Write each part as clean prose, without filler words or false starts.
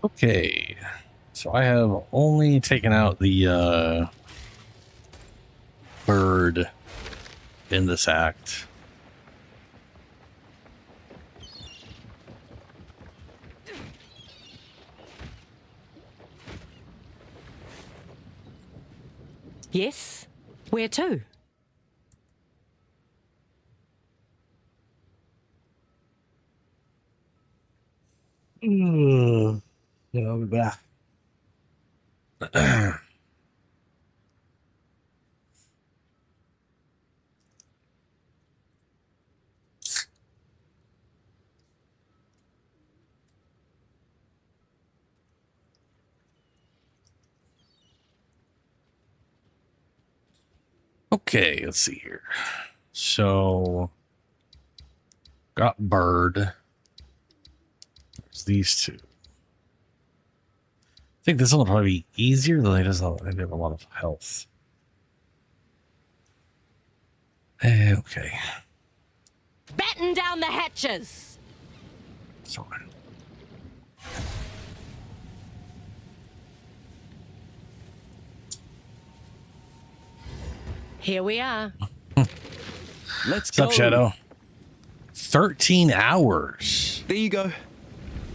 Okay, so I have only taken out the bird in this act. Yes? Where to? Yeah, I'll be back. Okay, let's see here. So, got bird. There's these two. I think this one will probably be easier, though they just have a lot of health. Okay. Batten down the hatches! Sorry. Here we are. Let's What's go. up, Shadow? 13 hours. There you go.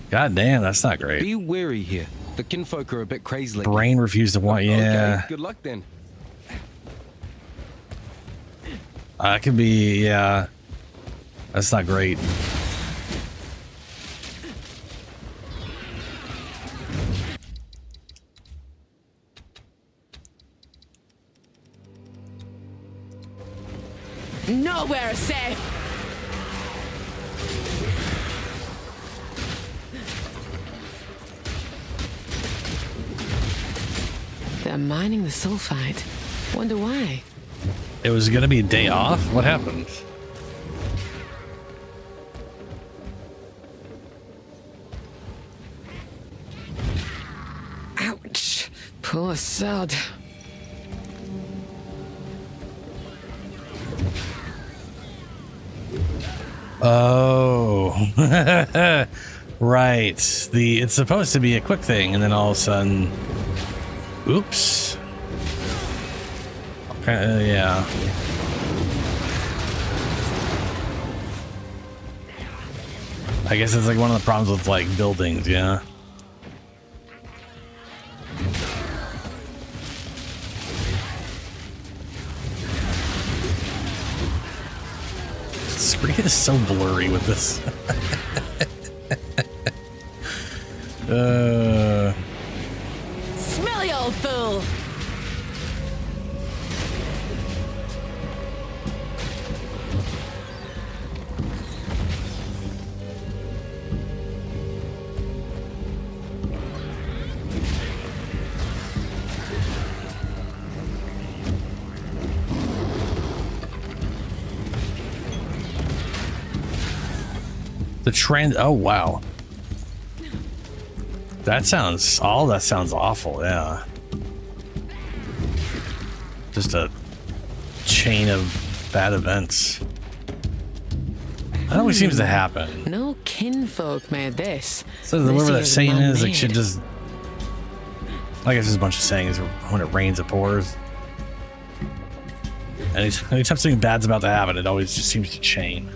God damn, that's not great. Be wary here. The kinfolk are a bit crazy lately. Brain refused to want. Yeah. Okay, good luck then. I could be. Yeah. That's not great. Nowhere safe! They're mining the sulfide. Wonder why? It was gonna be a day off. What happened? Ouch. Poor sod. Oh, right. It's supposed to be a quick thing, and then all of a sudden, oops. Okay, yeah. I guess it's like one of the problems with like buildings, yeah. The screen is so blurry with this. Smelly old fool! The trend. Oh wow. That sounds. All that sounds awful. Yeah. Just a chain of bad events. That always seems to happen. No kinfolk made this. So whatever that This saying is, like, man-made. should just. I guess there's a bunch of sayings. When it rains, it pours. Anytime something bad's about to happen, it always just seems to chain.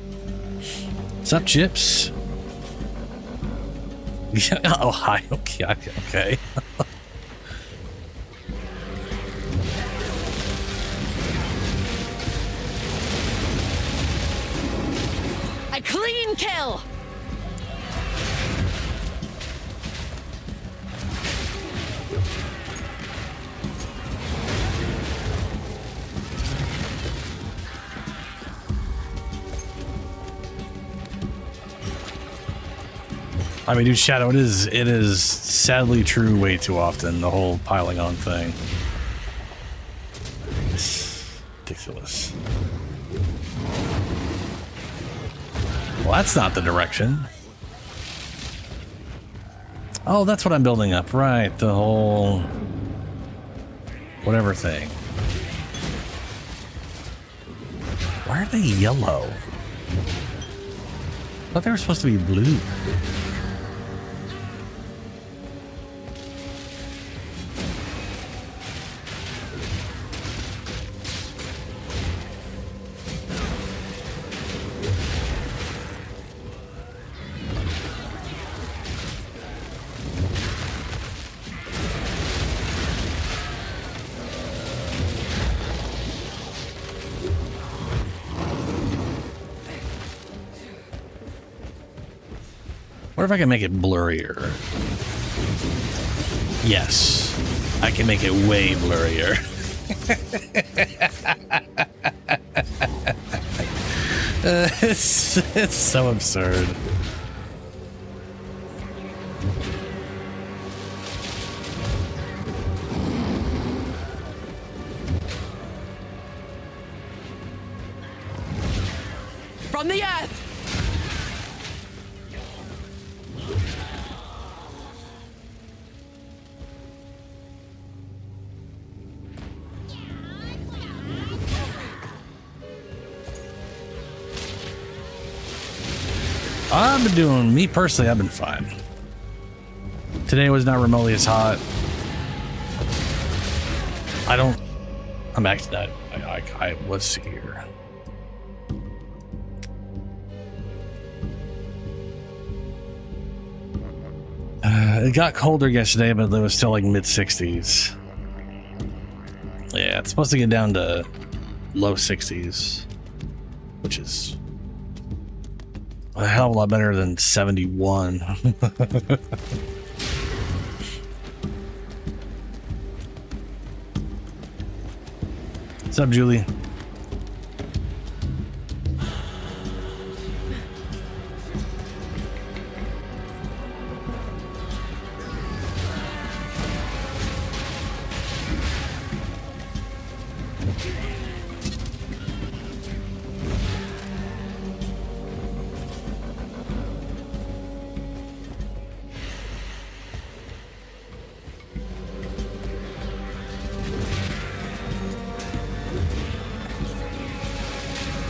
What's up, Chips? Yeah. Oh, hi. Okay. Okay. A clean kill! I mean, dude, Shadow, it is sadly true way too often, the whole piling on thing. It's ridiculous. Well, that's not the direction. Oh, that's what I'm building up. Right, the whole... whatever thing. Why are they yellow? I thought they were supposed to be blue. What if I can make it blurrier? Yes, I can make it way blurrier. It's so absurd. From the earth! I've been doing, me personally, I've been fine. Today was not remotely as hot. I'm actually not, let's see here. It got colder yesterday, but it was still like mid 60s. Yeah, it's supposed to get down to low 60s, which is a hell of a lot better than 71. What's up, Julie?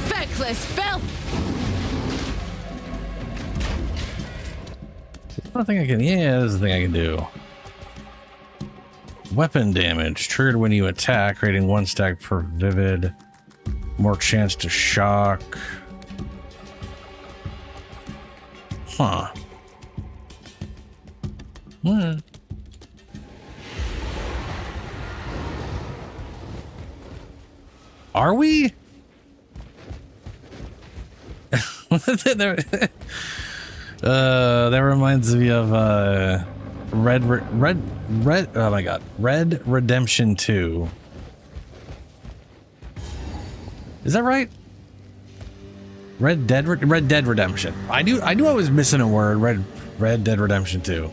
Feckless filth! I don't think I can. Yeah, this is the thing I can do. Weapon damage triggered when you attack, rating 1 stack per vivid. More chance to shock. Huh. Hmm. Are we? That reminds me of Red oh my god, Red Redemption 2. Is that right? Red Dead Redemption. I knew I was missing a word. Red Dead Redemption 2.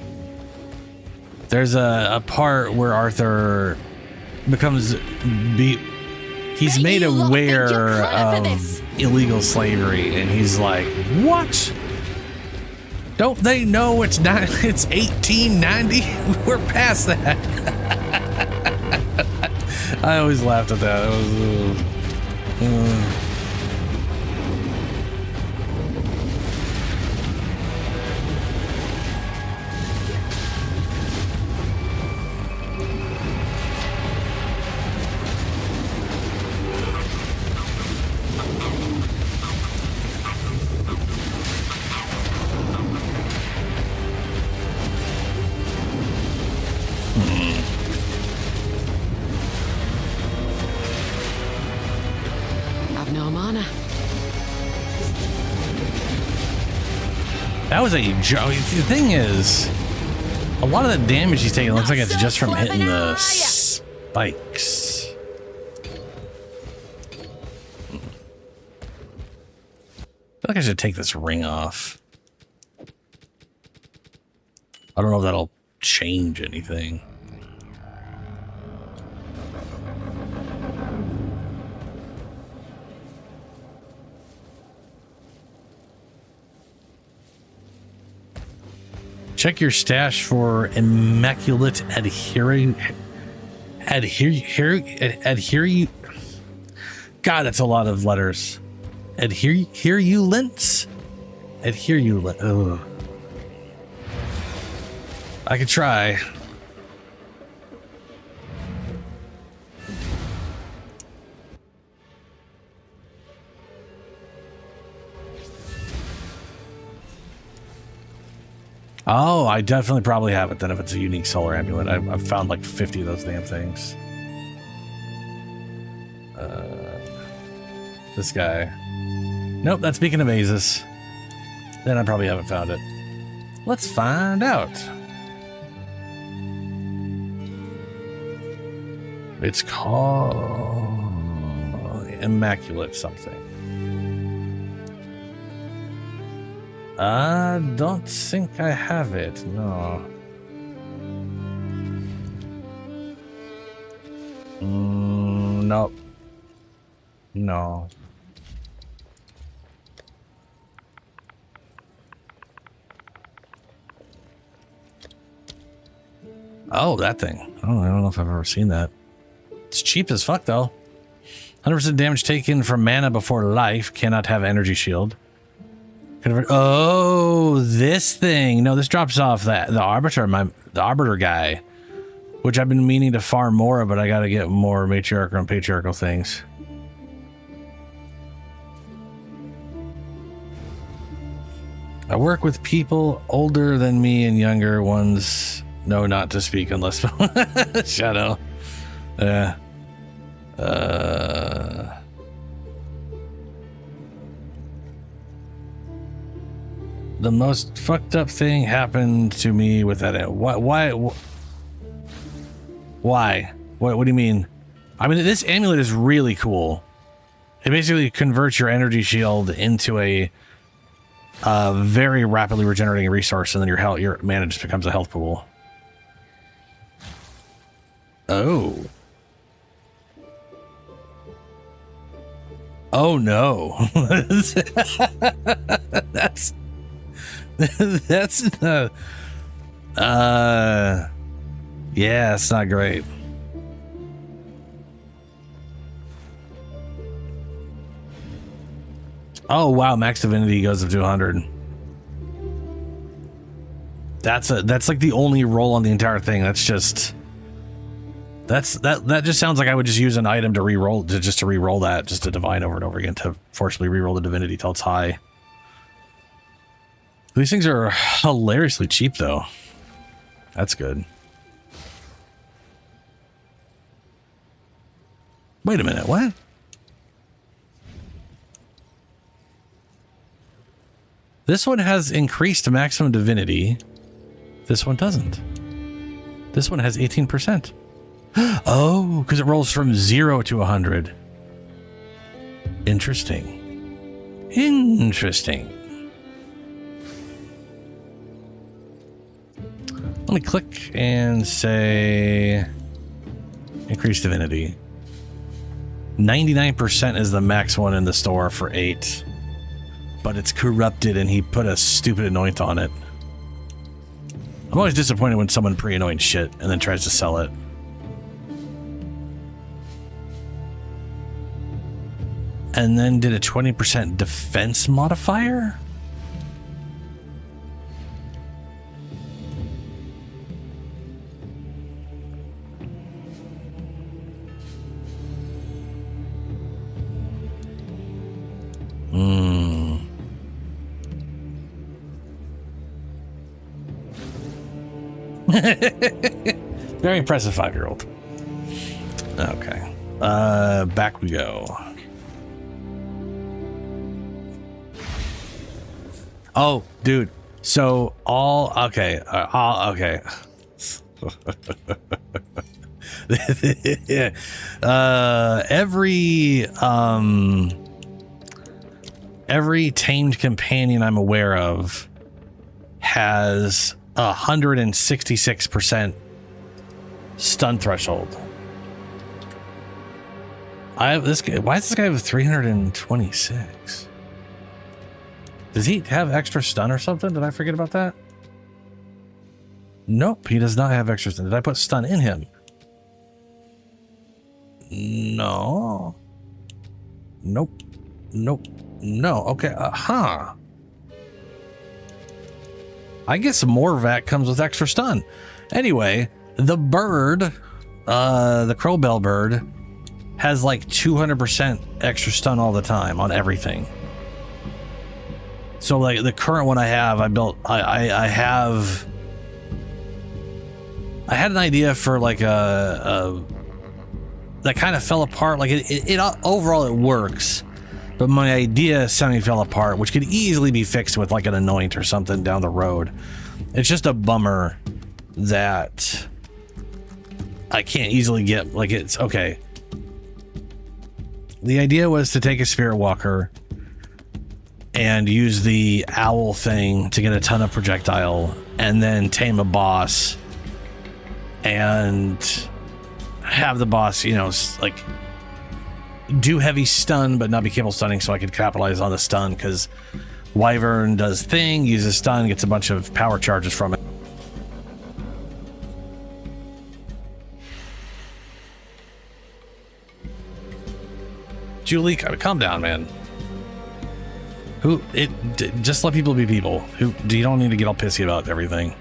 There's a part where Arthur becomes he's made aware of illegal slavery, and he's like, what? Don't they know it's 1890? We're past that. I always laughed at that. It was I've no mana. that was a joke. The thing is, a lot of the damage he's taking looks like it's just from hitting the spikes. I feel like I should take this ring off. I don't know if that'll change anything. Check your stash for immaculate adhere. God, that's a lot of letters. Adherulents? Ugh. I could try. Oh, I definitely probably have it then if it's a unique solar amulet. I've found like 50 of those damn things. This guy. Nope, that's Beacon of Azus. Then I probably haven't found it. Let's find out. It's called Immaculate something. I don't think I have it, no. Nope. No. Oh, that thing. Oh, I don't know if I've ever seen that. It's cheap as fuck, though. 100% damage taken from mana before life. Cannot have energy shield. Oh, this thing. No, this drops off the arbiter, the arbiter guy, which I've been meaning to farm more of, but I got to get more matriarchal and patriarchal things. I work with people older than me and younger ones know not to speak unless Shadow. Yeah. The most fucked up thing happened to me with that. Why? What do you mean? I mean, this amulet is really cool. It basically converts your energy shield into a very rapidly regenerating resource, and then your mana just becomes a health pool. Oh. Oh no. That's yeah, it's not great. Oh wow, max divinity goes up to 100. That's like the only roll on the entire thing. That just sounds like I would just use an item to re-roll, just to re-roll that, just to divine over and over again, to forcibly re-roll the divinity till it's high. These things are hilariously cheap, though. That's good. Wait a minute, what? This one has increased maximum divinity. This one doesn't. This one has 18%. Oh, because it rolls from 0 to 100. Interesting. Interesting. Let me click and say increase divinity. 99% is the max one in the store for 8. But it's corrupted and he put a stupid anoint on it. I'm always disappointed when someone pre-anoints shit and then tries to sell it. And then did a 20% defense modifier? Very impressive 5-year-old. Okay. Back we go. Oh, dude. So okay. Okay. Every tamed companion I'm aware of has 166% stun threshold. I have this guy. Why does this guy have 326? Does he have extra stun or something? Did I forget about that? Nope, he does not have extra stun. Did I put stun in him? No. Nope. Nope. No. Okay. I guess Morvac comes with extra stun. Anyway, the bird, the crowbell bird, has like 200% extra stun all the time on everything. So like the current one I have, I had an idea for like a that kind of fell apart. Like it overall it works, but my idea semi fell apart, which could easily be fixed with like an anoint or something down the road. It's just a bummer that I can't easily get, like, it's okay. The idea was to take a Spirit Walker and use the owl thing to get a ton of projectile and then tame a boss and have the boss, you know, like do heavy stun but not be capable of stunning, so I could capitalize on the stun because Wyvern does thing, uses stun, gets a bunch of power charges from it. Julie, calm down, man. Just let people be people. You don't need to get all pissy about everything.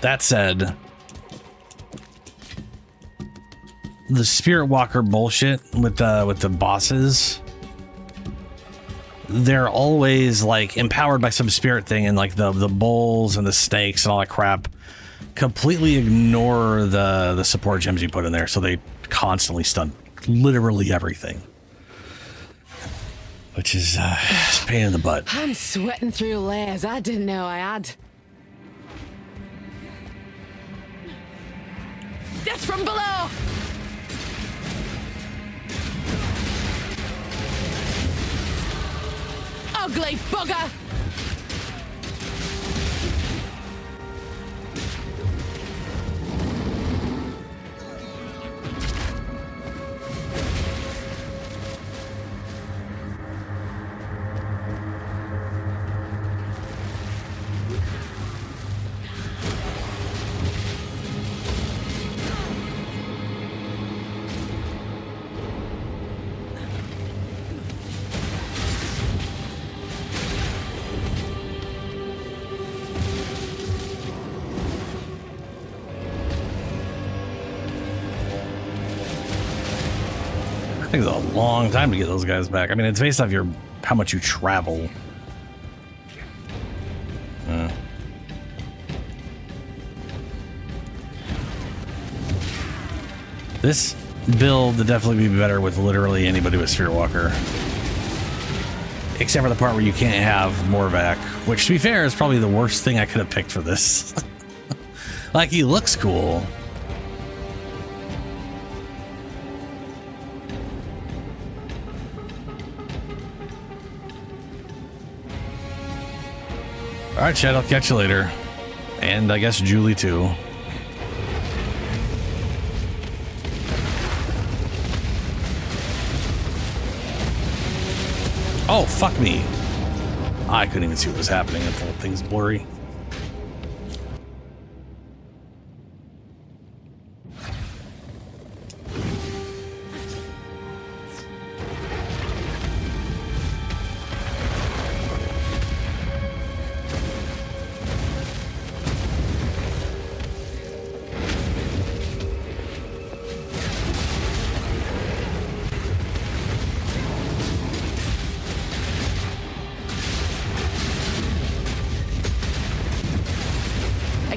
That said, the Spirit Walker bullshit with the bosses, they're always like empowered by some spirit thing, and like the bulls and the snakes and all that crap completely ignore the support gems you put in there, so they constantly stun literally everything, which is just a pain in the butt. I'm sweating through layers I didn't know I had. Death from below! Ugly bugger! It takes a long time to get those guys back. I mean, it's based off how much you travel. This build would definitely be better with literally anybody with Spirit Walker. Except for the part where you can't have Morvac, which, to be fair, is probably the worst thing I could have picked for this. Like, he looks cool. Alright, Chad, I'll catch you later. And I guess Julie, too. Oh, fuck me. I couldn't even see what was happening until things blurry.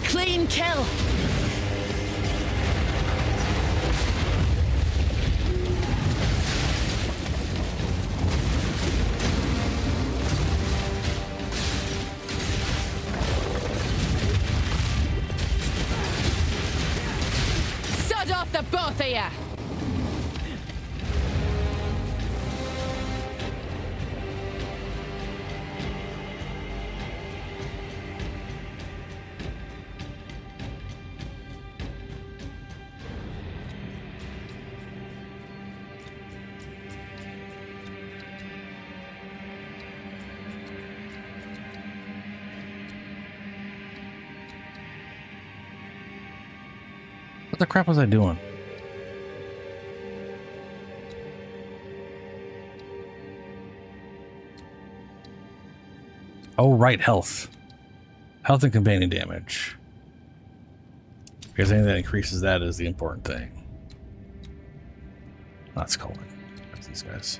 Clean kill. Sod off the both of you. What the crap was I doing? Oh, right, health. Health and companion damage. Because anything that increases that is the important thing. That's cool. That's these guys.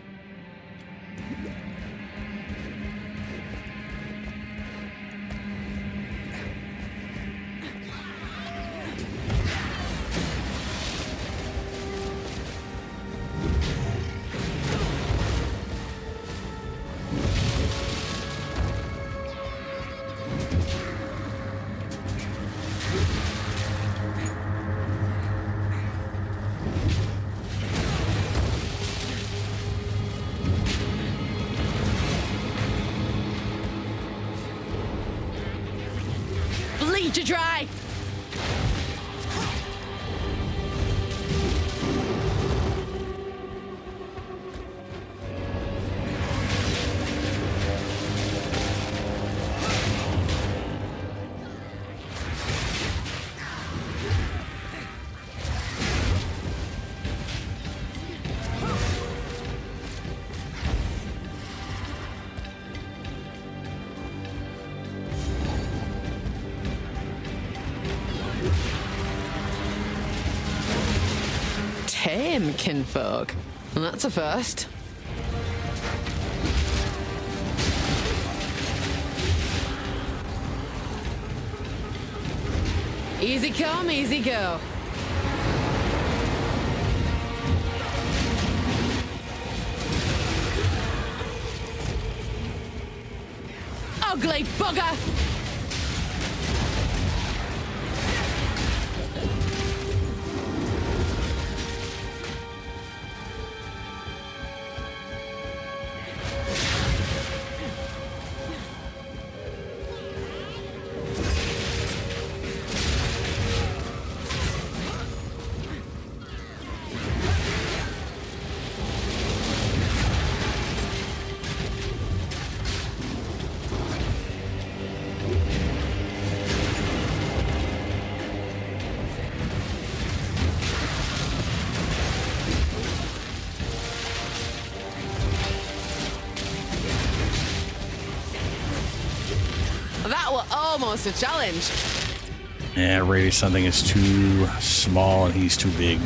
bleed you dry. Tame kinfolk. Well, that's a first. Easy come, easy go. Ugly bugger! That was almost a challenge. Yeah, radius something is too small and he's too big.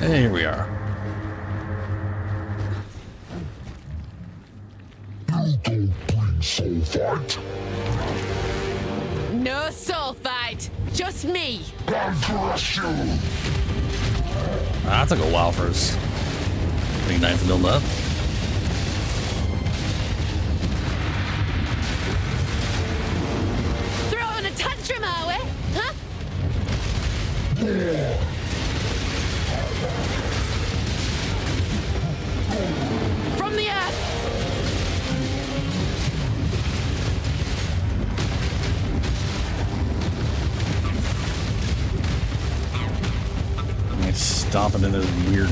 And here we are. You don't bring soul fight. No soul fight, just me. God bless you. That took a while for his big knife to build up. Throwing a tantrum, are we? Huh? From the earth. It's stomping in this weird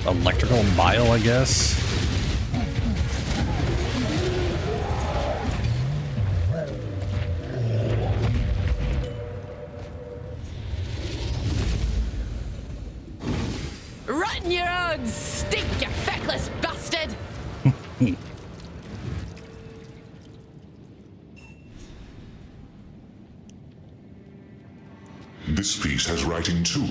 electrical bile, I guess. Rot in your own stink, you feckless bastard! This piece has writing too.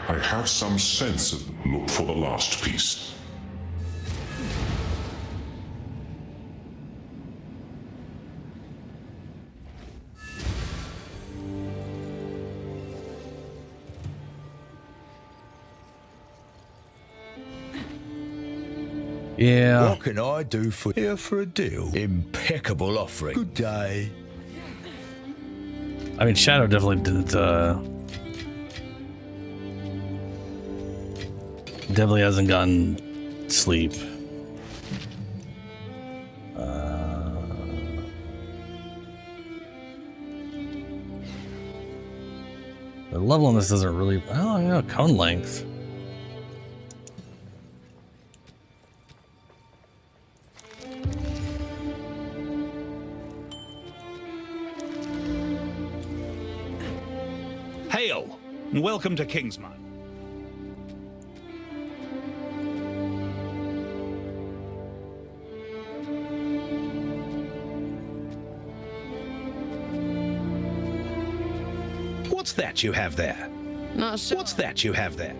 I have some sense of look for the last piece. Yeah. What can I do for here for a deal? Impeccable offering. Good day. I mean, Shadow definitely didn't, definitely hasn't gotten sleep. The level on this doesn't really... Oh, yeah, cone length. Hail, and welcome to Kingsman. What's that you have there? Not sure. What's that you have there?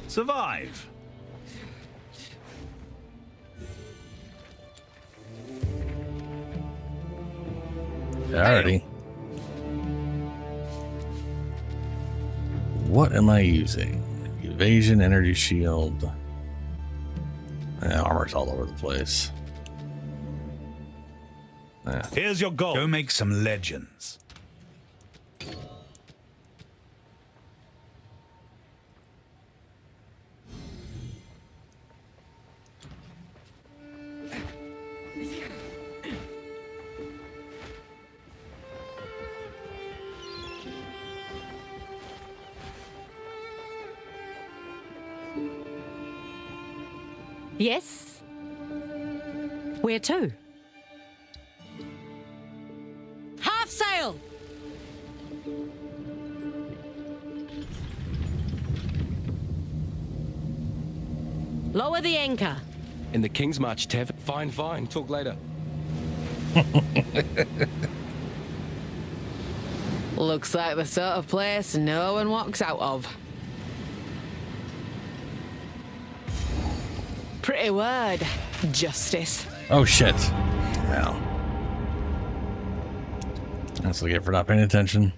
Survive. Alrighty. What am I using? Evasion, energy shield. Armor's all over the place. Yeah. Here's your goal. Go make some legends. Yes? Where to? Half sail! Lower the anchor. In the King's March Tavern. Fine, fine. Talk later. Looks like the sort of place no one walks out of. Pretty word, justice. Oh, shit. Well. That's what I get for not paying attention.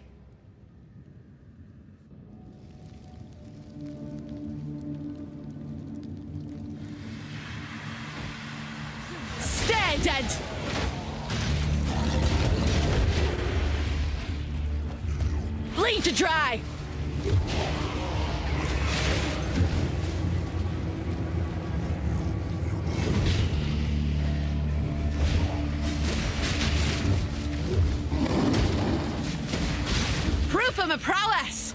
Stay dead! Bleed to dry! Proof of my prowess!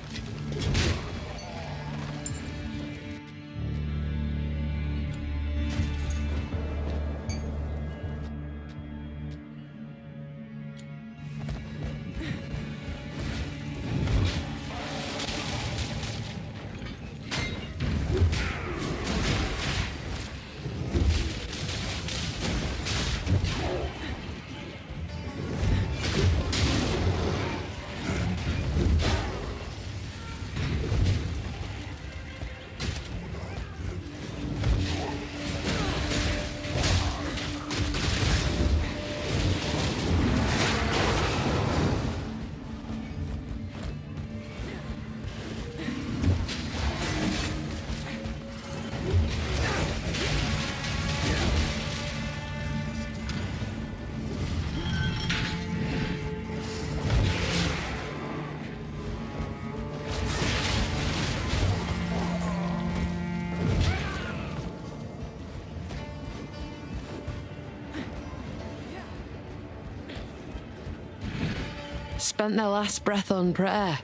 Spent their last breath on prayer.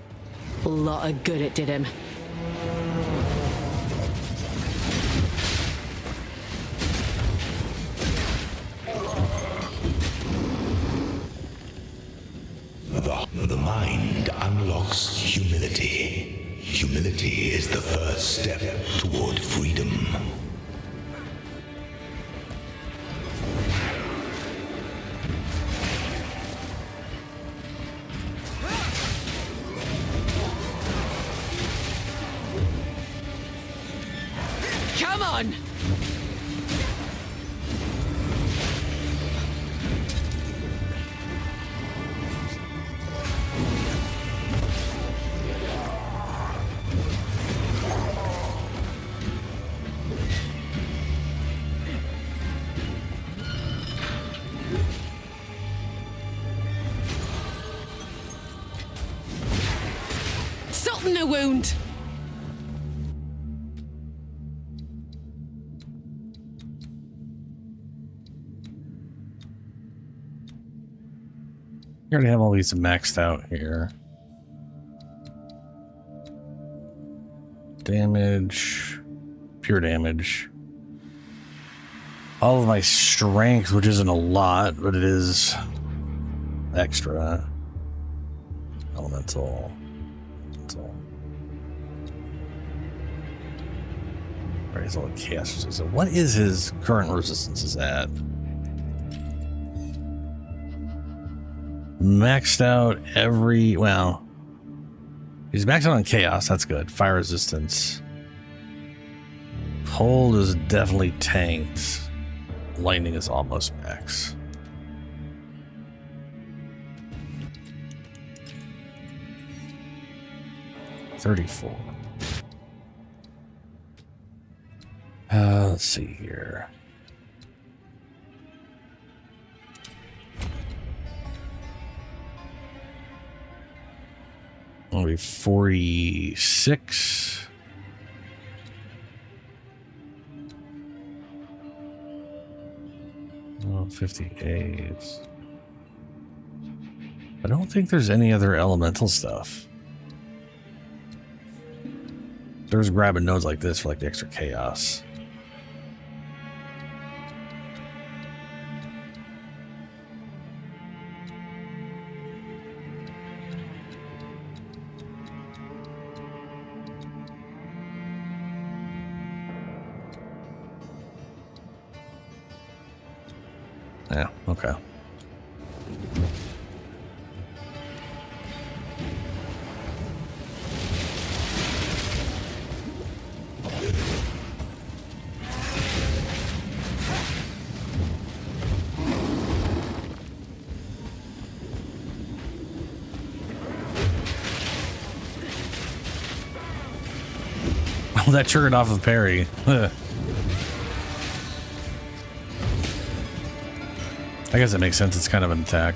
A lot of good it did him. The mind unlocks humility. Humility is the first step toward freedom. Come on! Something a wound! You already have all these maxed out here. Damage, pure damage. All of my strength, which isn't a lot, but it is extra. Elemental. Raise all the chaos resistance. What is his current resistances at? Maxed out every, well, he's maxed out on chaos. That's good. Fire resistance. Cold is definitely tanked. Lightning is almost max. $34. Let's see here. It'll be 46. Oh, 58. I don't think there's any other elemental stuff. There's grabbing nodes like this for like the extra chaos. Yeah, okay. Well, that triggered off of parry. I guess it makes sense. It's kind of an attack.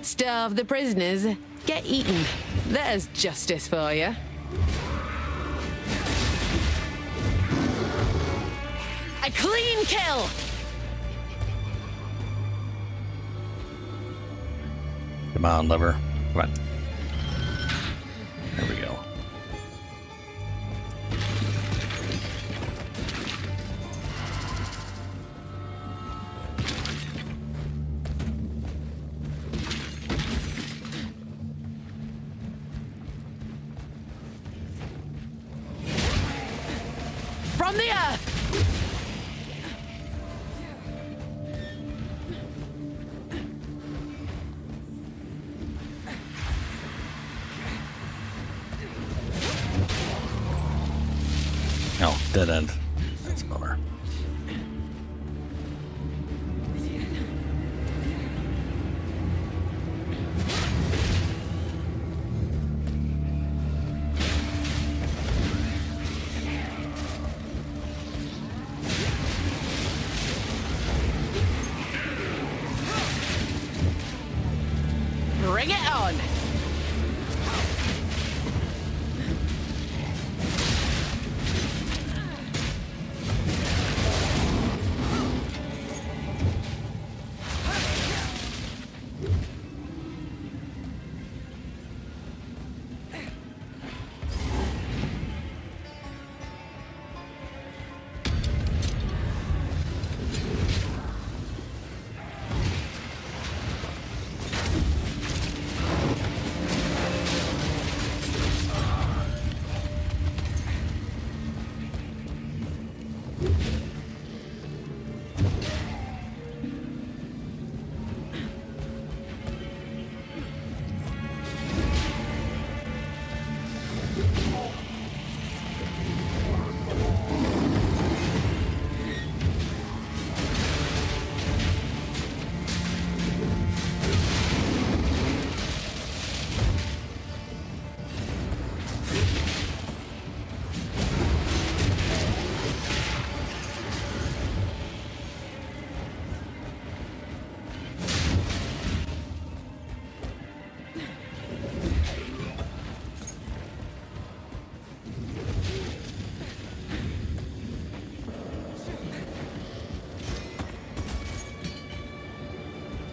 Starve the prisoners, get eaten. There's justice for you. A clean kill! Come on, lover. Come on. There we go. From the earth! Oh, dead end. That's a bummer. Bring it on!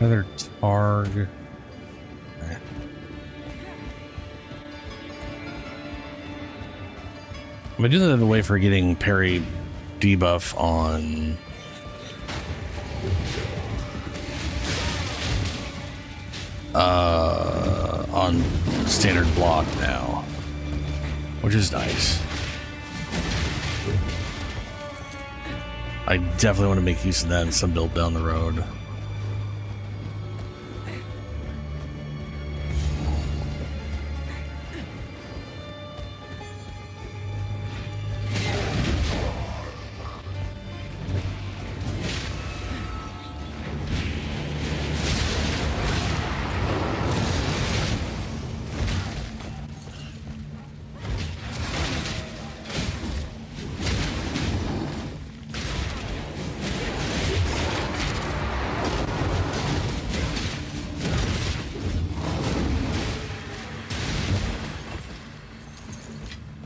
Another targ. Okay. I'm gonna do that in a way for getting parry debuff on standard block now, which is nice. I definitely want to make use of that in some build down the road.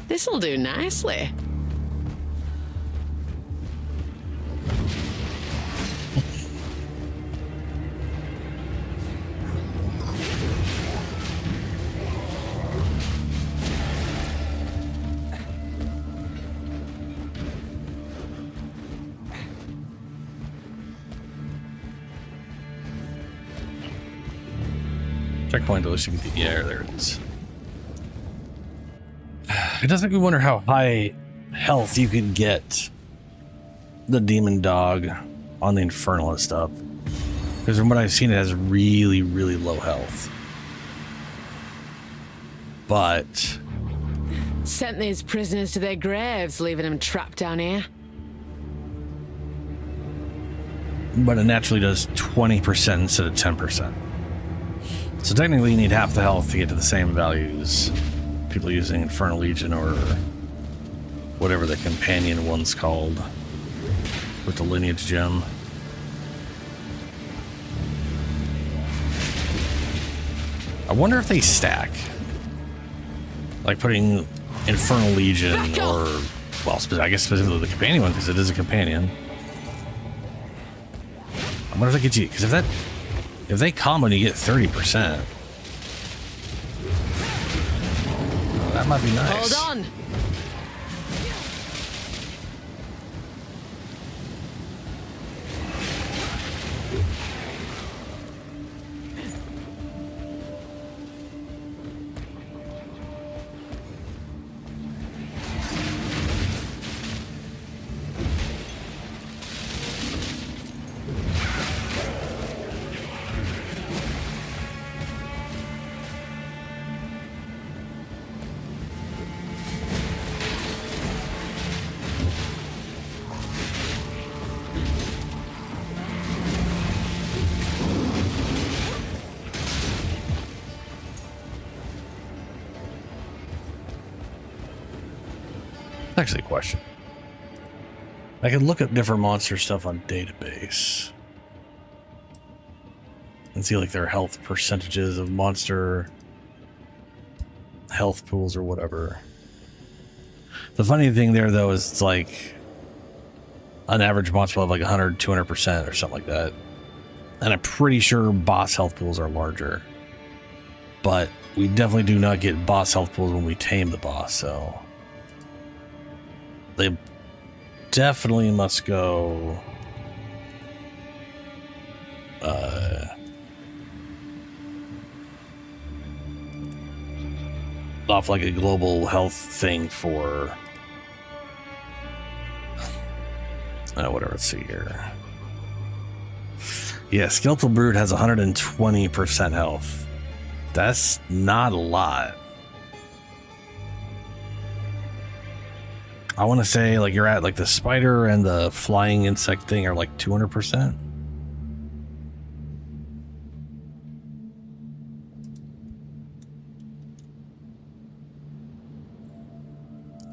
This'll do nicely. Checkpoint deletion. Yeah, there it is. It does make me wonder how high health you could get the demon dog on the infernal and stuff. Because from what I've seen, it has really, really low health. But Sent these prisoners to their graves, leaving them trapped down here. it naturally does 20% instead of 10%. So technically you need half the health to get to the same values people using Infernal Legion or whatever the companion one's called with the lineage gem. I wonder if they stack. Like putting Infernal Legion or, well, I guess specifically the companion one because it is a companion. I wonder if they get you, because if they combo and you get 30%, that might be nice. Hold on. Actually, a question. I can look up different monster stuff on database and see like their health percentages of monster health pools or whatever. The funny thing there though is it's like an average monster will have like 100, 200% or something like that. And I'm pretty sure boss health pools are larger. But we definitely do not get boss health pools when we tame the boss, so they definitely must go off like a global health thing for whatever. Let's see here. Yeah, Skeletal Brute has 120% health. That's not a lot. I want to say like you're at like the spider and the flying insect thing are like 200%.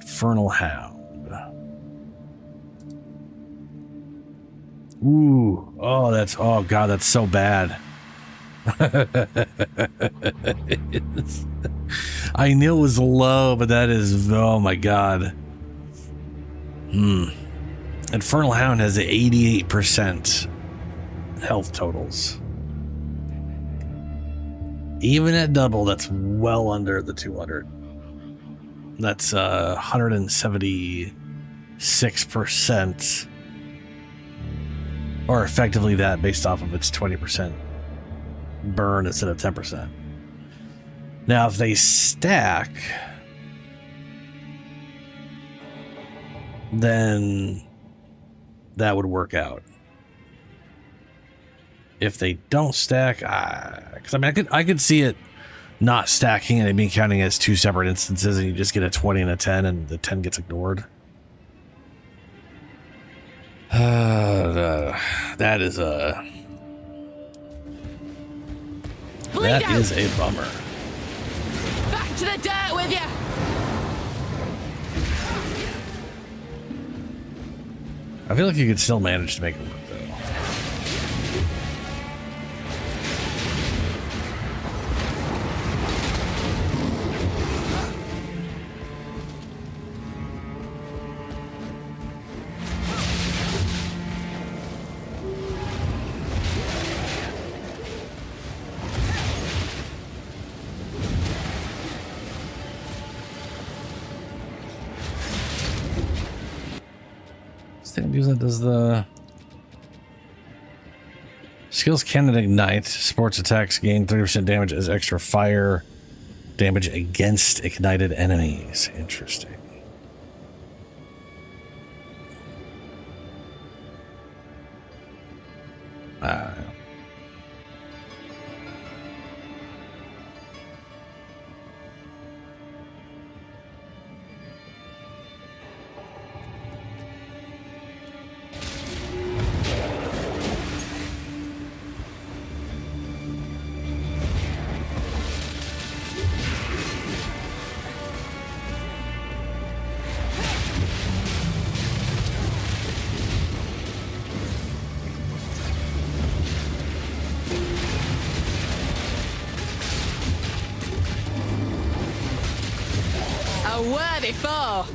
Infernal Hound. Ooh, oh, oh god, that's so bad. I knew it was low, but that is, oh my god. Infernal Hound has 88% health totals. Even at double, that's well under the 200. That's 176%. Or effectively that based off of its 20% burn instead of 10%. Now, if they stack, then that would work out. If they don't stack, because I mean, I could see it not stacking and it being counting as two separate instances, and you just get a 20 and a 10, and the 10 gets ignored. That is a bummer. Back to the dirt with you. I feel like you could still manage to make it work, though. Does the skills can ignite sports attacks gain 30% damage as extra fire damage against ignited enemies. Interesting. A worthy foe.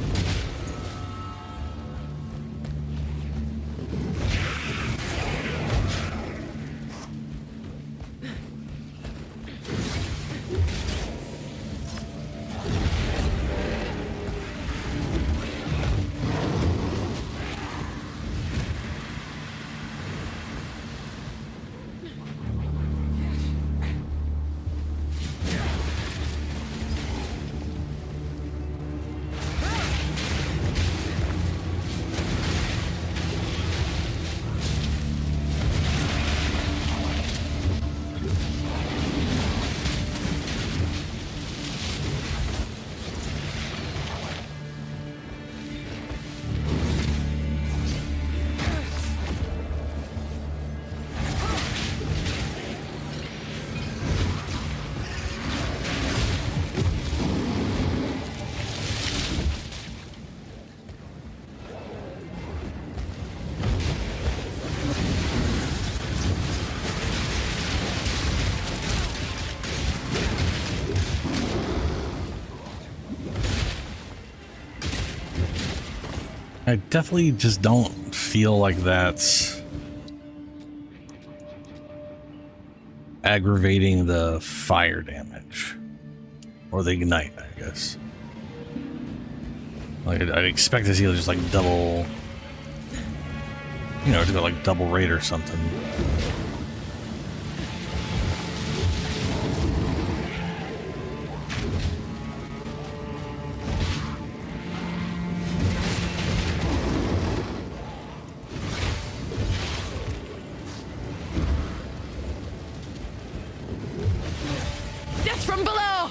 I definitely just don't feel like that's aggravating the fire damage or the ignite, I guess. Like I'd expect to see just like double, you know, to go like double rate or something. Death from below.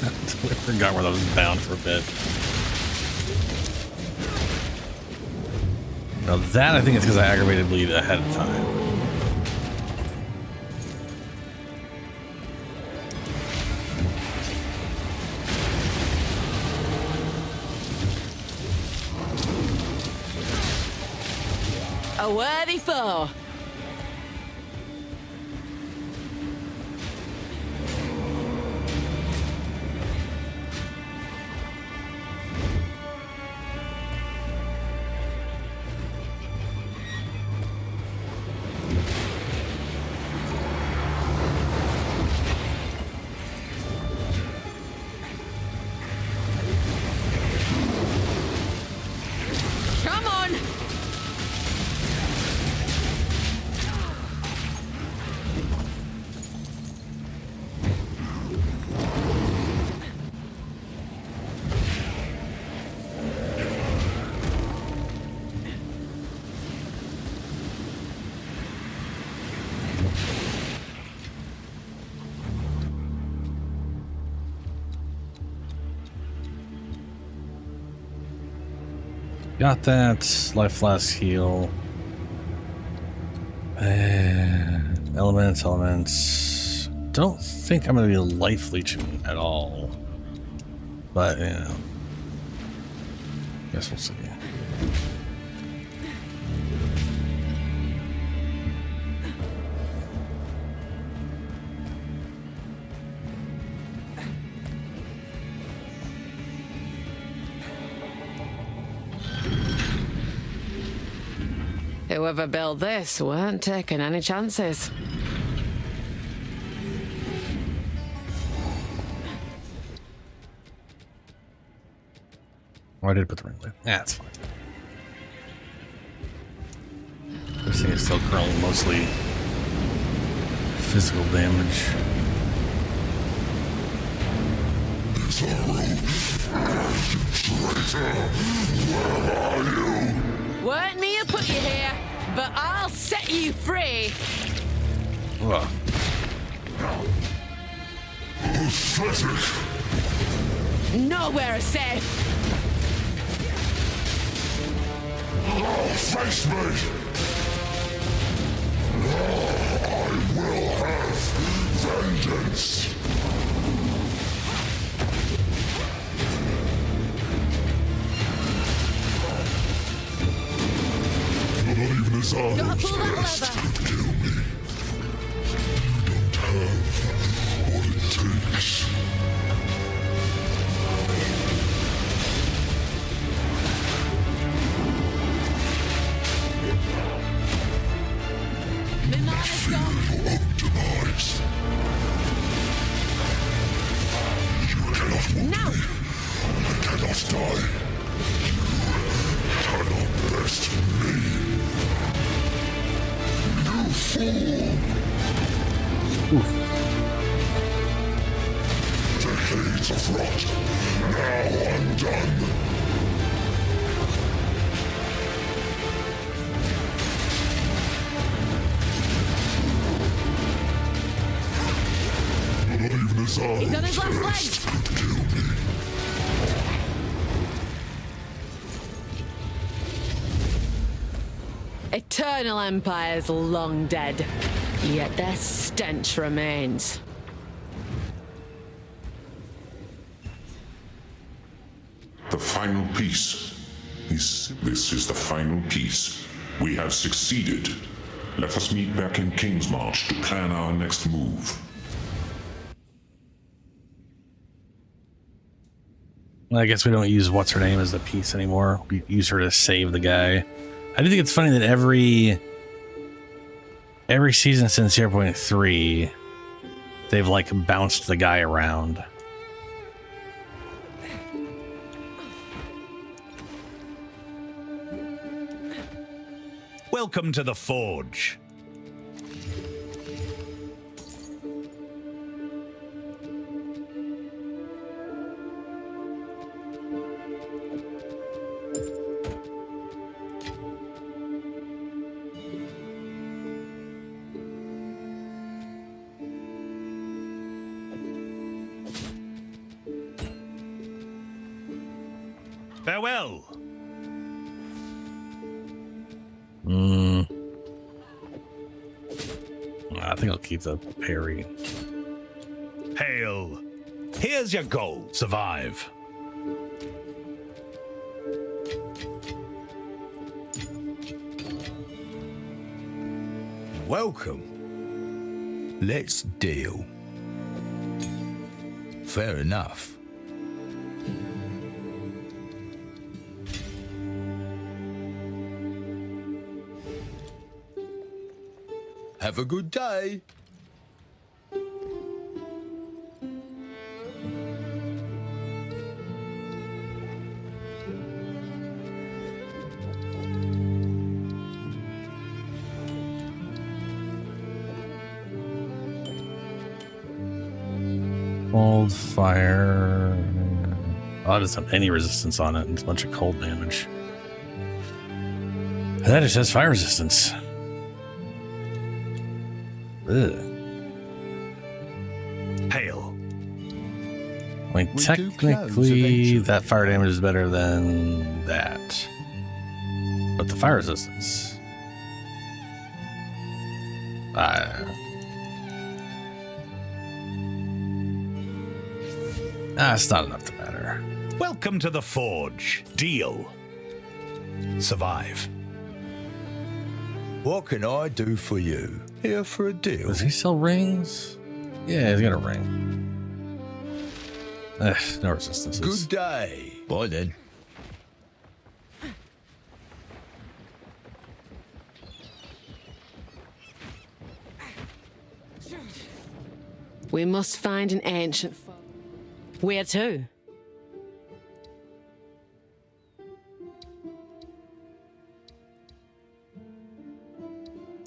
I forgot where that was bound for a bit. Now that I think it's because I aggravated bleed ahead of time. A worthy foe. Got that. Life flask heal. Elements. Don't think I'm gonna be life leeching at all. But, you know. Guess we'll see. Whoever built this weren't taking any chances. Oh, I did put the ring there. Yeah, it's fine. This thing is still currently mostly physical damage. Weren't me who put you here, but I'll set you free. Ugh. Nowhere safe. Face me! I will have vengeance! Not even his arms Gotta pull that best lever. could kill me. You don't have what it takes. My mana's gone. Your own demise. You cannot wound Now. me. I cannot die. You cannot best me. You fool! Decades of rot, now undone. Not even his arms He's on his last best legs. could kill me. Eternal Empire's long dead, yet their stench remains. The final piece. This is the final piece. We have succeeded. Let us meet back in Kingsmarch to plan our next move. Well, I guess we don't use what's her name as the piece anymore. We use her to save the guy. I do think it's funny that every season since 0.3, they've like bounced the guy around. Welcome to the Forge. Farewell. I think I'll keep the parry. Hail. Here's your goal. Survive. Welcome. Let's deal. Fair enough. Have a good day. Cold fire. Oh, it doesn't have any resistance on it. It's a bunch of cold damage. That just has fire resistance. Ugh. Hail. I mean, We do close technically, eventually. that fire damage is better than that. But the fire resistance. It's not enough to matter. Welcome to the Forge. Deal. Survive. What can I do for you? Here for a deal. Does he sell rings? Yeah, he's got a ring. No resistances. Good day. Bye then. We must find an ancient. Where to?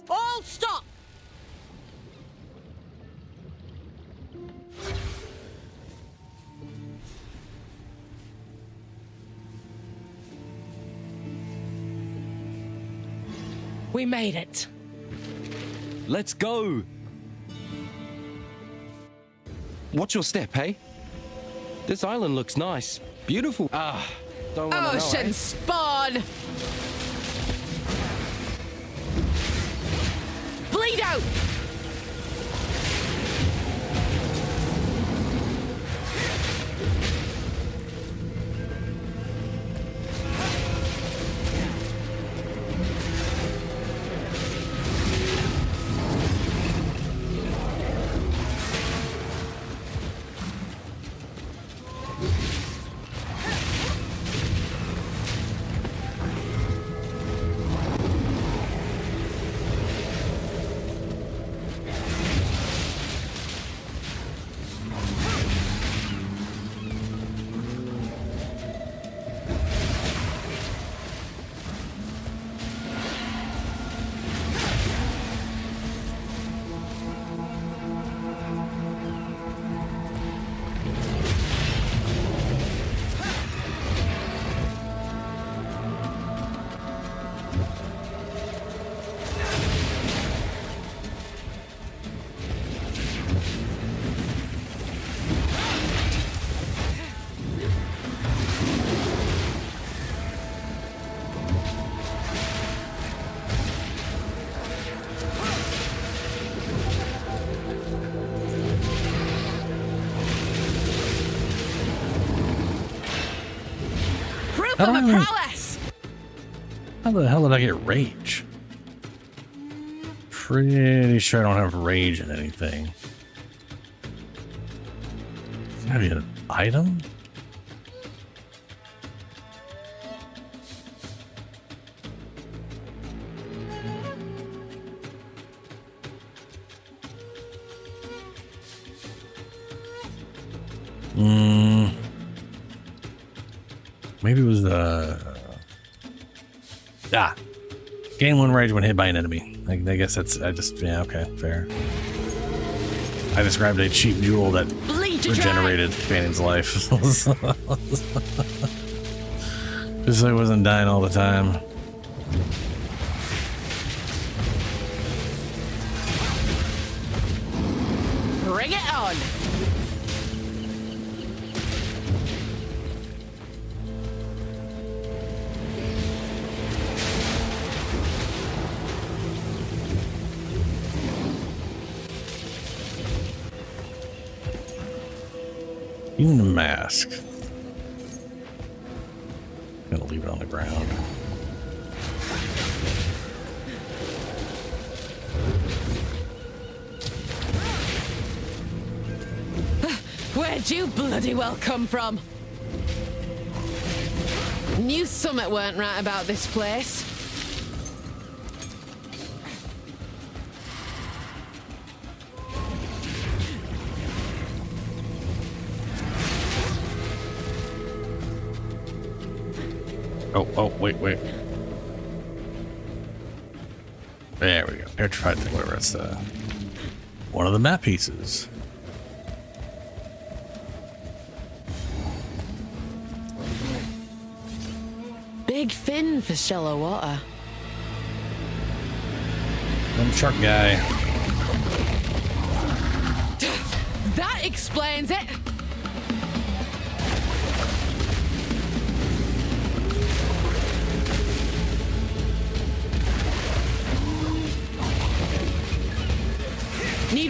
All stop! We made it. Let's go. Watch your step, hey? This island looks nice. Beautiful. Don't wanna know, Ocean eh? spawn! Bleed out! Proof of a prowess! How the hell did I get rage? Pretty sure I don't have rage in anything. Is that an item? Maybe it was gain 1 rage when hit by an enemy. I guess that's, yeah, okay, fair. I described a cheap jewel that regenerated Companion's life. Just so he wasn't dying all the time. Bring it on! Even the mask. Gonna leave it on the ground. Where'd you bloody well come from? Knew something weren't right about this place. Oh, wait. There we go. Air tried thing, whatever. It's one of the map pieces. Big fin for shallow water. Some shark guy. That explains it!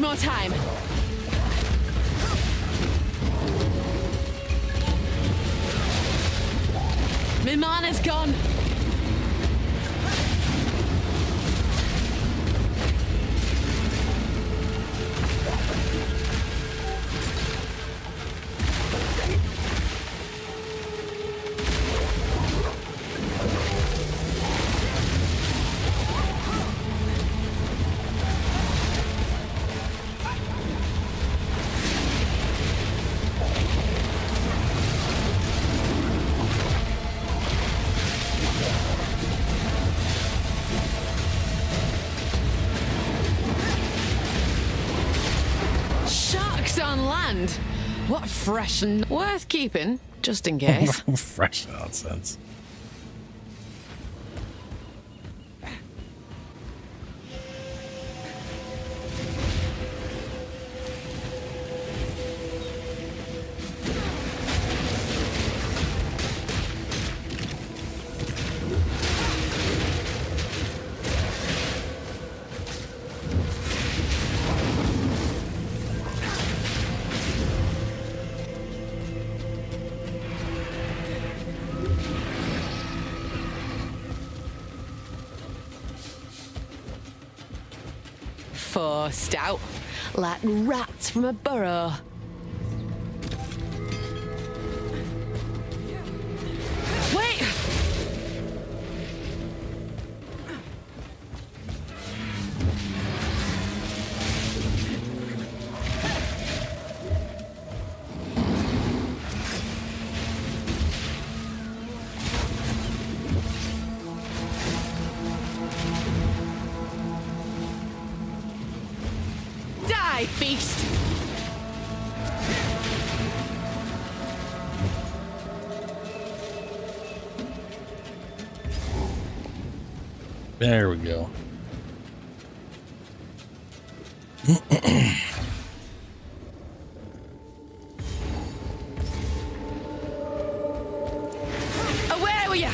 need more time. My mana's gone. On land. What fresh and worth keeping, just in case. Fresh nonsense. Forced out, like rats from a burrow. Wait! Die, beast! There we go. Where were you?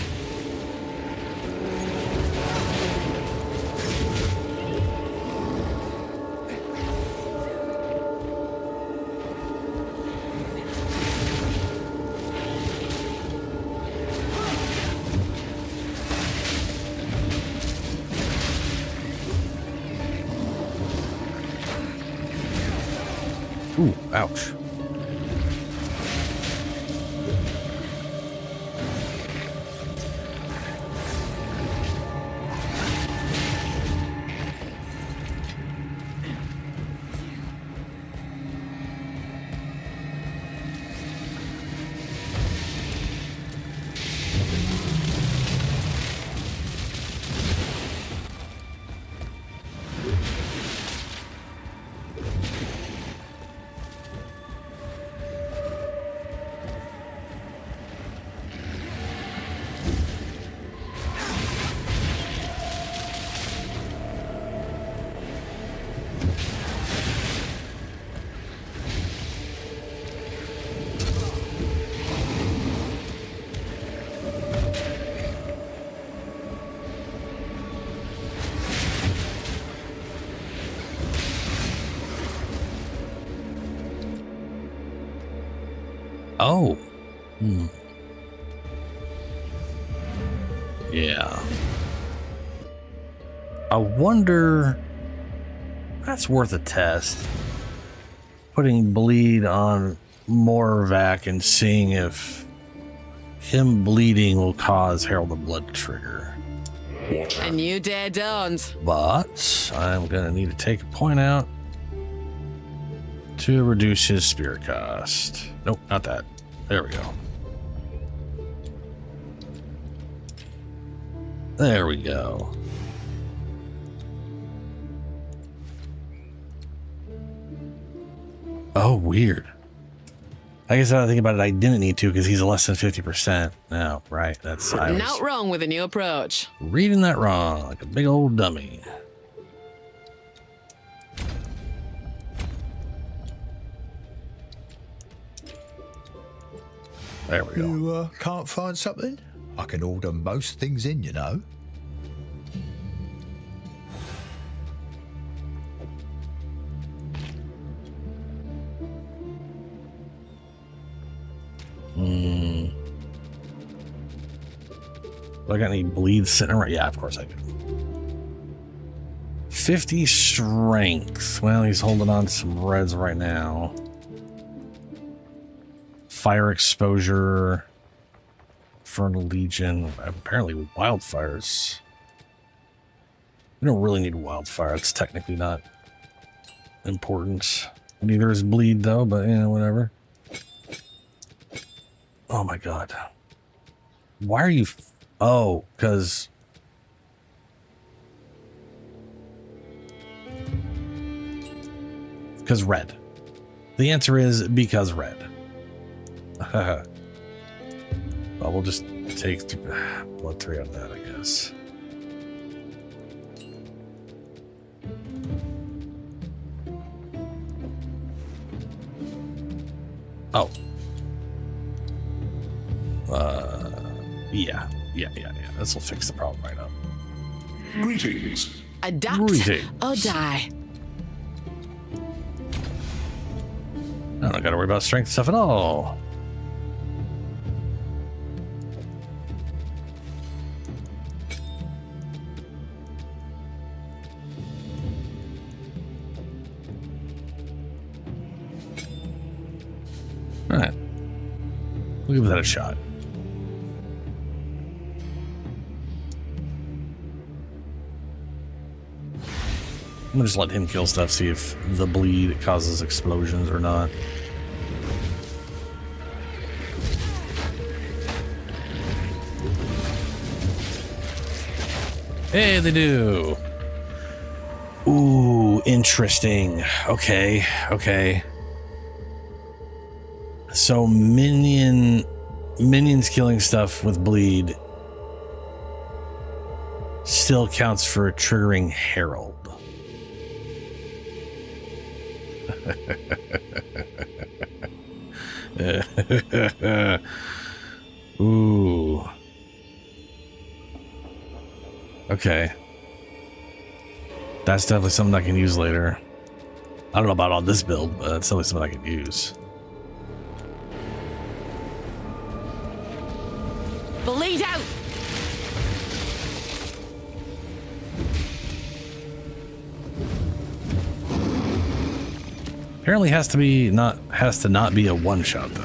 Ooh, ouch. Oh. Hmm. Yeah. I wonder... That's worth a test. Putting bleed on Morvac and seeing if him bleeding will cause Herald of Blood to trigger. A new day dawns. But I'm going to need to take a point out to reduce his spirit cost. Nope, not that. There we go. There we go. Oh, weird. I guess now that I think about it, I didn't need to because he's less than 50%. No, right. That's I was Not wrong with a new approach. reading that wrong, like a big old dummy. There we go. You can't find something? I can order most things in, you know. Do I got any bleeds sitting around? Yeah, of course I do. 50 strength. Well, he's holding on to some reds right now. Fire exposure. Infernal Legion. Apparently wildfires. We don't really need wildfire. It's technically not important. Neither is bleed though, but yeah, whatever. Oh my god. Why are you... Oh, because... Because red. The answer is because red. Well, we'll just take blood 3 on that, I guess. Oh. Yeah. This will fix the problem right up. Greetings. Adapt Greetings. or die. I don't gotta worry about strength stuff at all. Alright. We'll give that a shot. I'm gonna just let him kill stuff, see if the bleed causes explosions or not. Hey, they do. Ooh, interesting. Okay. So minions killing stuff with bleed still counts for triggering Herald. Ooh. Okay. That's definitely something I can use later. I don't know about on this build, but that's definitely something I can use. Bleed out! Apparently has to not be a one shot though.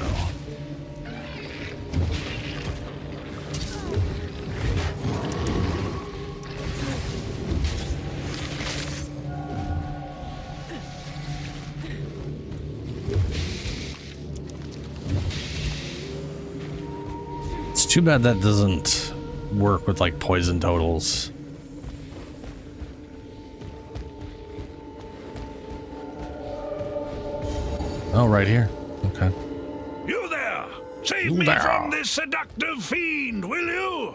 It's too bad that doesn't work with like poison totals. Oh, right here. Okay. You there! Save You me there. from this seductive fiend, will you?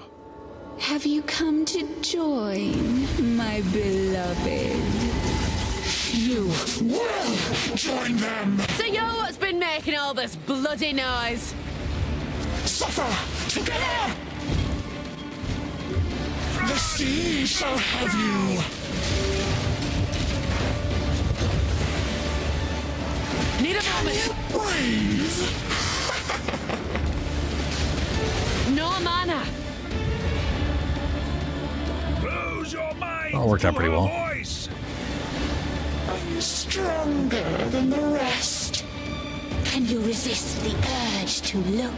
Have you come to join, my beloved? You will join them. So you're what's been making all this bloody noise? Suffer together. The sea shall have you. Need a moment. Breathe. No mana. Close your mind. Oh, worked out to pretty her well. Voice. Are you stronger than the rest? Can you resist the urge to look?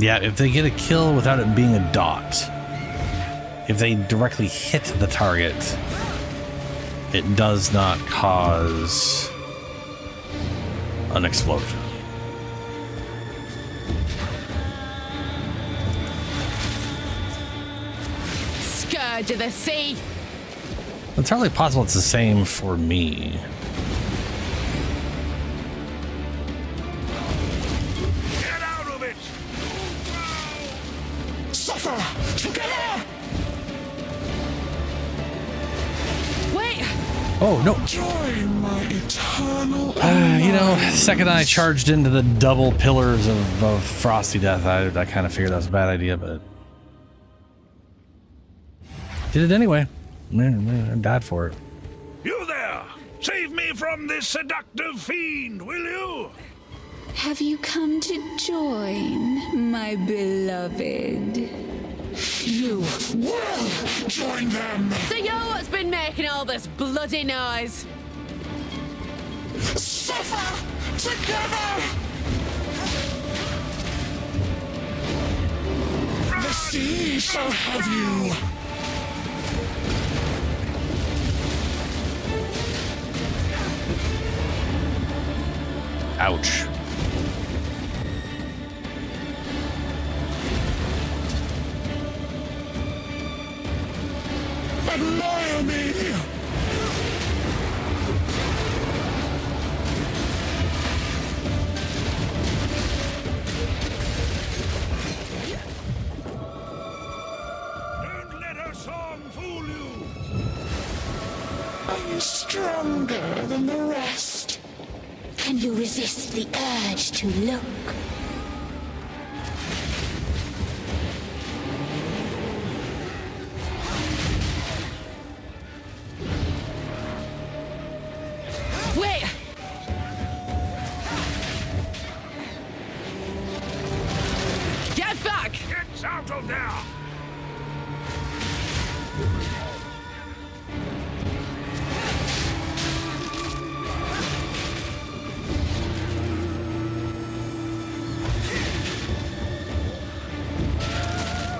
Yeah, if they get a kill without it being a dot, if they directly hit the target, it does not cause an explosion. Scourge of the sea. It's entirely possible it's the same for me. Get out of it! Suffer together. Wait. Oh, no. Join my eternal You know, the second I charged into the double pillars of Frosty Death, I kind of figured that was a bad idea, but... did it anyway. Man, I died for it. You there! Save me from this seductive fiend, will you? Have you come to join, my beloved? You will join them. So you're what's been making all this bloody noise? Suffer together. The sea shall have you. Ouch. Admire me. Don't let her song fool you! Are you stronger than the rest? Can you resist the urge to look? Wait! Get back! Get out of there!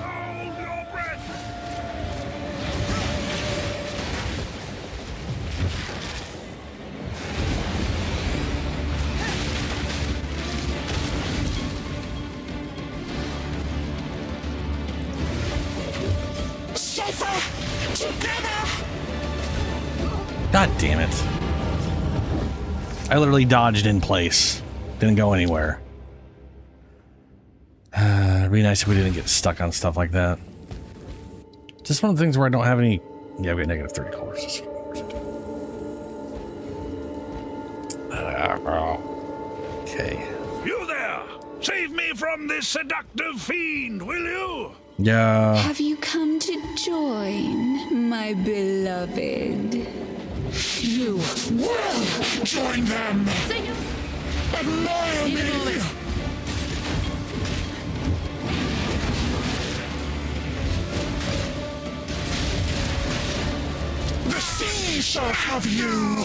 Hold your breath! Suffer together. God damn it. I literally dodged in place. Didn't go anywhere. It'd be nice if we didn't get stuck on stuff like that. Just one of the things where I don't have any... yeah, we got negative 30 courses. Okay. You there! Save me from this seductive fiend, will you? Yeah. Have you come to join, my beloved? You will join them. So you... Admire need a me. moment. The sea shall have you.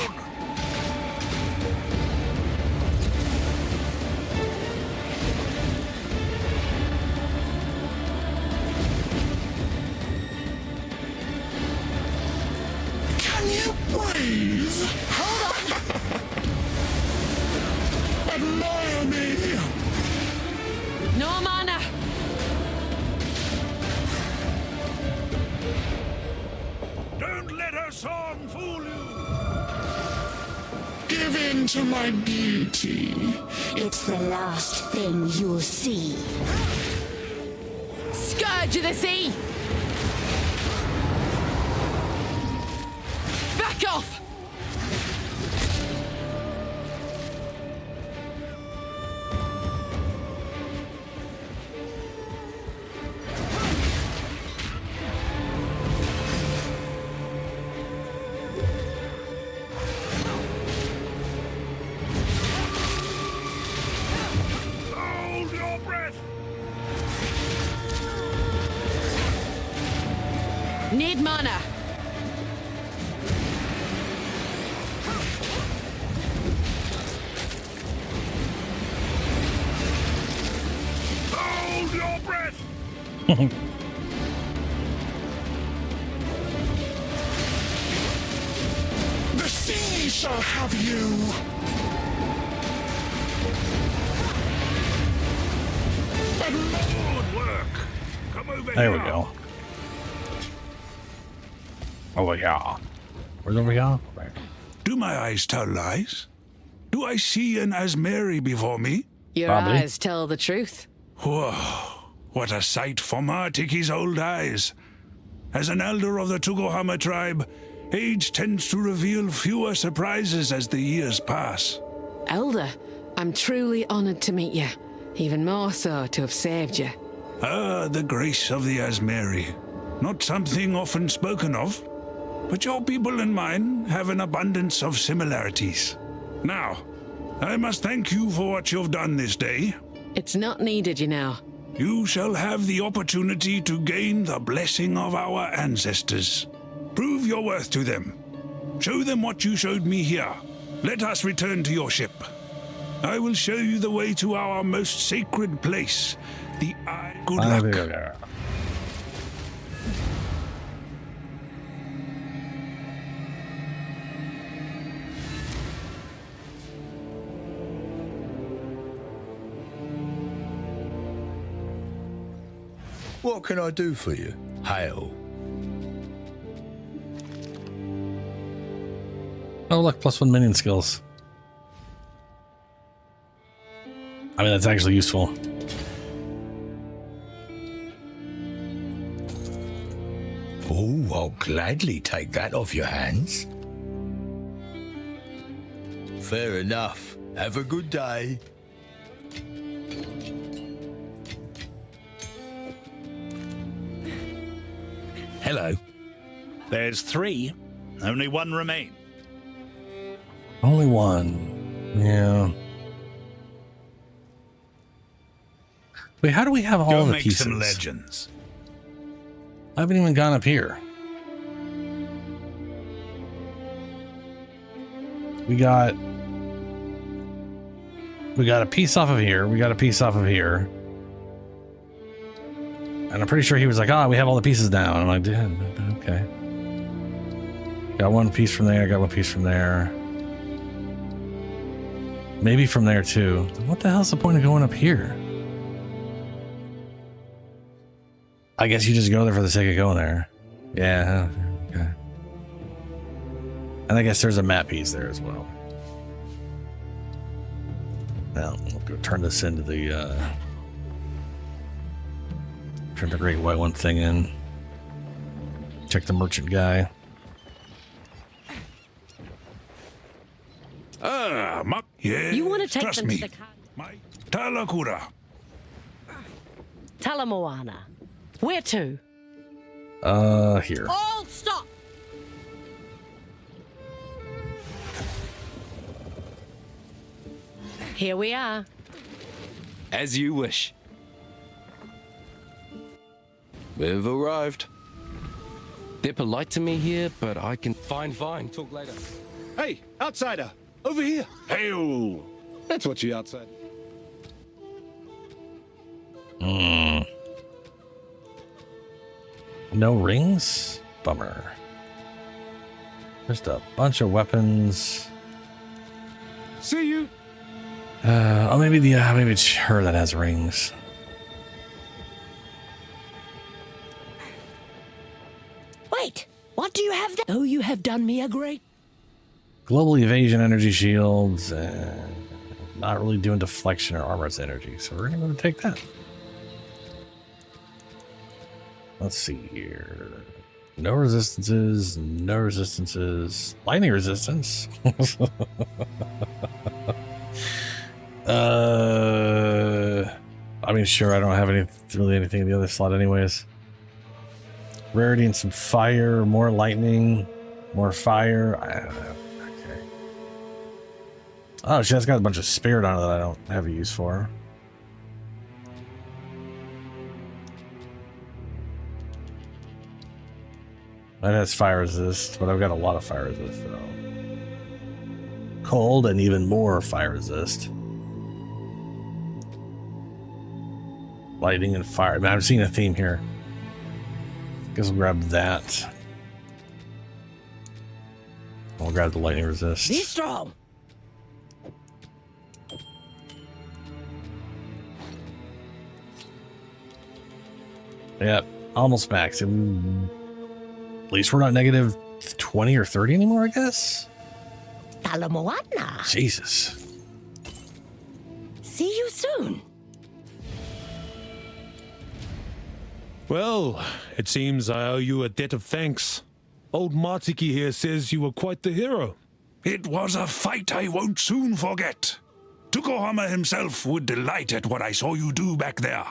Can you breathe? Hold on. Admire me. No mana! Don't let her song fool you! Give in to my beauty. It's the last thing you'll see. Scourge of the sea! Back off! Hold your breath! Need mana! Hold your breath! The sea shall have you. Good work! Come over There here! we go. Over here. Where's over here? Right. Do my eyes tell lies? Do I see an Asmeri before me? Your Probably. eyes tell the truth. Whoa, what a sight for Martiki's old eyes. As an elder of the Tugohama tribe, Age tends to reveal fewer surprises as the years pass. Elder, I'm truly honored to meet you. Even more so to have saved you. Ah, the grace of the Asmeri. Not something often spoken of, but your people and mine have an abundance of similarities. Now, I must thank you for what you've done this day. It's not needed, you know. You shall have the opportunity to gain the blessing of our ancestors. Prove your worth to them. Show them what you showed me here. Let us return to your ship. I will show you the way to our most sacred place, the Eye. Good luck. What can I do for you? Hail. Oh, look, +1 minion skills. I mean, that's actually useful. Oh, I'll gladly take that off your hands. Fair enough. Have a good day. Hello. There's 3. Only 1 remain. Only 1. Yeah. Wait, how do we have all Go the make pieces? some legends. I haven't even gone up here. We got a piece off of here. We got a piece off of here. And I'm pretty sure he was like, we have all the pieces down. I'm like, damn, okay. Got 1 piece from there, got 1 piece from there. Maybe from there too. What the hell's the point of going up here? I guess you just go there for the sake of going there. Yeah, okay. And I guess there's a map piece there as well. Now, we'll go turn this into the, turn the Great White One thing in. Check the merchant guy. Yes, You want to take trust them me. to the My Talakura. Talamoana. Where to? Here. All stop! Here we are. As you wish. We've arrived. They're polite to me here, but I can... Fine. Talk later. Hey, outsider! Over here! Hail! That's what you outside. No rings? Bummer. Just a bunch of weapons. See you! Maybe maybe it's her that has rings. Wait, what do you have there? Oh, you have done me a great... Global evasion energy shields, and not really doing deflection or armor's energy, so we're gonna take that. Let's see here. No resistances, lightning resistance. I mean, sure, I don't have really anything in the other slot anyways. Rarity and some fire, more lightning, more fire. I don't know. Okay. Oh, she has got a bunch of spirit on it that I don't have a use for. That has fire resist, but I've got a lot of fire resist, though. Cold and even more fire resist. Lightning and fire. I mean, I'm seeing a theme here. Guess we'll grab that. We'll grab the lightning resist. Be strong! Yep, almost max. At least we're not negative 20 or 30 anymore, I guess. Talamoana! Jesus. See you soon! Well, it seems I owe you a debt of thanks. Old Martiki here says you were quite the hero. It was a fight I won't soon forget. Tukohama himself would delight at what I saw you do back there.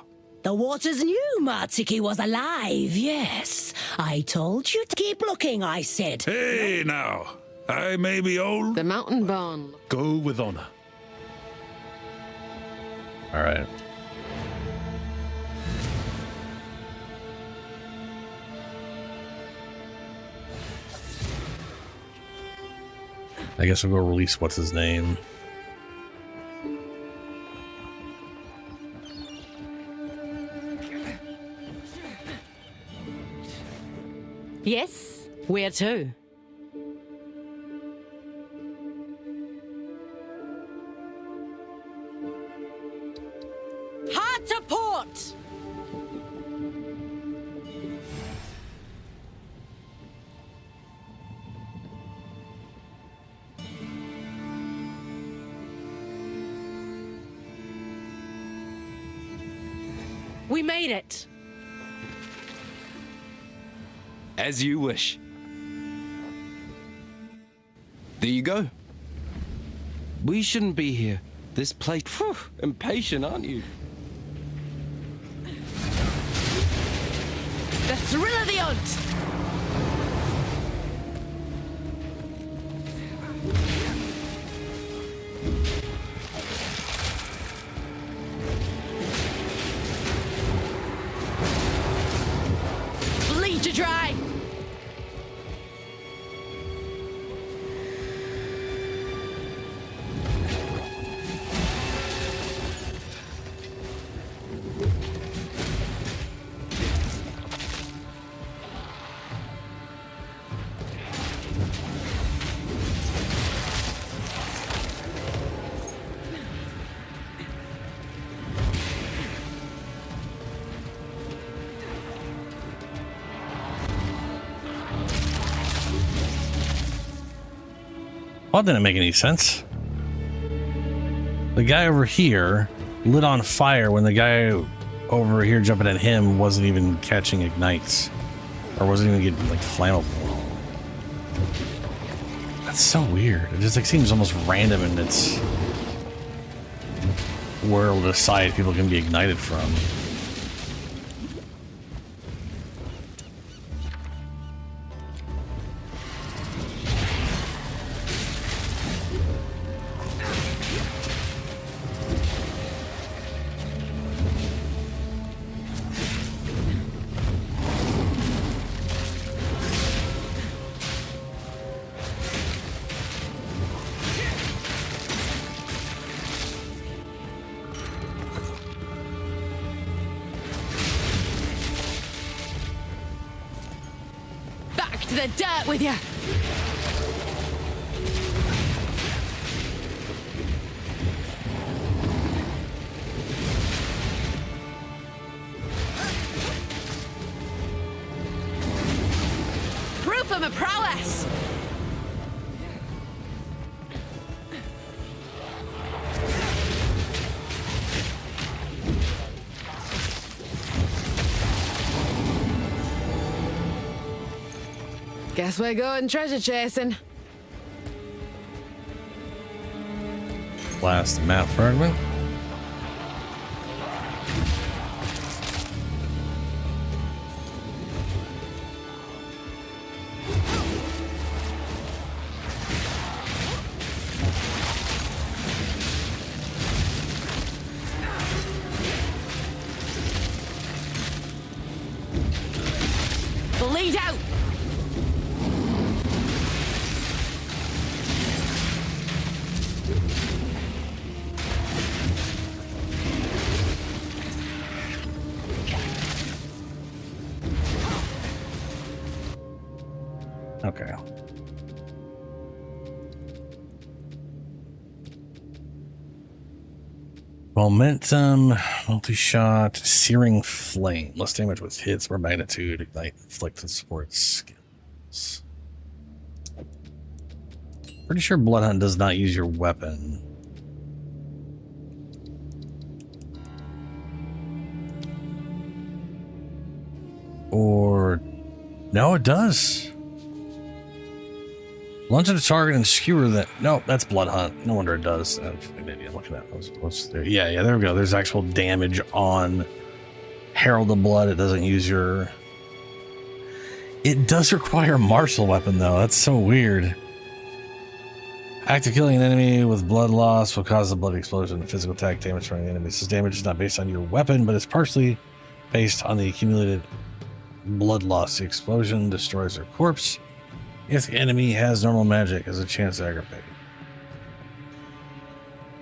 The waters knew Martiki was alive, yes. I told you to keep looking, I said. Hey, now. I may be old. The mountain barn. Go with honor. All right. I guess we'll go release what's his name. Yes, where to? Hard to port! We made it. As you wish. There you go. We shouldn't be here. This place... Phew, impatient, aren't you? The thrill of the hunt! Bleed to dry! Well, that didn't make any sense. The guy over here lit on fire when the guy over here jumping at him wasn't even catching ignites. Or wasn't even getting, like, flammable. That's so weird. It just, like, seems almost random in its... where it'll decide people can be ignited from. To the dirt with you! Proof of my prowess! Guess we're going treasure chasing. Last map fragment. Bleed out! Okay. Momentum, multi-shot, searing flame. Less damage with hits, more magnitude, ignite, inflict, and support skills. Pretty sure Bloodhunt does not use your weapon. Or... no, it does. Lunge at a target and skewer that. No, that's Blood Hunt. No wonder it does. Maybe I'm looking at what's there. Yeah, there we go. There's actual damage on Herald of Blood. It doesn't use your. It does require a martial weapon though. That's so weird. Active killing an enemy with blood loss will cause a bloody explosion. Physical attack damage from the enemy. This damage is not based on your weapon, but it's partially based on the accumulated blood loss. The explosion destroys their corpse. If the enemy has normal magic, has a chance to aggravate.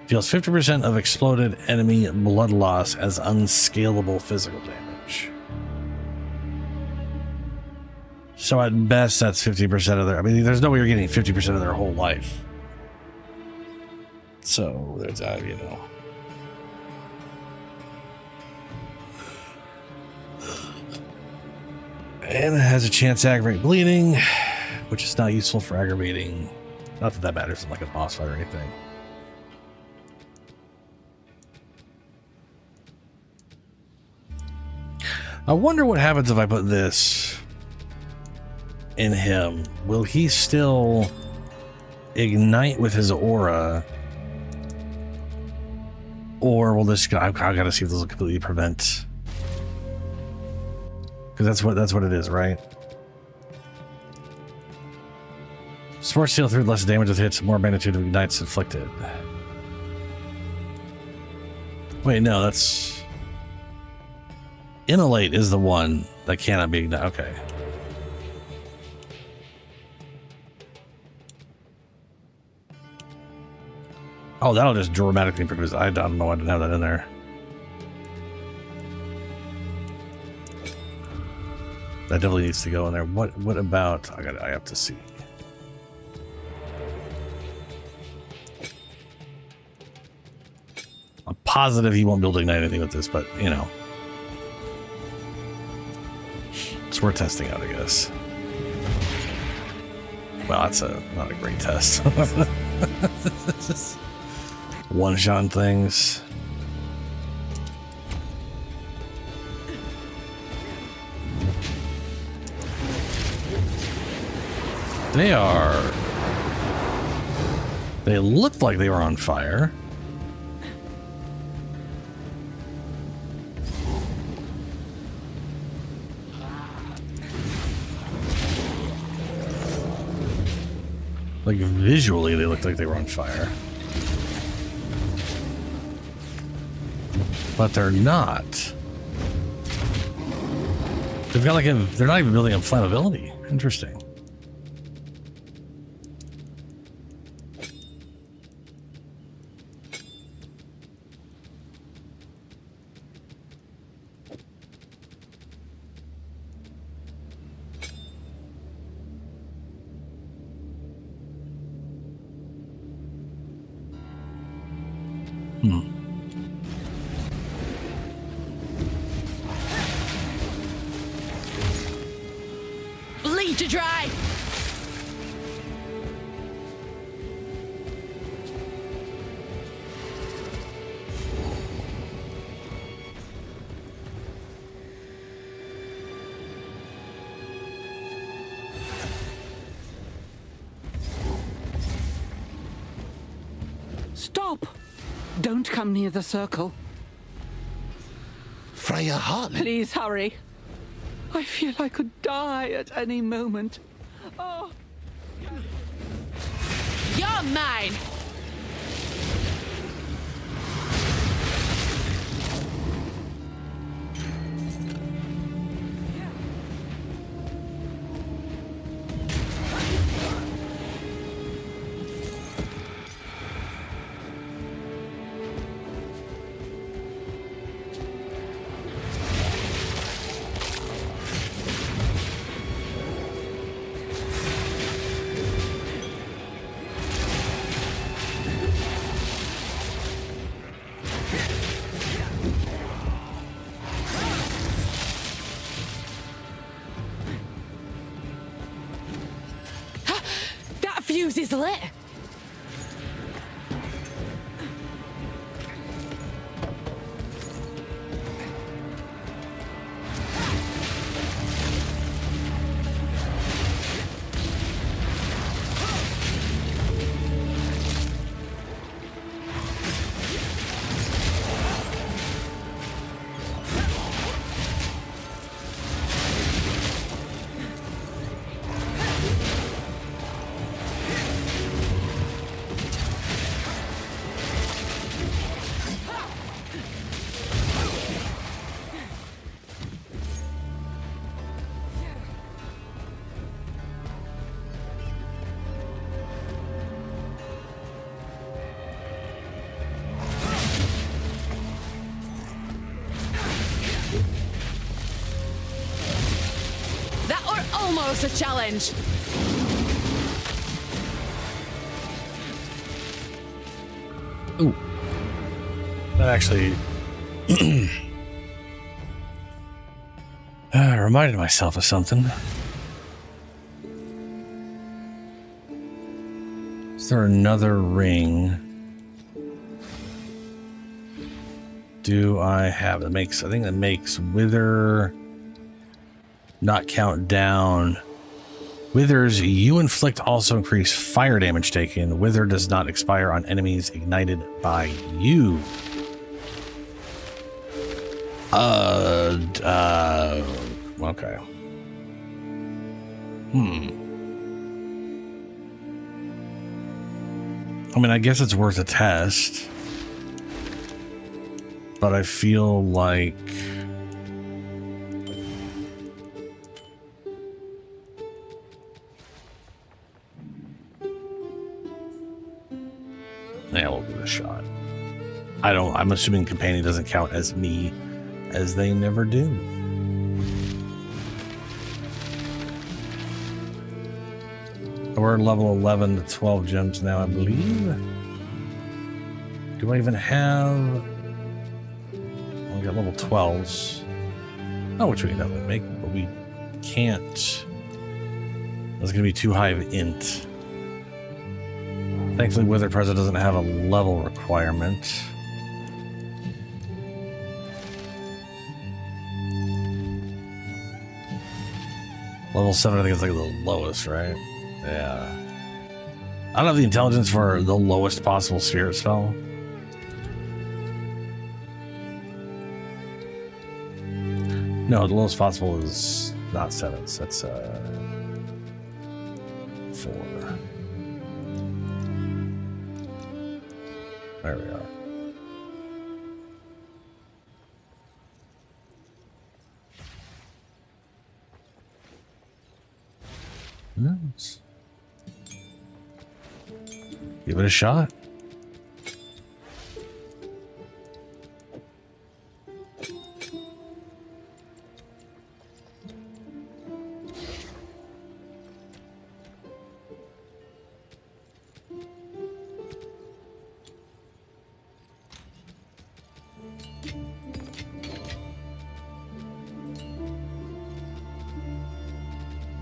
Deals 50% of exploded enemy blood loss as unscalable physical damage. So at best, that's 50% of their. I mean, there's no way you're getting 50% of their whole life. So there's that, you know. And it has a chance to aggravate bleeding, which is not useful for aggravating. Not that that matters in like a boss fight or anything. I wonder what happens if I put this in him. Will he still ignite with his aura? Or will this guy, I've got to see if this will completely prevent. Because that's what it is, right? Spore Steel through less damage with hits, more magnitude of ignites inflicted. Wait, no, that's... Immolate is the one that cannot be ignited. Okay. Oh, that'll just dramatically improve his... I don't know why I didn't have that in there. That definitely needs to go in there. What about... I have to see. I'm positive he won't be able to ignite anything with this, but, you know. It's worth testing out, I guess. Well, that's not a great test. One-shot things. They looked like they were on fire. Like visually, they looked like they were on fire. But they're not. They've got like they're not even building up flammability. Interesting. Bleed to dry. Stop! Don't come near the circle. Freya Hartman. Please hurry. I feel I could die at any moment. Oh. You're mine. Fuse is lit. almost a challenge. Ooh. That actually reminded myself of something. Is there another ring? Do I have that makes, I think that makes Wither not count down. Withers you inflict also increase fire damage taken. Wither does not expire on enemies ignited by you. Okay. I mean, I guess it's worth a test. But I feel like... yeah, we'll give it a shot. I'm assuming companion doesn't count as me, as they never do. We're level 11 to 12 gems now, I believe. Do I even have... we got level 12s. Oh, which we can definitely make, but we can't. That's going to be too high of int. Thankfully, Wither Present doesn't have a level requirement. Level 7, I think, is like the lowest, right? Yeah. I don't have the intelligence for the lowest possible spirit spell. No, the lowest possible is not 7. So that's 4. There we are. Nice. Give it a shot.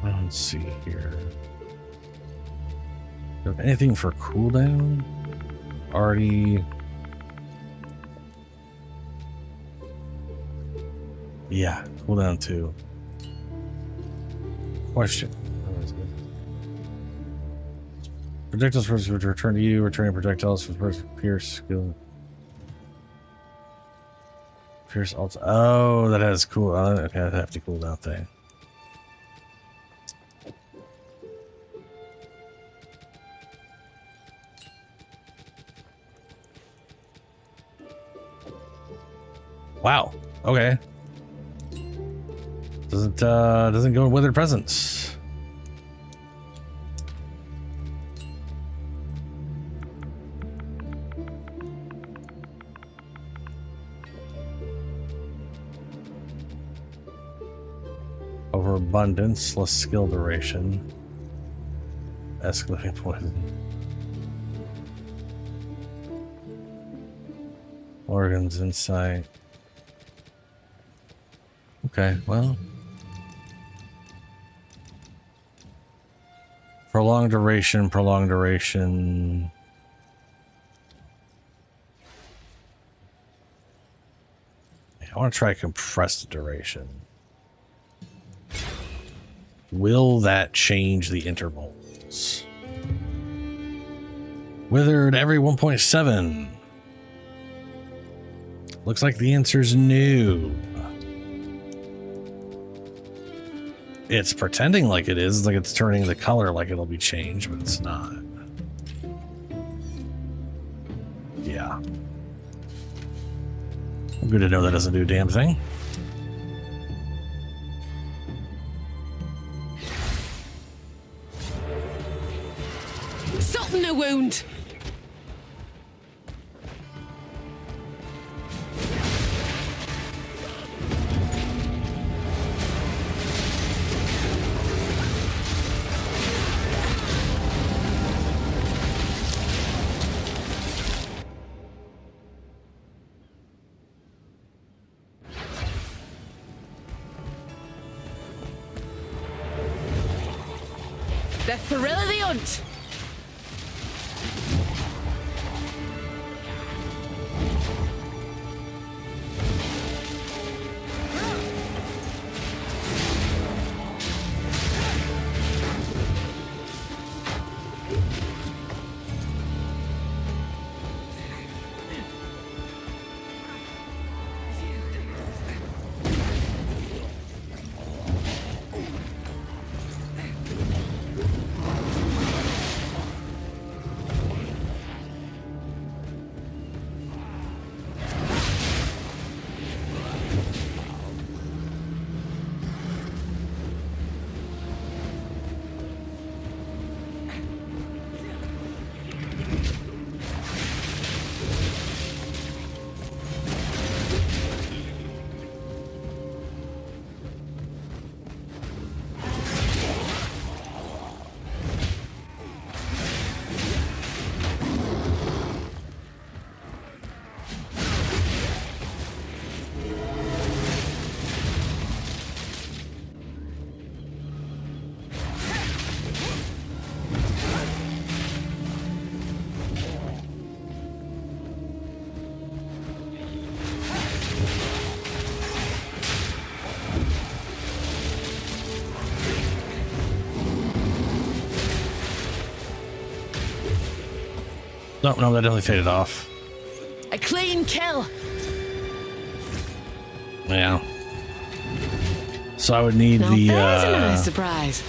Let's see here. Do you have anything for cooldown? Already. Yeah, cooldown 2. Question. Projectiles first would return to you, returning projectiles for first pierce skill. Pierce alt. Oh, that has cool. Okay, that hefty cooldown thing. Wow. Okay. Doesn't go in Withered Presence. Overabundance, less skill duration. Escalating poison. Organs, insight. Okay, well. Prolonged duration, prolonged duration. I want to try compressed duration. Will that change the intervals? Withered every 1.7. Looks like the answer's no. It's pretending like it is, like it's turning the color like it'll be changed, but it's not. Yeah. Good to know that doesn't do a damn thing. Salt in the wound. The thrill of the hunt. No, that definitely faded off. A clean kill. Yeah. So I would need Now the there's a nice surprise.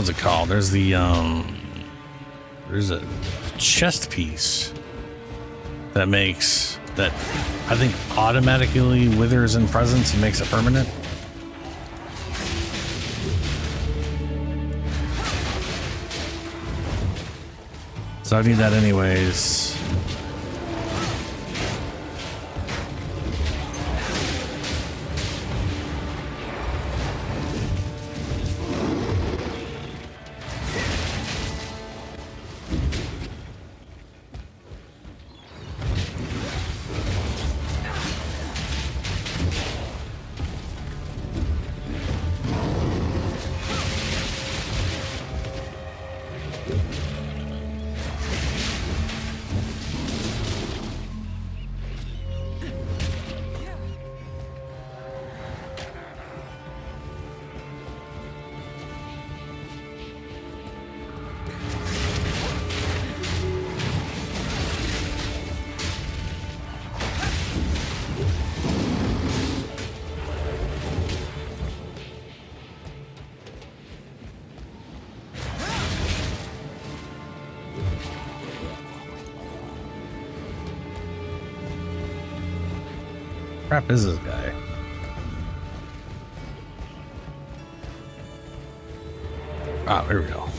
what's it called? There's the there's a chest piece that makes that I think automatically withers in presence and makes it permanent. So I need that anyways. Crap is this guy? Ah, here we go.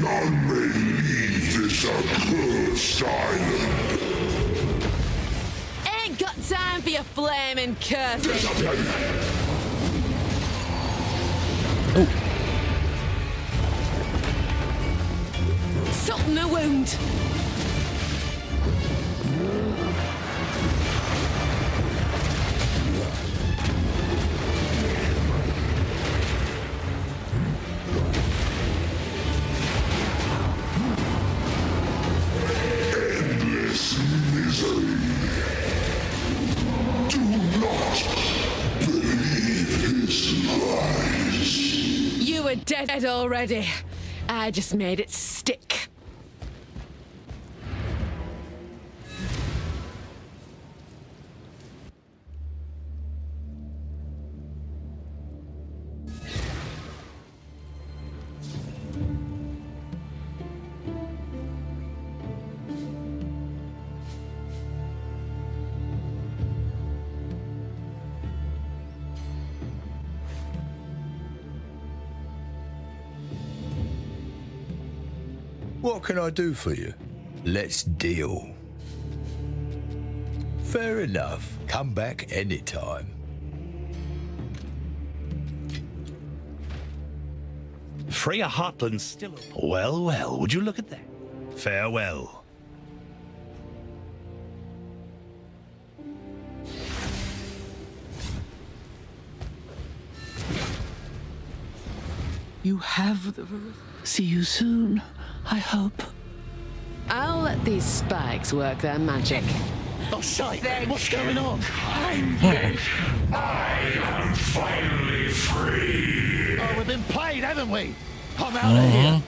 None may leave this accursed island. Ain't got time for your flaming curses. Oh. Salt in the wound. Endless misery. Do not believe his lies. You were dead already. I just made it stick. What can I do for you? Let's deal. Fair enough. Come back anytime. Freya Heartland's still... Well, well, would you look at that? Farewell. You have the... See you soon, I hope. I'll let these spikes work their magic. Oh, shite! What's going on? I am finally free. Oh, we've been played, haven't we? I'm out of here.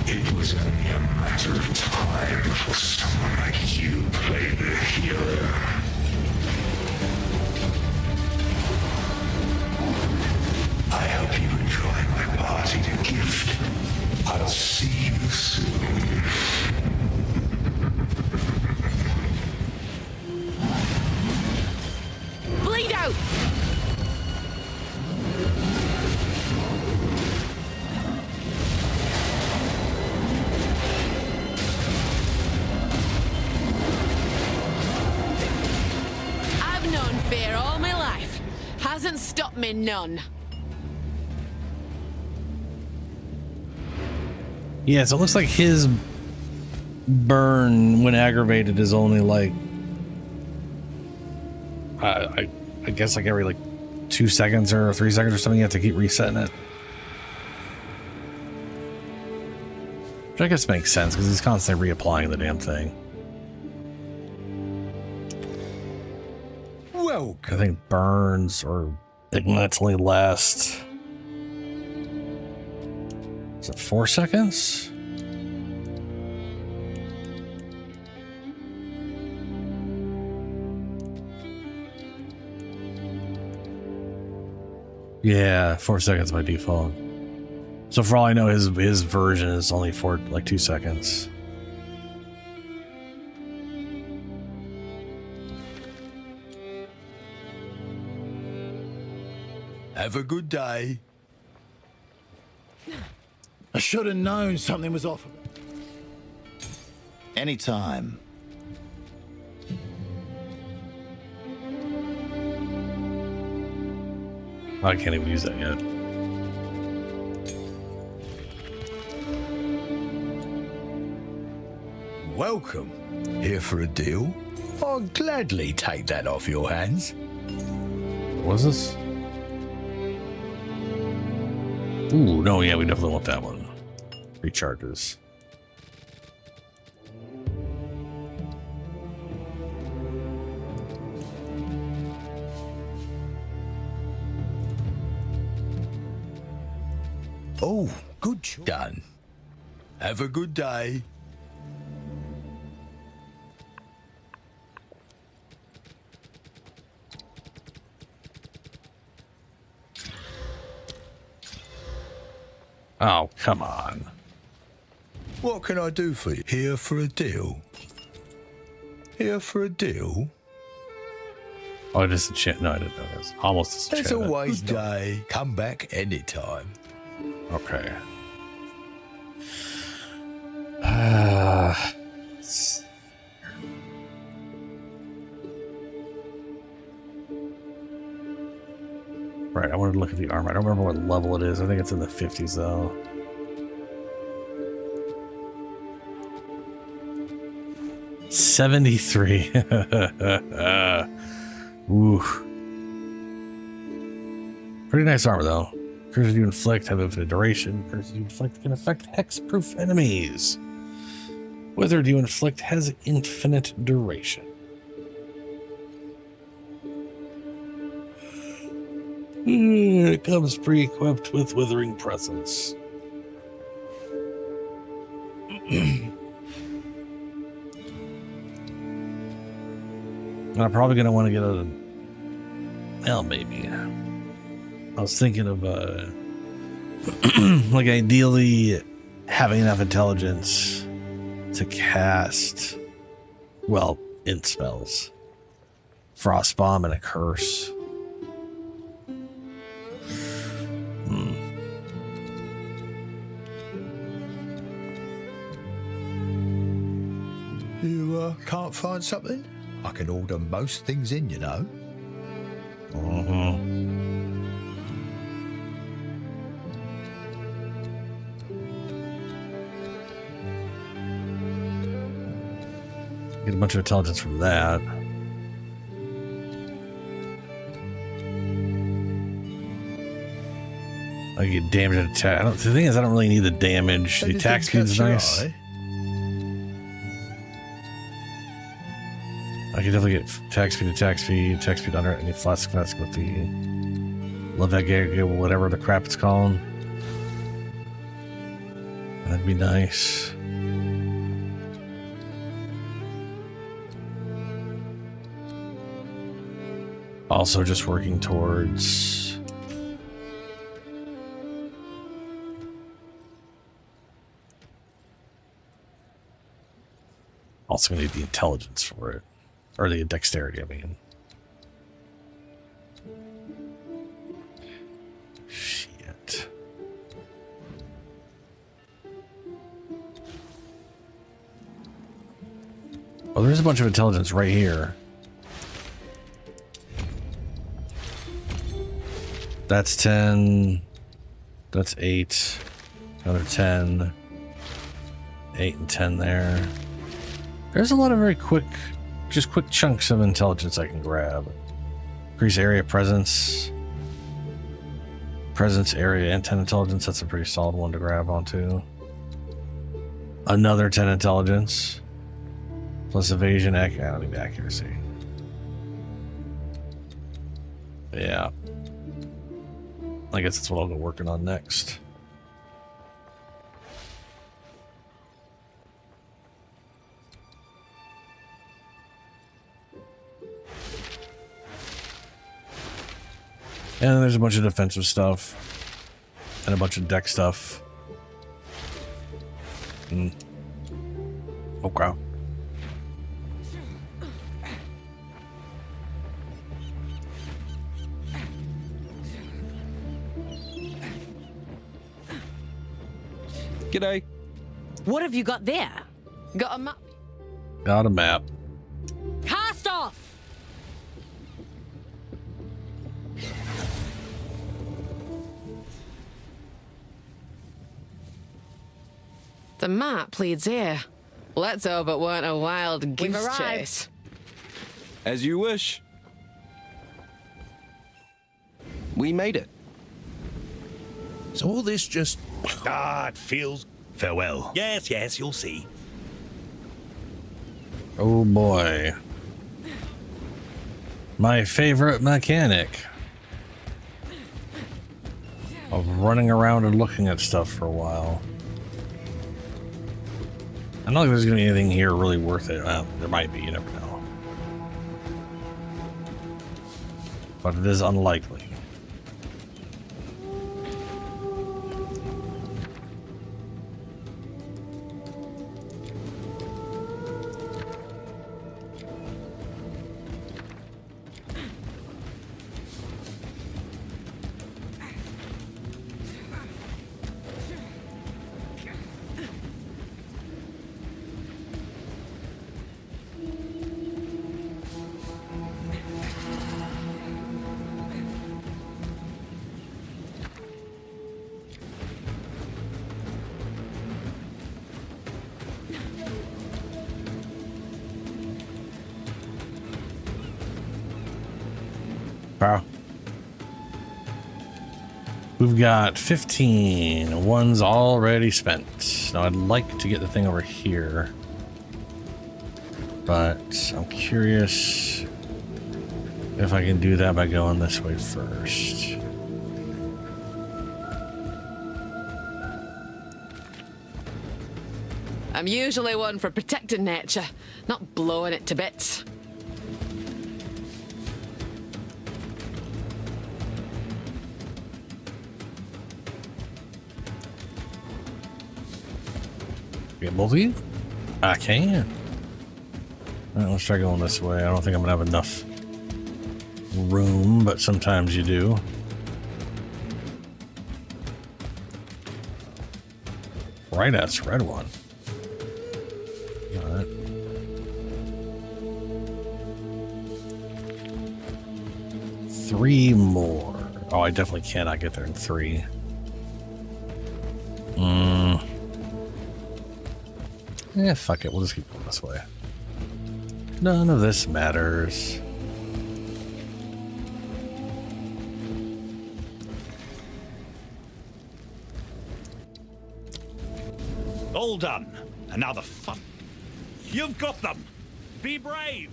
It was only a matter of time before someone like you played the hero. I hope you enjoy my party to gift. I'll see you soon. Bleed out! I've known fear all my life. Hasn't stopped me none. Yeah, so it looks like his burn when aggravated is only like I guess like every like 2 seconds or 3 seconds or something. You have to keep resetting it, which I guess makes sense because he's constantly reapplying the damn thing. Well, I think burns or ignites only last, is it 4 seconds? Yeah, 4 seconds by default. So for all I know, his version is only for like 2 seconds. have a good day. I should have known something was off. Anytime. I can't even use that yet. Welcome. Here for a deal? I'll gladly take that off your hands. What is this? Ooh, no, yeah, we definitely want that one. Recharges. Oh, good job. Done. Have a good day. Oh, come on. What can I do for you? Here for a deal? Here for a deal? Oh, I just enchant. No, I didn't know this. Almost There's disenchanted. always day. Come back anytime. Okay. Right, I wanted to look at the armor. I don't remember what level it is. I think it's in the 50s, though. $73. Ooh. Pretty nice armor, though. Curses you inflict have infinite duration. Curses you inflict can affect hex-proof enemies. Wizard you inflict has infinite duration. It comes pre-equipped with Withering Presence. And I'm probably going to want to get a... Well, maybe. I was thinking of, like, ideally having enough intelligence to cast, well, int spells. Frost Bomb and a Curse. You can't find something? I can order most things in, you know. Get a bunch of intelligence from that. I get damage and attack. The thing is, I don't really need the damage. The attack speed's nice. I can definitely get attack speed under any flask with the love that game, whatever the crap it's called. That'd be nice. Also, just working towards also gonna need the intelligence for it. Or the dexterity, I mean. Shit. Oh, there's a bunch of intelligence right here. That's 10. That's 8. Another 10. 8 and 10 there. There's a lot of very quick, just quick chunks of intelligence I can grab. Increase area presence. Presence, area, and 10 intelligence. That's a pretty solid one to grab onto. Another 10 intelligence. Plus evasion, I don't need accuracy. Yeah. I guess that's what I'll go working on next. And then there's a bunch of defensive stuff. And a bunch of deck stuff. Okay. G'day. What have you got there? Got a map? Got a map. Cast off! The map leads here. Let's hope it weren't a wild goose chase. As you wish. We made it. So all this just... it feels... Farewell. Yes, yes, you'll see. Oh boy. My favorite mechanic. Of running around and looking at stuff for a while. I don't think there's going to be anything here really worth it. Well, there might be, you never know. But it is unlikely. Wow. We've got 15. One's already spent. Now I'd like to get the thing over here. But I'm curious if I can do that by going this way first. I'm usually one for protecting nature, not blowing it to bits. Get both of you? I can. Alright, let's try going this way. I don't think I'm gonna have enough room, but sometimes you do. Right, that's red one. Alright. Three more. Oh, I definitely cannot get there in 3. Yeah, fuck it. We'll just keep going this way. None of this matters. All done. And now the fun. You've got them. Be brave.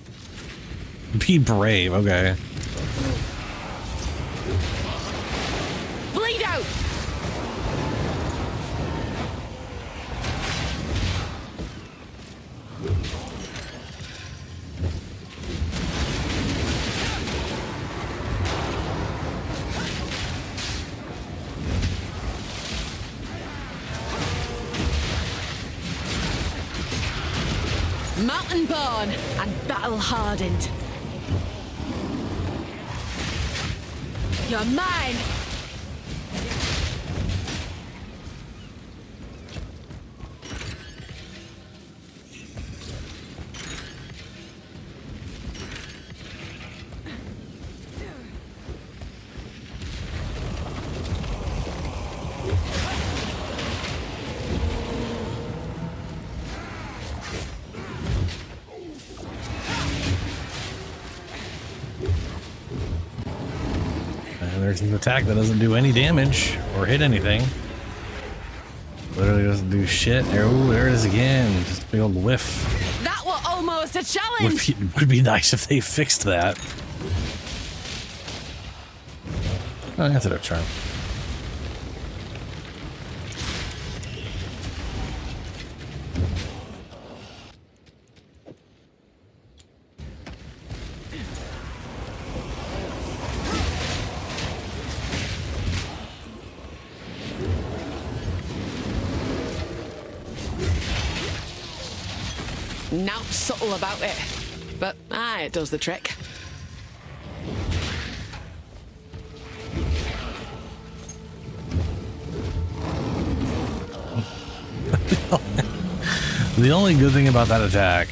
Be brave, okay. Bleed out! Mountain born and battle hardened. You're mine! And there's an attack that doesn't do any damage or hit anything. Literally doesn't do shit. There it is again. Just a big old whiff. That was almost a challenge! Would be nice if they fixed that. Oh, antidote charm. Not subtle about it, but it does the trick. The only good thing about that attack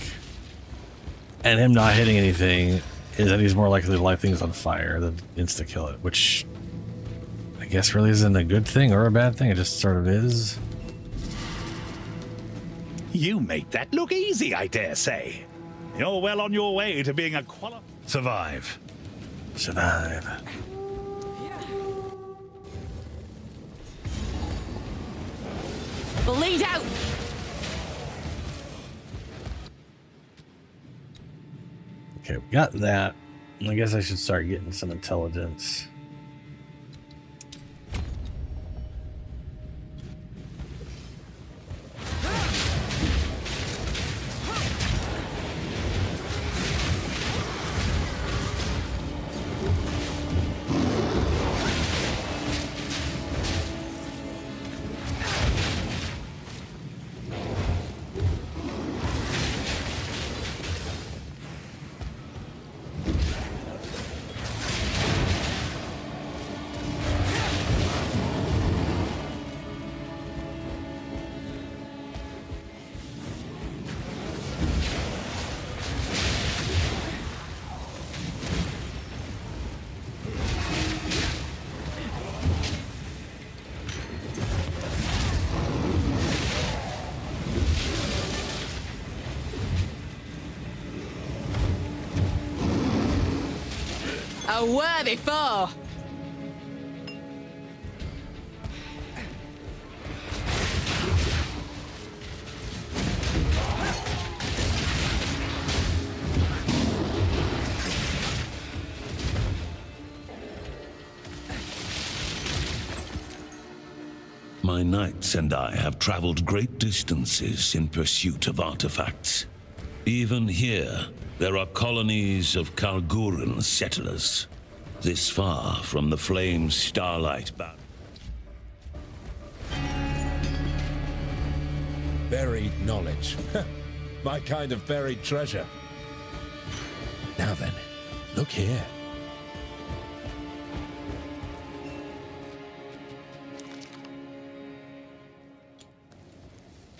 and him not hitting anything is that he's more likely to light things on fire than insta-kill it, which I guess really isn't a good thing or a bad thing. It just sort of is. You make that look easy, I dare say. You're well on your way to being a Survive. Survive. Bleed out! Okay, we got that. I guess I should start getting some intelligence. A worthy foe. My knights and I have traveled great distances in pursuit of artifacts. Even here, there are colonies of Kalguran settlers, this far from the Flame's starlight bound. Buried knowledge. My kind of buried treasure. Now then, look here.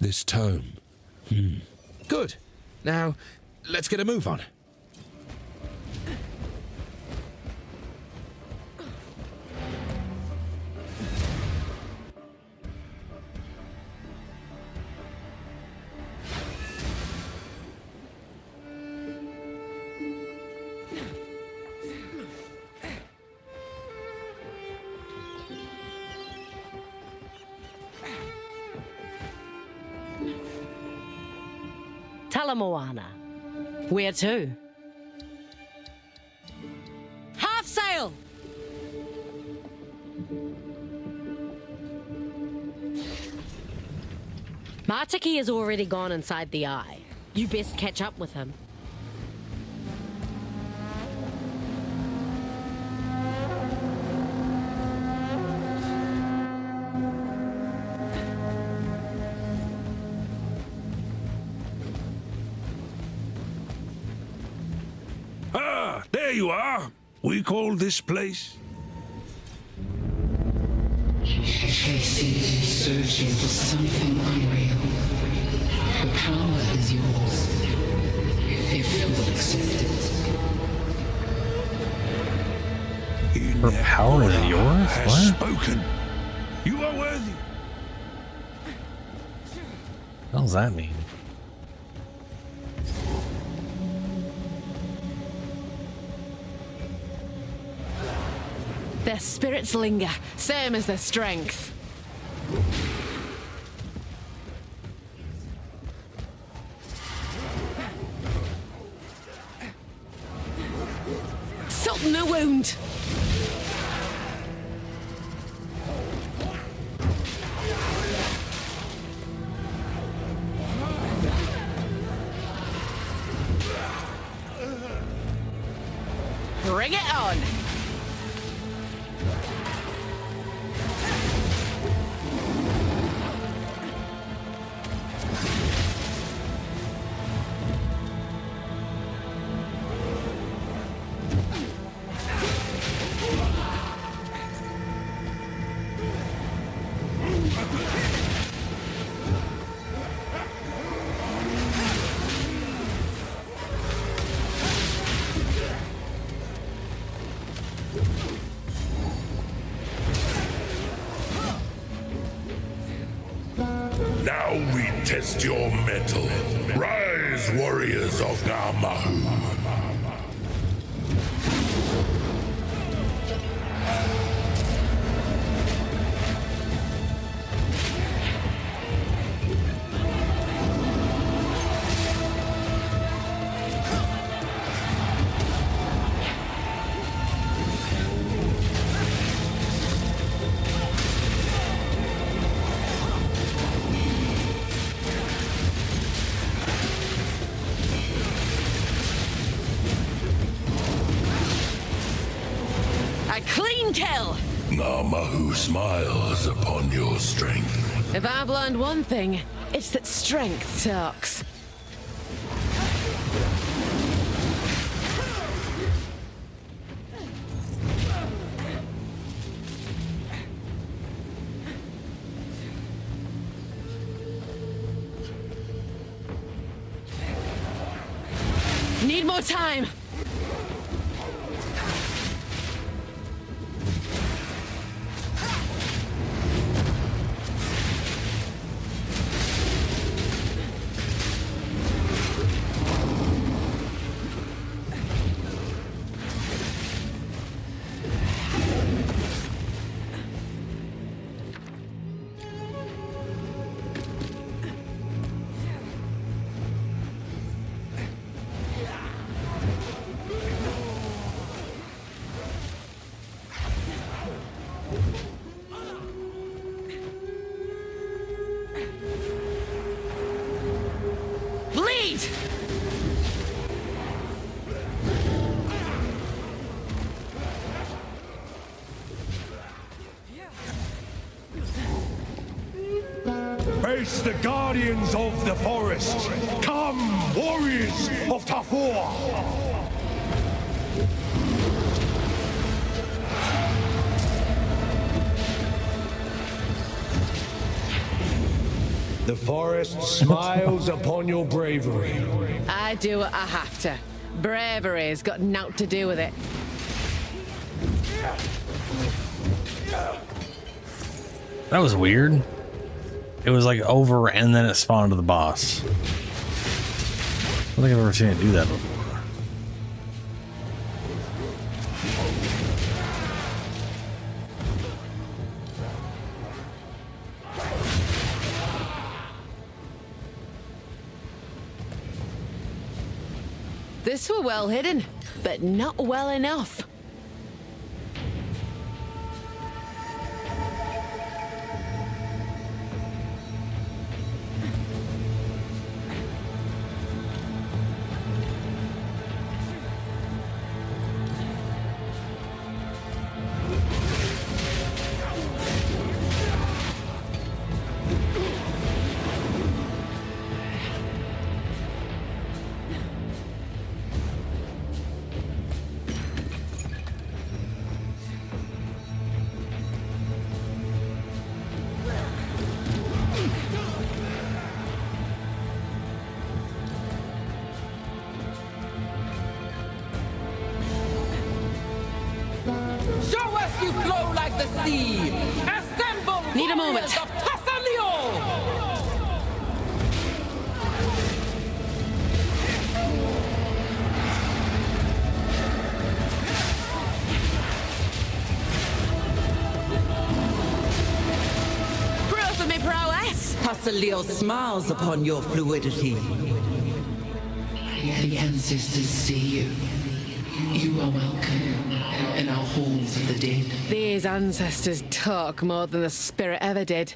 This tome. Good. Now, let's get a move on. Tell her, Moana. Where to? Half sail! Martiki has already gone inside the eye. You best catch up with him. Ah, there you are. We call this place. Tracy, searching for something unreal. The power is yours, if you will accept it. Her power is yours? Has What? spoken. You are worthy. What does that mean? Their spirits linger, same as their strength. Soften the wound. Bring it on. Now we test your mettle. Rise, warriors of Namahu. A clean kill! Namahu smiles upon your strength. If I've learned one thing, it's that strength talks. Need more time! Bleed! Face the guardians of the forest. Come, warriors of Tafua. The forest smiles upon your bravery. I do what I have to. Bravery's got naught to do with it. That was weird. It was like over and then it spawned to the boss. I don't think I've ever seen it do that before. This were well hidden, but not well enough. Show us you flow like the sea. Assemble. Need a moment. warriors of Tassalio. Proof of me prowess. Tassalio smiles upon your fluidity. The ancestors see you. You are welcome in our halls of the dead. These ancestors talk more than the spirit ever did.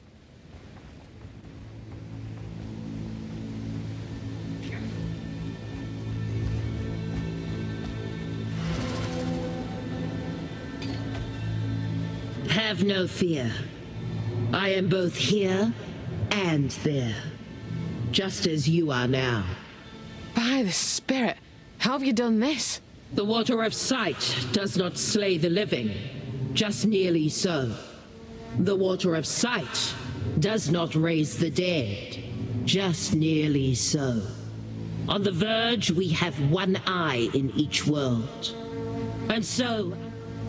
Have no fear. I am both here and there, just as you are now. By the spirit, how have you done this? The water of sight does not slay the living, just nearly so. The water of sight does not raise the dead, just nearly so. On the verge, we have one eye in each world. And so,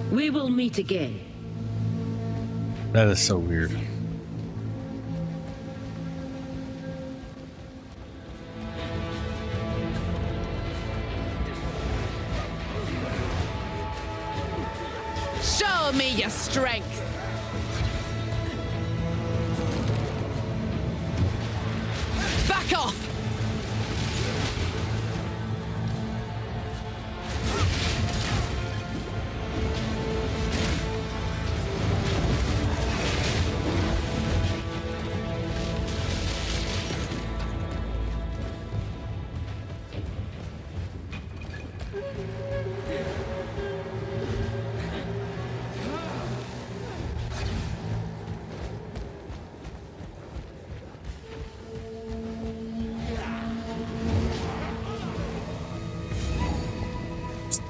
we will meet again. That is so weird. Show me your strength. Back off.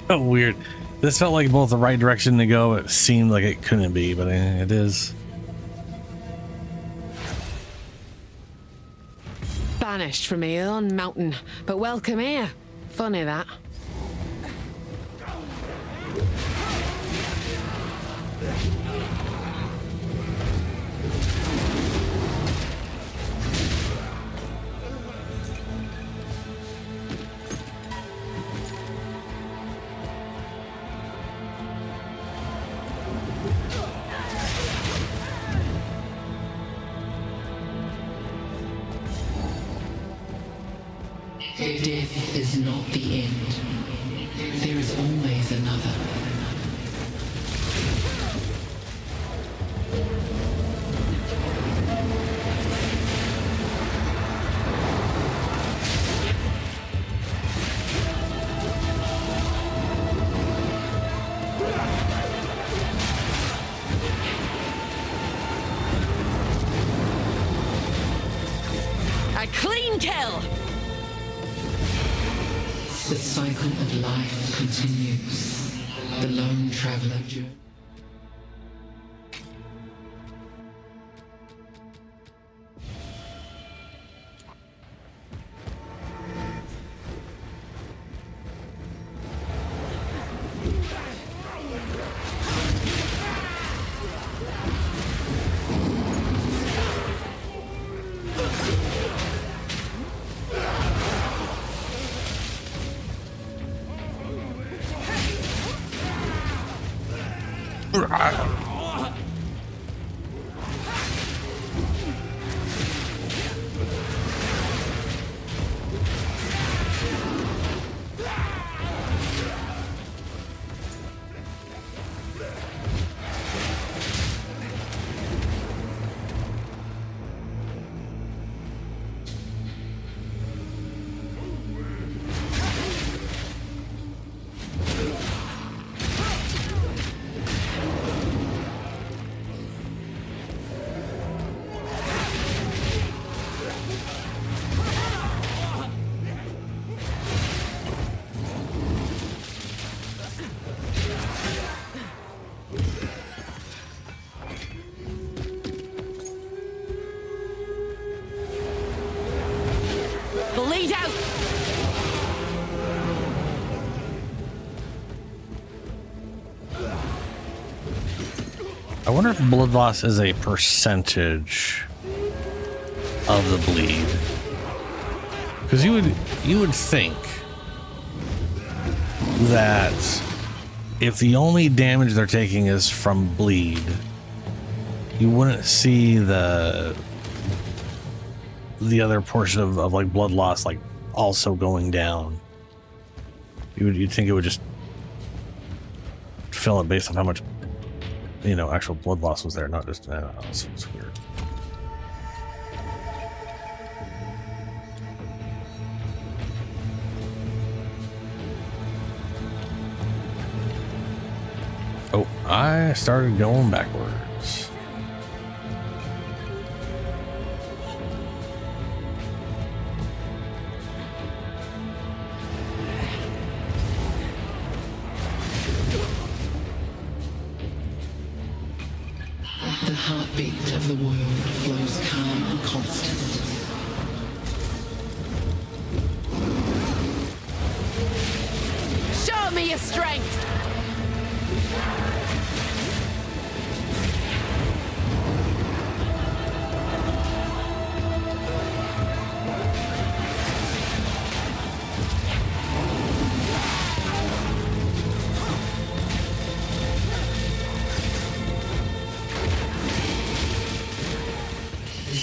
So weird. This felt like both the right direction to go. It seemed like it couldn't be, but it is. Banished from my own mountain, but welcome here. Funny that. Death is not the end. There is always another. A clean kill! The cycle of life continues. The lone traveler journey. bleed out! I wonder if blood loss is a percentage of the bleed. Because you would think that if the only damage they're taking is from bleed, you wouldn't see the other portion of like blood loss like also going down. You'd think it would just fill it based on how much, you know, actual blood loss was there, not just, I don't know, it's weird. Oh, I started going backwards. The heartbeat of the world flows calm and constant. Show me your strength!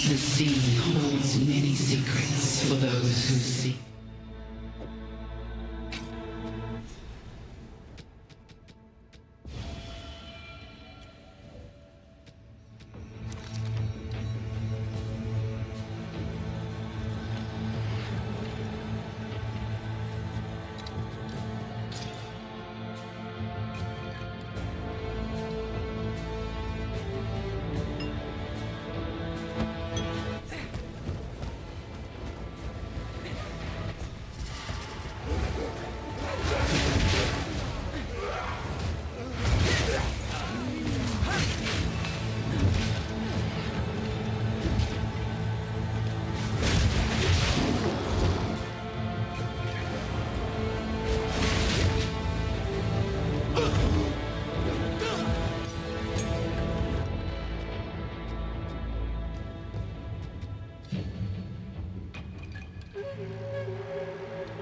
The sea holds many secrets for those who seek.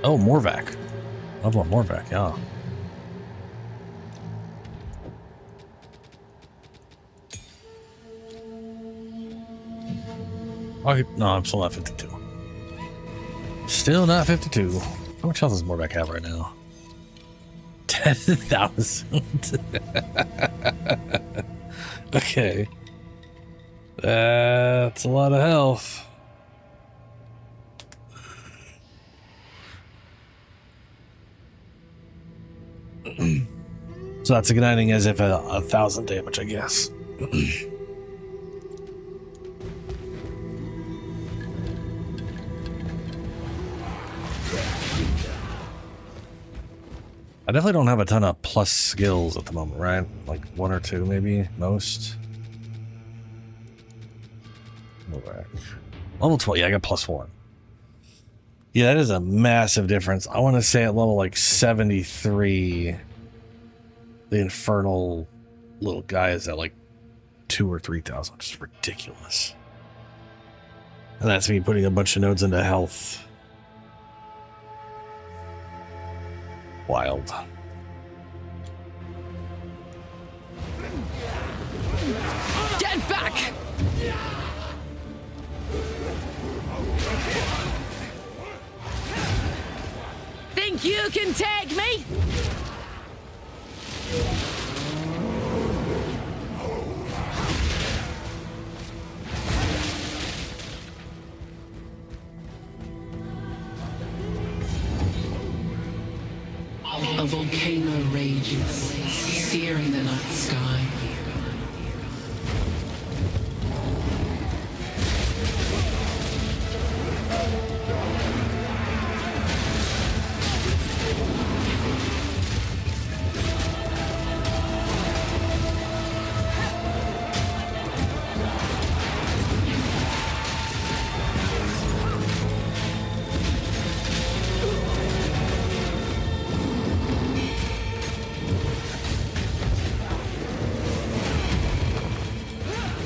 Oh, Morvac. Love what Morvac, yeah. Oh, no, I'm still not 52. Still not 52. How much health does Morvac have right now? 10,000. Okay. That's a lot of health. So that's igniting as if 1,000 damage, I guess. I definitely don't have a ton of plus skills at the moment, right? Like 1 or 2 maybe, most. Level 12, yeah, I got +1. Yeah, that is a massive difference. I want to say at level like 73, the infernal little guy is at like 2,000 or 3,000, which is ridiculous. And that's me putting a bunch of nodes into health. Wild. Get back! Think you can take me? A volcano rages, searing the night sky.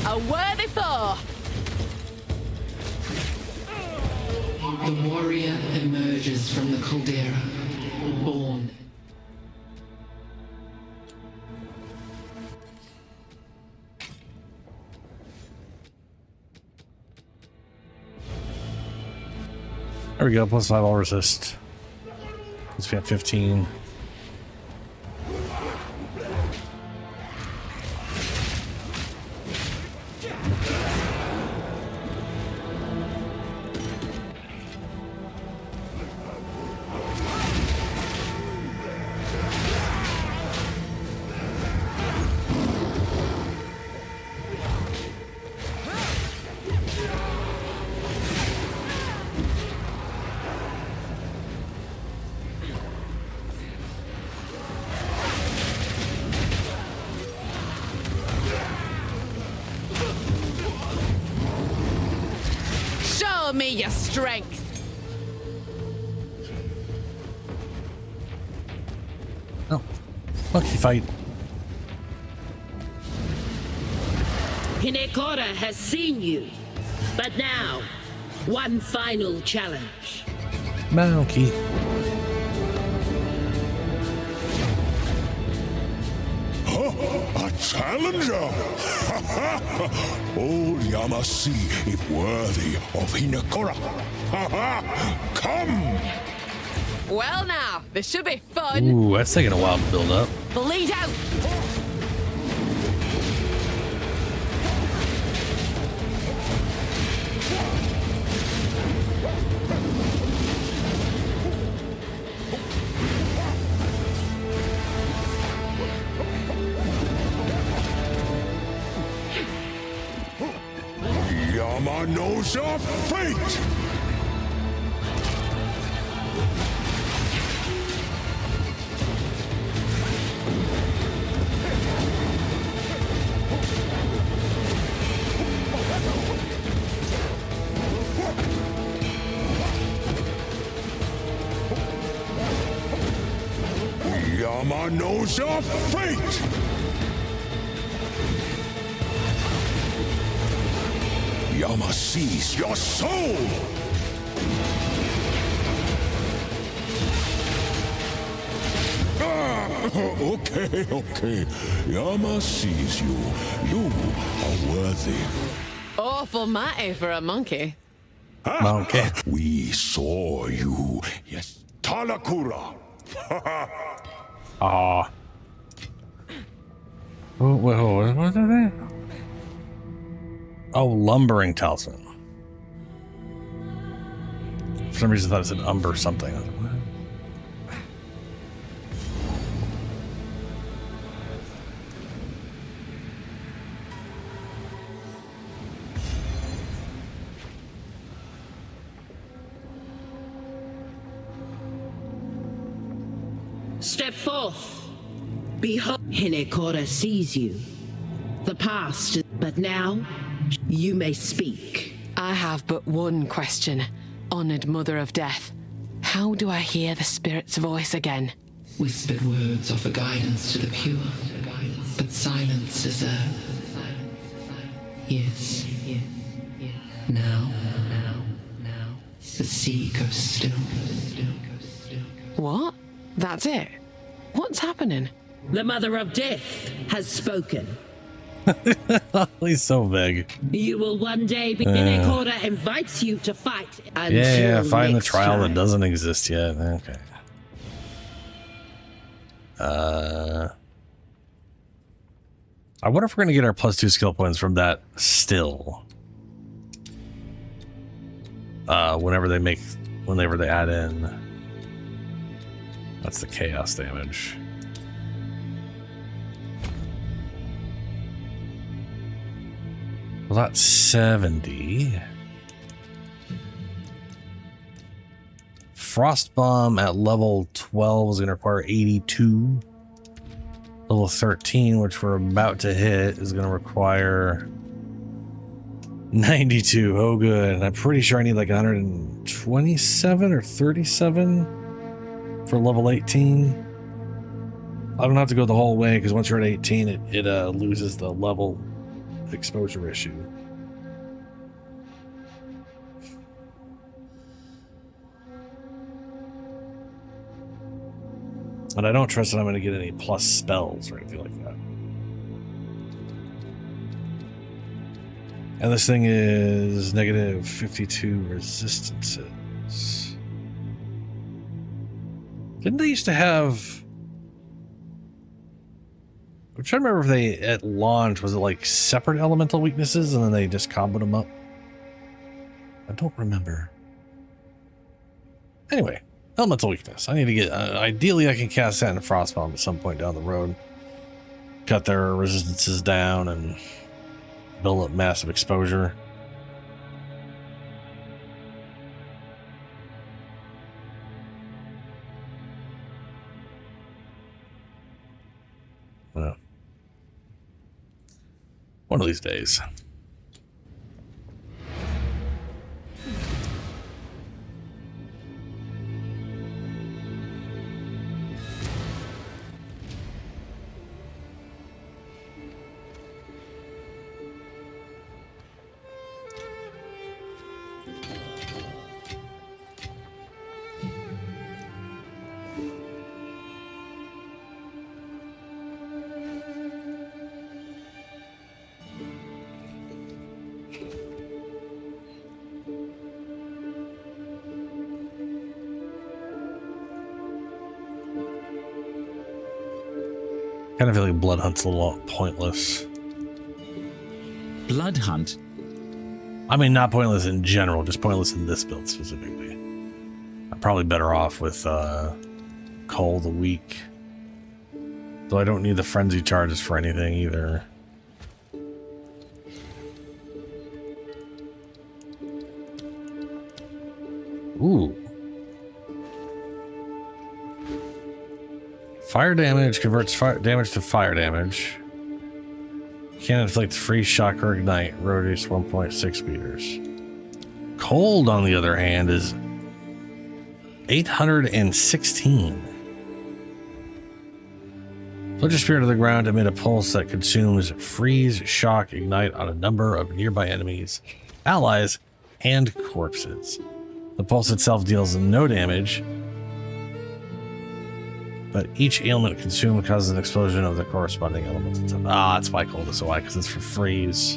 A worthy foe. The warrior emerges from the caldera, born. There we go, plus 5 all resist. Let's be at 15. Show me your strength. Oh, lucky fight. Hinekora has seen you. But now, one final challenge. Monkey. A challenger? Old Yamasi is worthy of Hinekora. Come! Well now, this should be fun. Ooh, that's taking a while to build up. Bleed out. Yama knows your fate! Yama knows your fate! Yama sees your soul! Okay. Yama sees you. You are worthy. Awful matty for a monkey. Monkey. We saw you. Yes. Talakura. Ah. What are they? Oh, lumbering talisman. For some reason I thought it said umber something. I was like, what? Step forth. Behold, Hinekora sees you. The past, but now you may speak. I have but one question, honored Mother of Death. How do I hear the spirit's voice again? Whispered words offer guidance to the pure, but silence is yes. Now, the sea goes still. What? That's it? What's happening? The Mother of Death has spoken. He's so vague. You will one day be. Hinekora invites you to fight. Yeah, find the trial time. that doesn't exist yet. Okay. I wonder if we're gonna get our +2 skill points from that still. Whenever they add in. That's the chaos damage. Well, that's 70. Frost Bomb at level 12 is going to require 82. Level 13, which we're about to hit, is going to require 92. Oh, good. And I'm pretty sure I need like 127 or 37 for level 18. I don't have to go the whole way because once you're at 18, it loses the level exposure issue. And I don't trust that I'm going to get any plus spells or anything like that. And this thing is negative 52 resistances. Didn't they used to have... I'm trying to remember if they, at launch, was it like separate elemental weaknesses and then they just comboed them up? I don't remember. Anyway, elemental weakness. I need to get... ideally, I can cast that in Frostbomb at some point down the road. Cut their resistances down and build up massive exposure. Well, one of these days. Kind of feel like Blood Hunt's a little pointless. Blood Hunt? I mean, not pointless in general, just pointless in this build specifically. I'm probably better off with Call the Weak. Though I don't need the frenzy charges for anything either. Ooh. Fire damage converts fire damage to fire damage. Can inflict free shock or ignite, radius 1.6 meters. Cold, on the other hand, is 816. Pledge a spirit to the ground to emit a pulse that consumes freeze, shock, ignite on a number of nearby enemies, allies, and corpses. The pulse itself deals no damage, but each ailment consumed causes an explosion of the corresponding element. Ah, that's why cold is so high, because it's for freeze.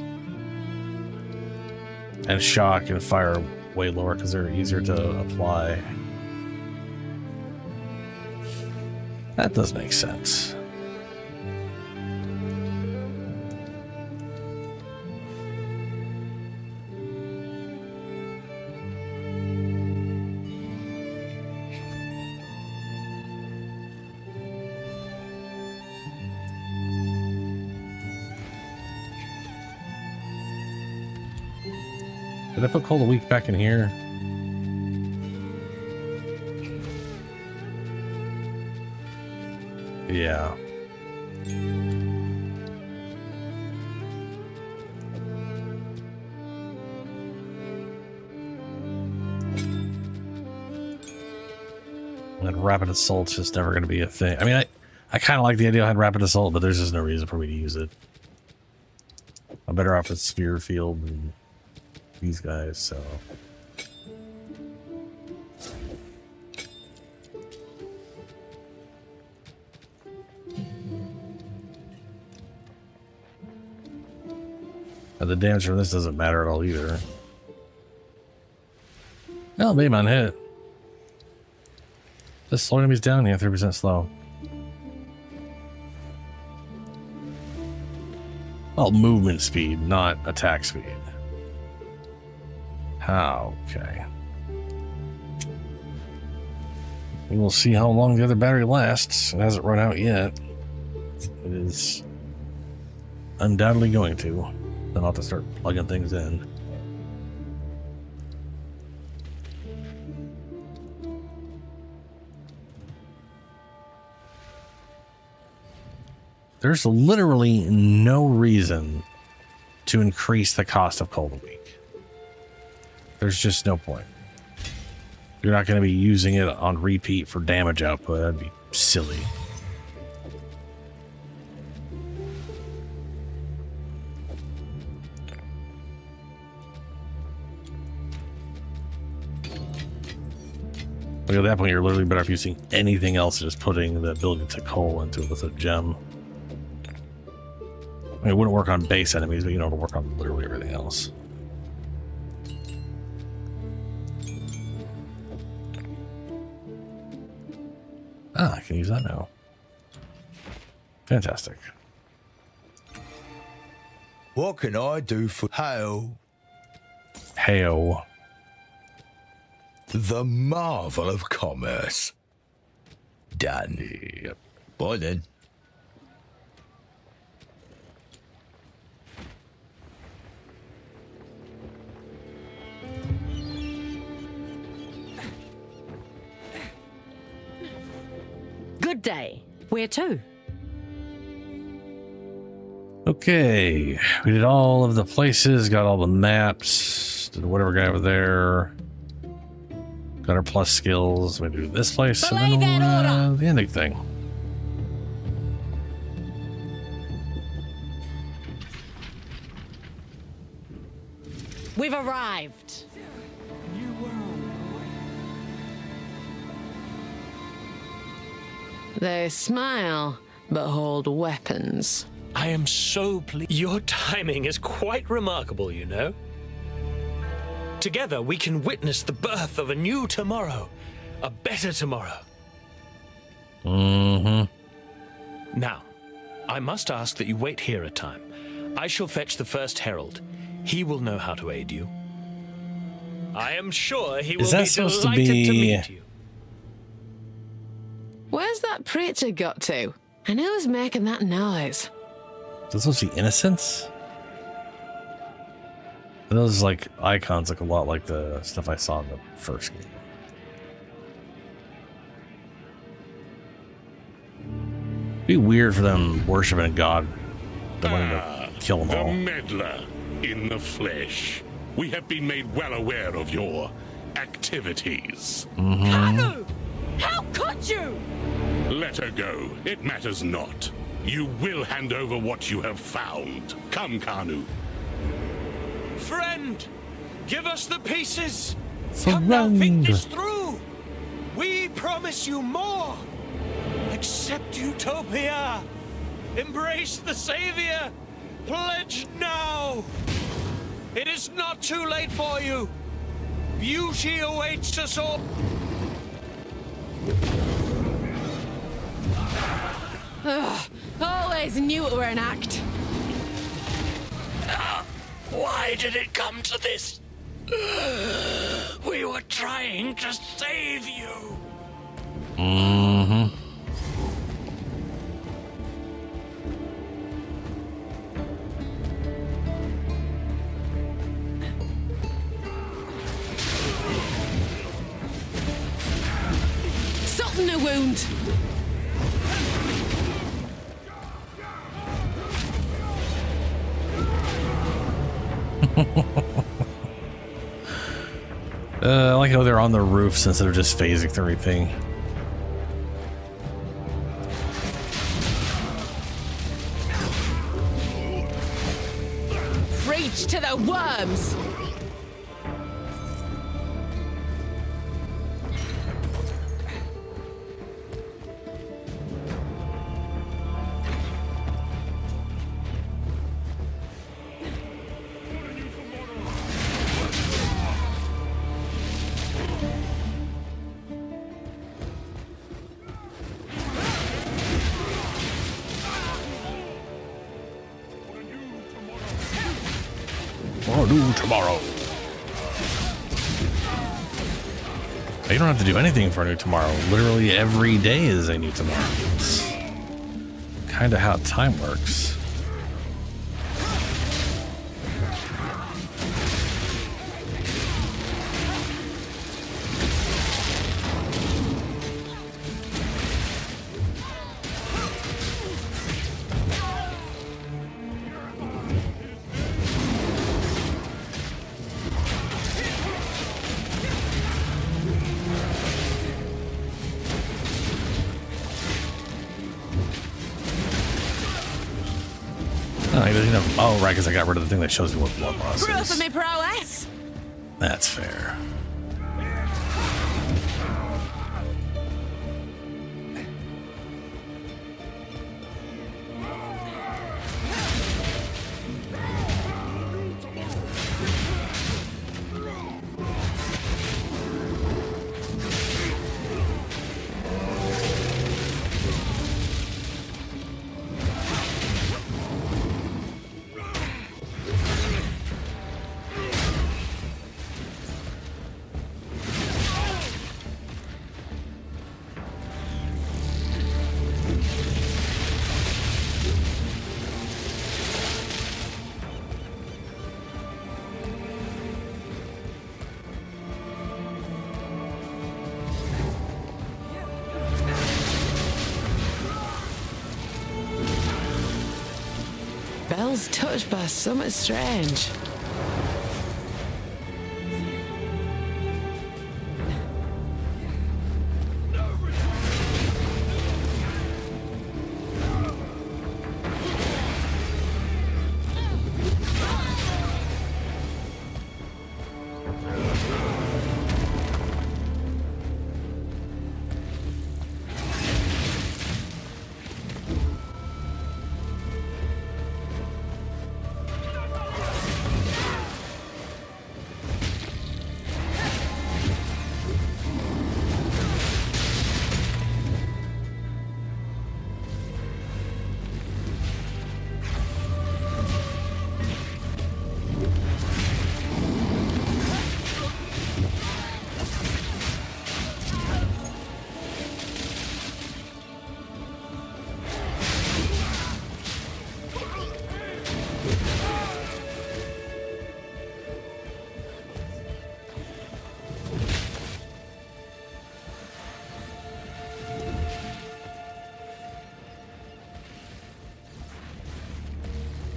And shock and fire way lower because they're easier to apply. That does make sense. Did I put Cold a Week back in here? Yeah. And Rapid Assault's just never going to be a thing. I mean, I kind of like the idea I had Rapid Assault, but there's just no reason for me to use it. I'm better off with Spear Field and these guys, so... And the damage from this doesn't matter at all either. No, maybe on hit. Just slow enemies down, yeah, 3% slow. Well, movement speed, not attack speed. Okay. We will see how long the other battery lasts. It hasn't run out yet. It is undoubtedly going to. Then I'll have to start plugging things in. There's literally no reason to increase the cost of Cold a Week. There's just no point. You're not going to be using it on repeat for damage output. That'd be silly. Like at that point, you're literally better off using anything else than just putting the ability to coal into it with a gem. I mean, it wouldn't work on base enemies, but you know, it'll work on literally everything else. Ah, I can use that now. Fantastic. What can I do for Hail? Hail. The marvel of commerce. Done. Yep. Bye then. Good day. Where to? Okay, we did all of the places, got all the maps, did whatever guy over there. Got our plus skills. We do this place and then the ending thing. We've arrived. They smile, but hold weapons. I am so pleased. Your timing is quite remarkable, you know. Together we can witness the birth of a new tomorrow, a better tomorrow. Mm-hmm. Now, I must ask that you wait here a time. I shall fetch the first herald. He will know how to aid you. I am sure he will be delighted to meet you. Where's that preacher got to? And who's making that noise? Is this supposed to be innocence? Those like icons look a lot like the stuff I saw in the first game. Be weird for them worshiping a god. They wanting to kill them all. The meddler in the flesh. We have been made well aware of your activities. Kanu! How could you? Let her go. It matters not. You will hand over what you have found. Come, Kanu. Friend, give us the pieces. Surrender. Come now, think this through. We promise you more. Accept Utopia. Embrace the Savior. Pledge now. It is not too late for you. Beauty awaits us all. Ugh, always knew it were an act. Why did it come to this? We were trying to save you. Mm-hmm. Soften a wound. I like how they're on the roofs instead of just phasing through everything. Preach to the worms. Or do tomorrow. You don't have to do anything for a new tomorrow. Literally every day is a new tomorrow. It's kind of how time works. Oh, right, because I got rid of the thing that shows me what blood loss Proof is. of me prowess. That's fair. feels touched by something strange.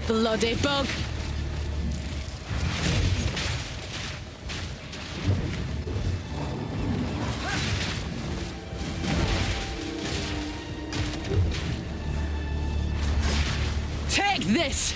Bloody bug! Take this!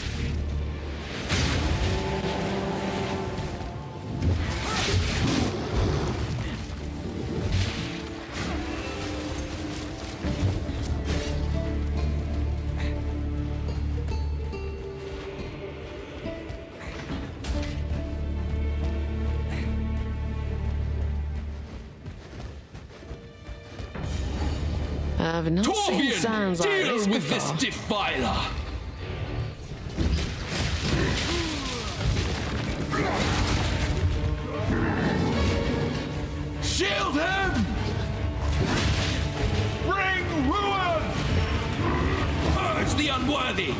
I've not seen sounds like this with this before. defiler! Shield him! Bring ruin! Purge the unworthy!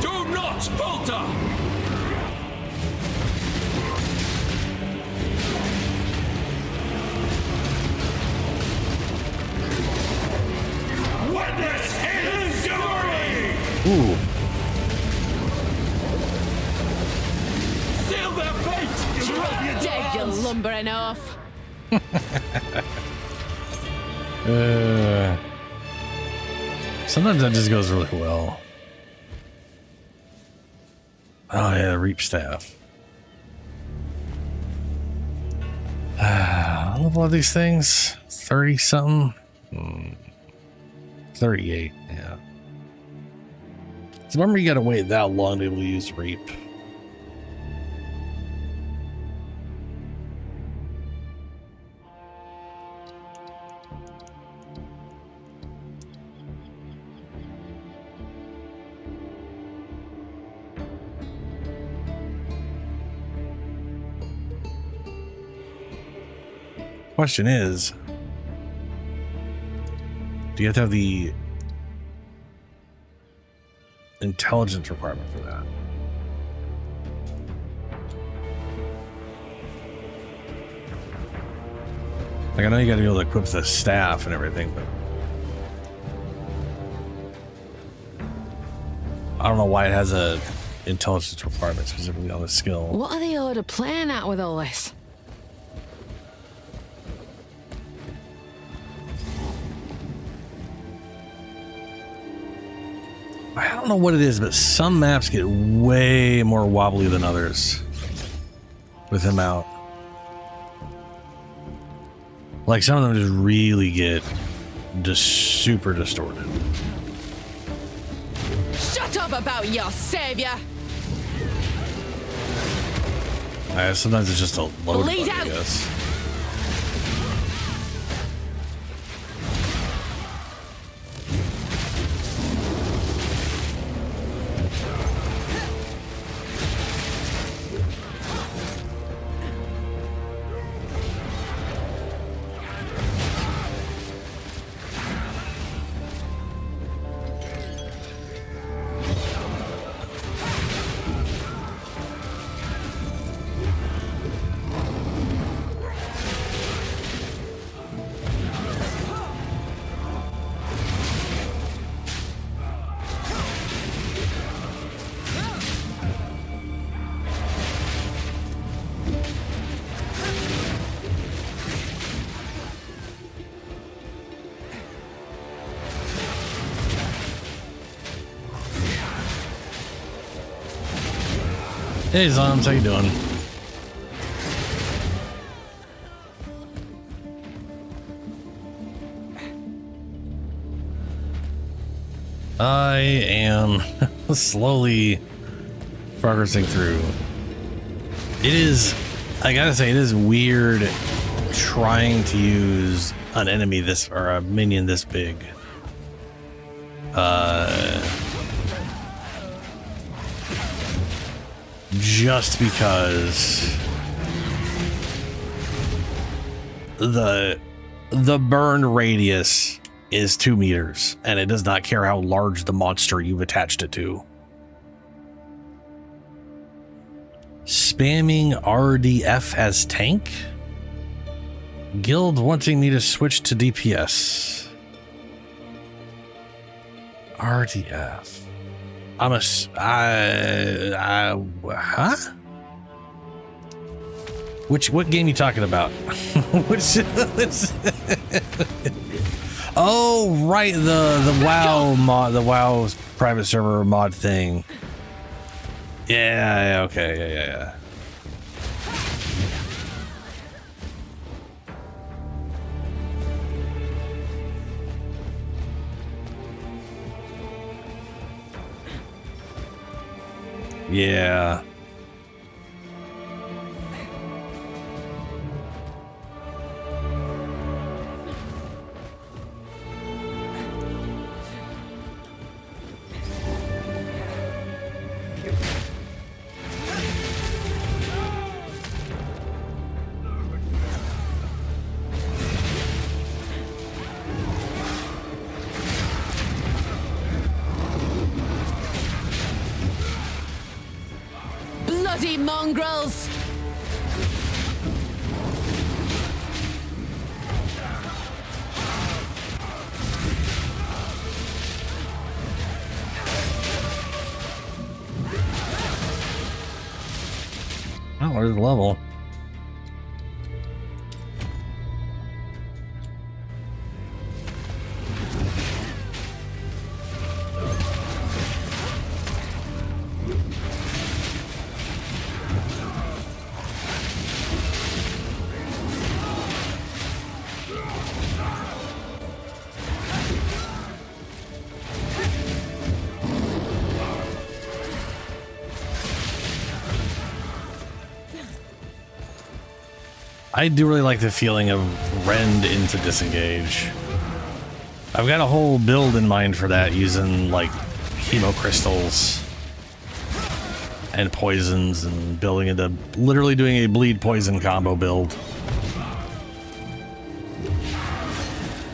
Do not falter! Witness his fury! Ooh. Seal their fate! Dead, you lumbering off! Sometimes that just goes really well. Oh yeah, Reap Staff. I love all these things. 30 something. 38, yeah. So remember, you gotta wait that long to be able to use Reap. Question is, do you have to have the intelligence requirement for that? Like, I know you got to be able to equip the staff and everything, but I don't know why it has a intelligence requirement specifically on the skill. What are the Order playing at with all this? I don't know what it is, but some maps get way more wobbly than others with him out. Like, some of them just really get just super distorted. Shut up about your savior! Sometimes it's just a load Bleed bug, I out. guess. Hey Zons, how you doing? I am slowly progressing through. It is, I gotta say, it is weird trying to use an enemy this, or a minion this big. Just because the burn radius is 2 meters, and it does not care how large the monster you've attached it to. Spamming RDF as tank? Guild wanting me to switch to DPS. RDF. Huh? What game you talking about? Oh, right, the WoW mod, the WoW private server mod thing. Yeah, okay, yeah. Yeah. Bloody mongrels! Oh, where's the level? I do really like the feeling of rend into disengage. I've got a whole build in mind for that, using like hemo crystals and poisons and building into literally doing a bleed poison combo build.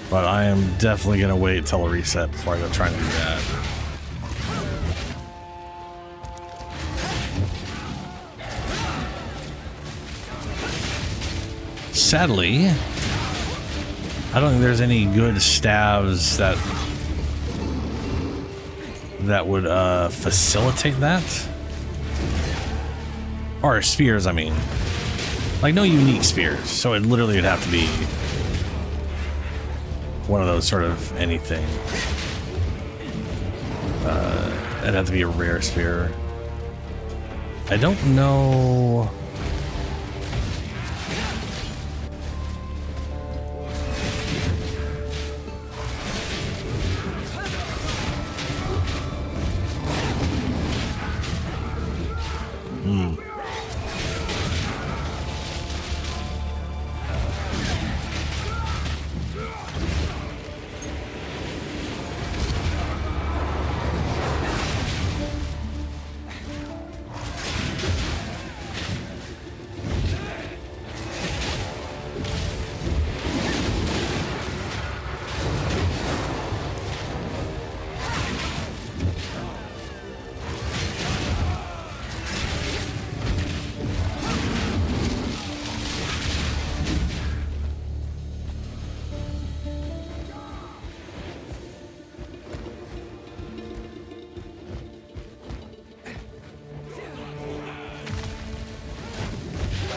But I am definitely gonna wait till a reset before I go trying to do that. Sadly, I don't think there's any good staves that would facilitate that. Or spears, I mean. Like, no unique spears, so it literally would have to be one of those sort of anything. It'd have to be a rare spear. I don't know.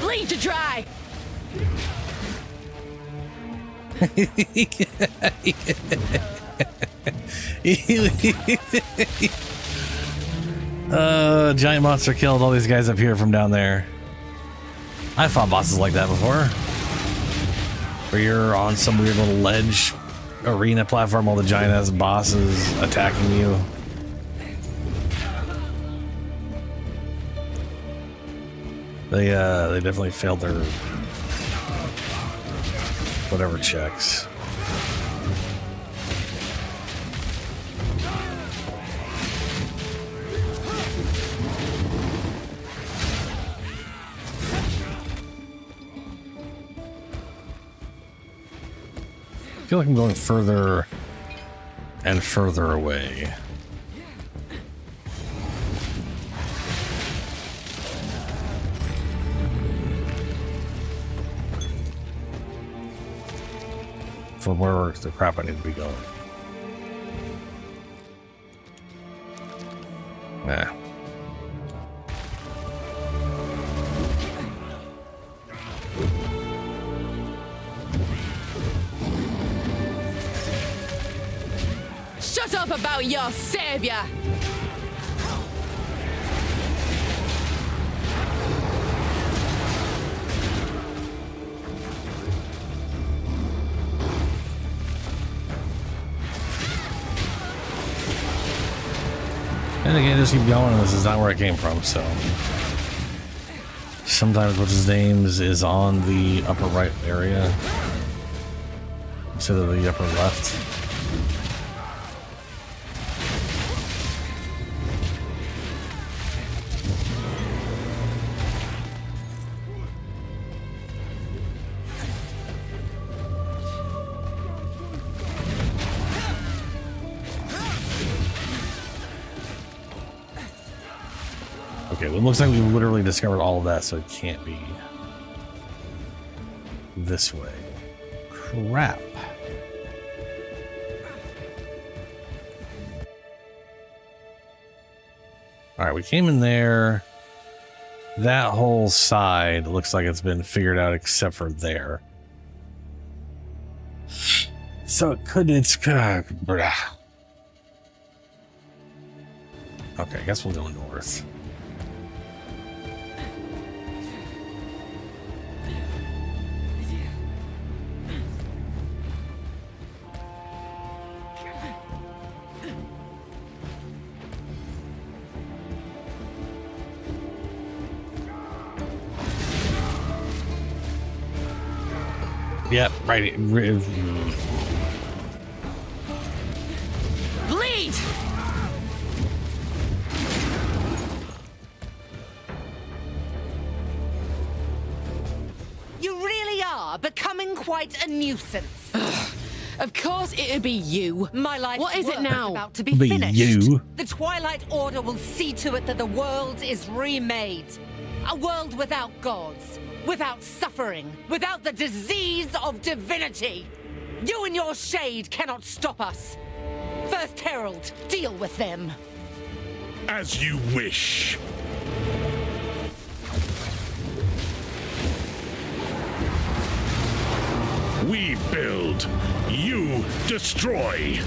Bleed to dry! Giant monster killed all these guys up here from down there. I fought bosses like that before. Where you're on some weird little ledge arena platform, all the giant ass bosses attacking you. They definitely failed their whatever checks. I feel like I'm going further and further away. From where the crap I need to be going. Nah. Shut up about your savior! And again, just keep going, and this is not where I came from, so. Sometimes what's his name is on the upper right area instead of the upper left. Okay, well, it looks like we literally discovered all of that, so it can't be this way. Crap. All right, we came in there. That whole side looks like it's been figured out except for there. So it could, it's okay, I guess we'll go north. Yep, right. Bleed! You really are becoming quite a nuisance. Of course it'd be you. My life What is it now? About to be Be finished. you. The Twilight Order will see to it that the world is remade. A world without gods, without suffering, without the disease of divinity. You and your shade cannot stop us. First Herald, deal with them. As you wish. We build, you destroy.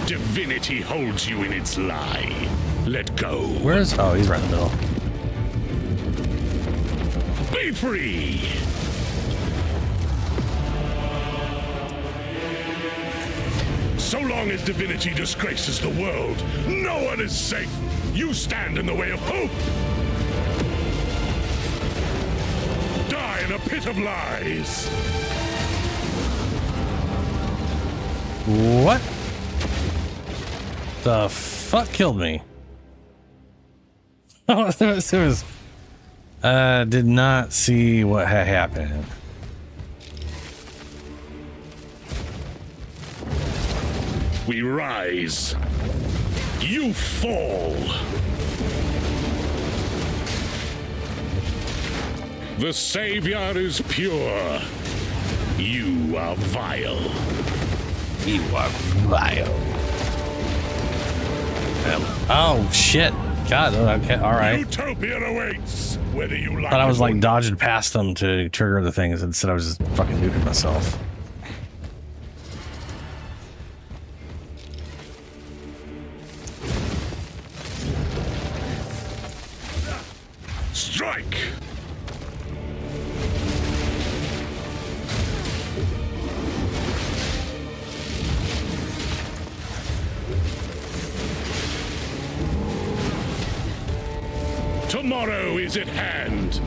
Divinity holds you in its lie. Let go. Where's... Oh, he's right in the middle. Be free! So long as divinity disgraces the world, no one is safe. You stand in the way of hope. Die in a pit of lies. What? The fuck killed me? Oh, there was did not see what had happened. We rise. You fall. The Savior is pure. You are vile. You are vile. Oh shit! God, okay, all right. Utopia awaits. Whether you like. Thought I was like dodging past them to trigger the things. Instead, I was just fucking nuking myself. Tomorrow is at hand.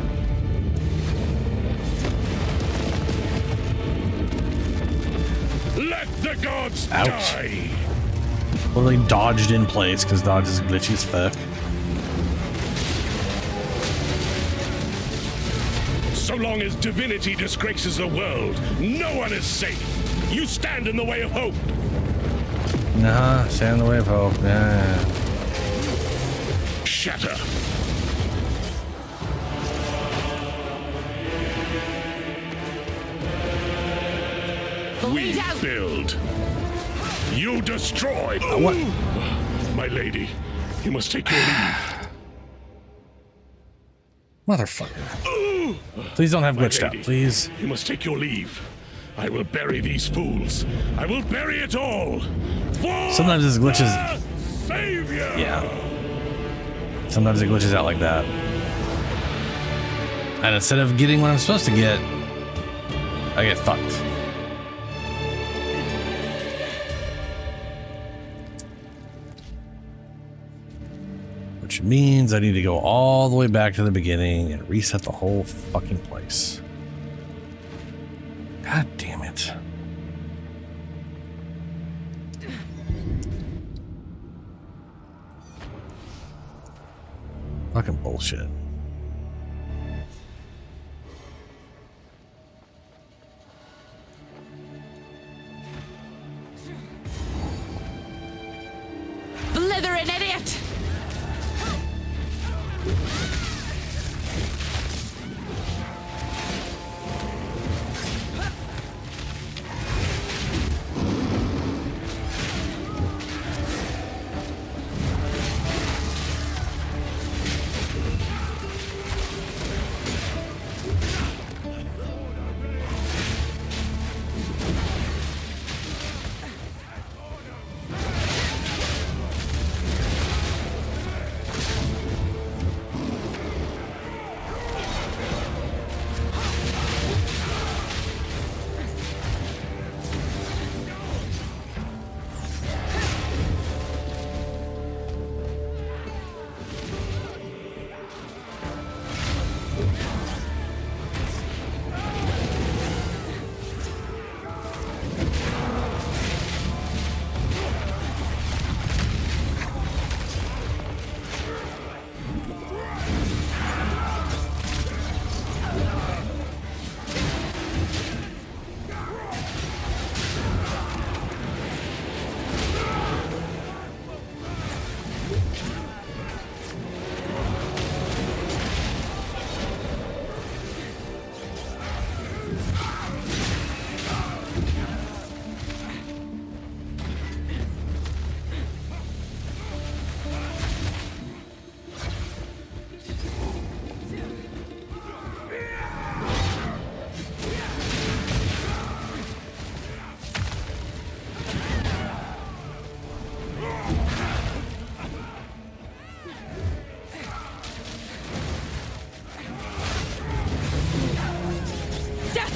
Let the gods die. Well, they dodged in place because dodge is glitchy as fuck. So long as divinity disgraces the world, no one is safe. You stand in the way of hope. Nah, stand in the way of hope. Yeah. Shatter. We build. You destroy. What? My lady, you must take your leave. Motherfucker. Please don't have glitched out, please. You must take your leave. I will bury these fools. I will bury it all. Sometimes this glitches. Savior. Yeah. Sometimes it glitches out like that. And instead of getting what I'm supposed to get, I get fucked. Which means I need to go all the way back to the beginning and reset the whole fucking place. God damn it. Fucking bullshit. Blithering idiot!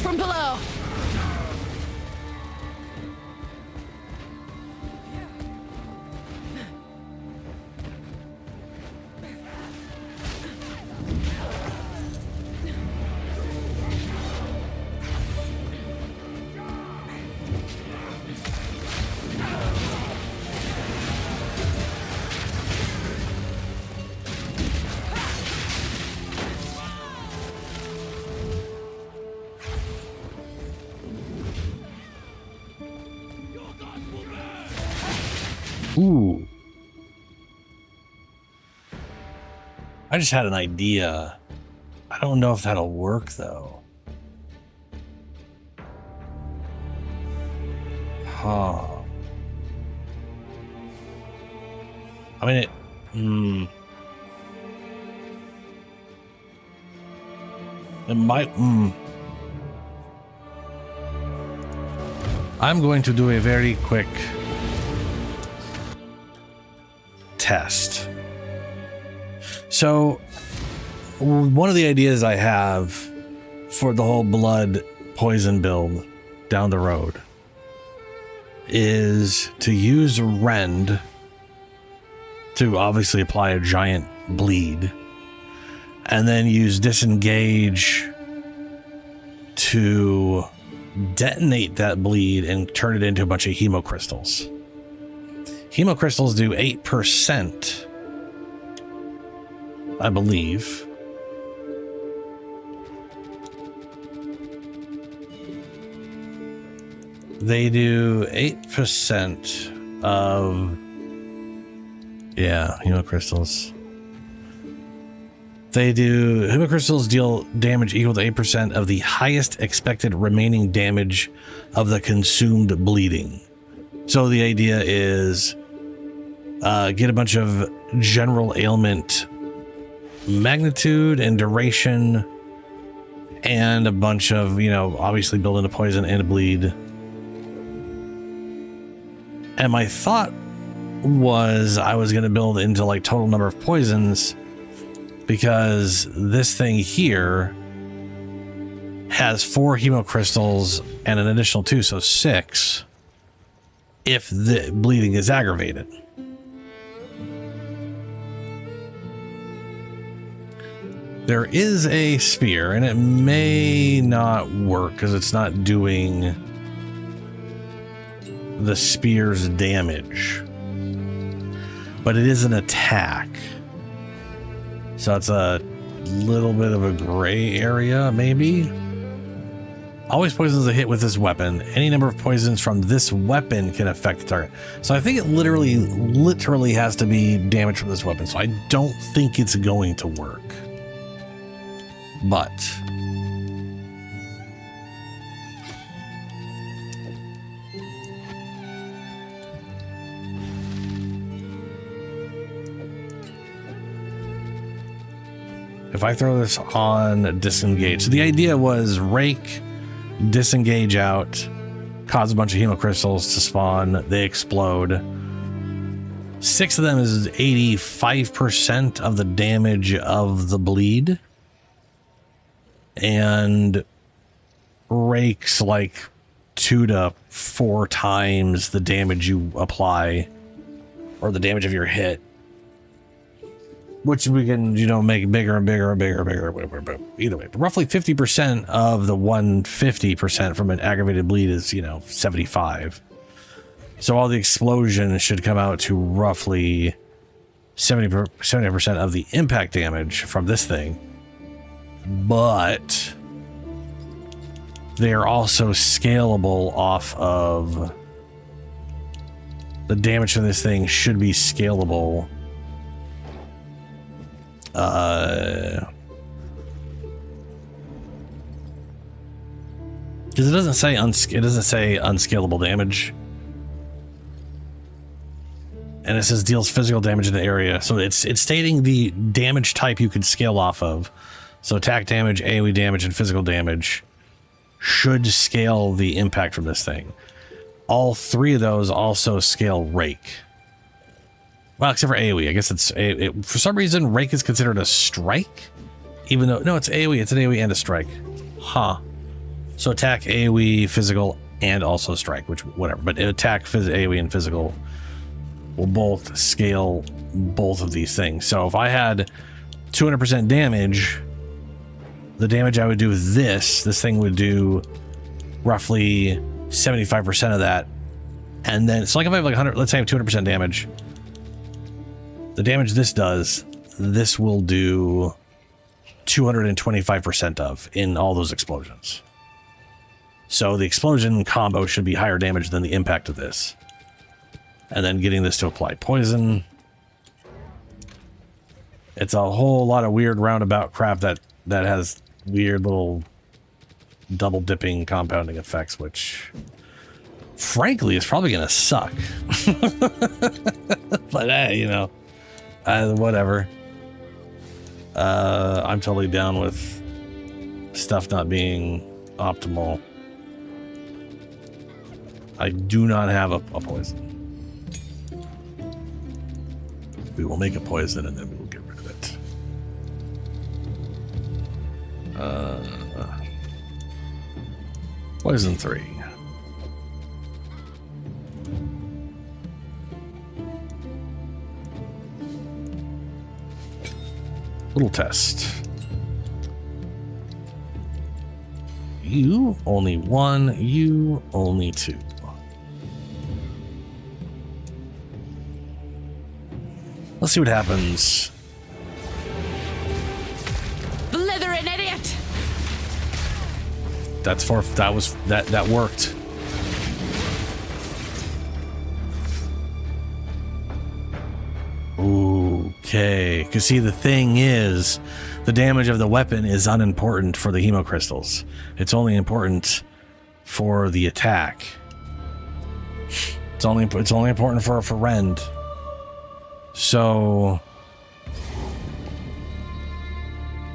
From below. Ooh. I just had an idea. I don't know if that'll work though. Huh. I mean, it might. I'm going to do a very quick test. So, one of the ideas I have for the whole blood poison build down the road is to use Rend to obviously apply a giant bleed, and then use disengage to detonate that bleed and turn it into a bunch of hemocrystals. Hemocrystals do 8%, I believe. They do 8% of, yeah, hemocrystals. Hemocrystals deal damage equal to 8% of the highest expected remaining damage of the consumed bleeding. So the idea is get a bunch of general ailment magnitude and duration and a bunch of, obviously build into poison and a bleed. And my thought was I was going to build into like total number of poisons, because this thing here has 4 hemocrystals and an additional 2, so 6 if the bleeding is aggravated. There is a spear, and it may not work because it's not doing the spear's damage, but it is an attack. So it's a little bit of a gray area, maybe. Always poisons a hit with this weapon. Any number of poisons from this weapon can affect the target. So I think it literally has to be damage from this weapon. So I don't think it's going to work. But if I throw this on disengage, so the idea was rake, disengage out, cause a bunch of hemocrystals to spawn, they explode. 6 of them is 85% of the damage of the bleed, and rakes like 2 to 4 times the damage you apply, or the damage of your hit, which we can, make bigger and bigger and bigger and bigger. Either way, but roughly 50% of the 150% from an aggravated bleed is, 75. So all the explosion should come out to roughly 70% of the impact damage from this thing. But they are also scalable off of the damage from this thing should be scalable. Because it doesn't say unscalable damage, and it says deals physical damage in the area. So it's stating the damage type you could scale off of. So attack damage, AoE damage, and physical damage should scale the impact from this thing. All 3 of those also scale rake. Well, except for AoE. I guess for some reason, rake is considered a strike, even though, no, it's AoE. It's an AoE and a strike. Huh. So attack, AoE, physical, and also strike, which, whatever. But attack, AoE, and physical will both scale both of these things. So if I had 200% damage, the damage I would do with this thing would do roughly 75% of that. And then, so like if I have like 100, let's say I have 200% damage, the damage this does, this will do 225% of in all those explosions. So the explosion combo should be higher damage than the impact of this. And then getting this to apply poison. It's a whole lot of weird roundabout crap that has weird little double dipping compounding effects, which frankly is probably going to suck. But hey, whatever. I'm totally down with stuff not being optimal. I do not have a poison. We will make a poison and then we will get rid of it. Poison 3. Little test. You only 1, you only 2. Let's see what happens. Blithering idiot! That worked. Okay, because see, the thing is, the damage of the weapon is unimportant for the hemocrystals. It's only important for the attack. It's only important for Rend. So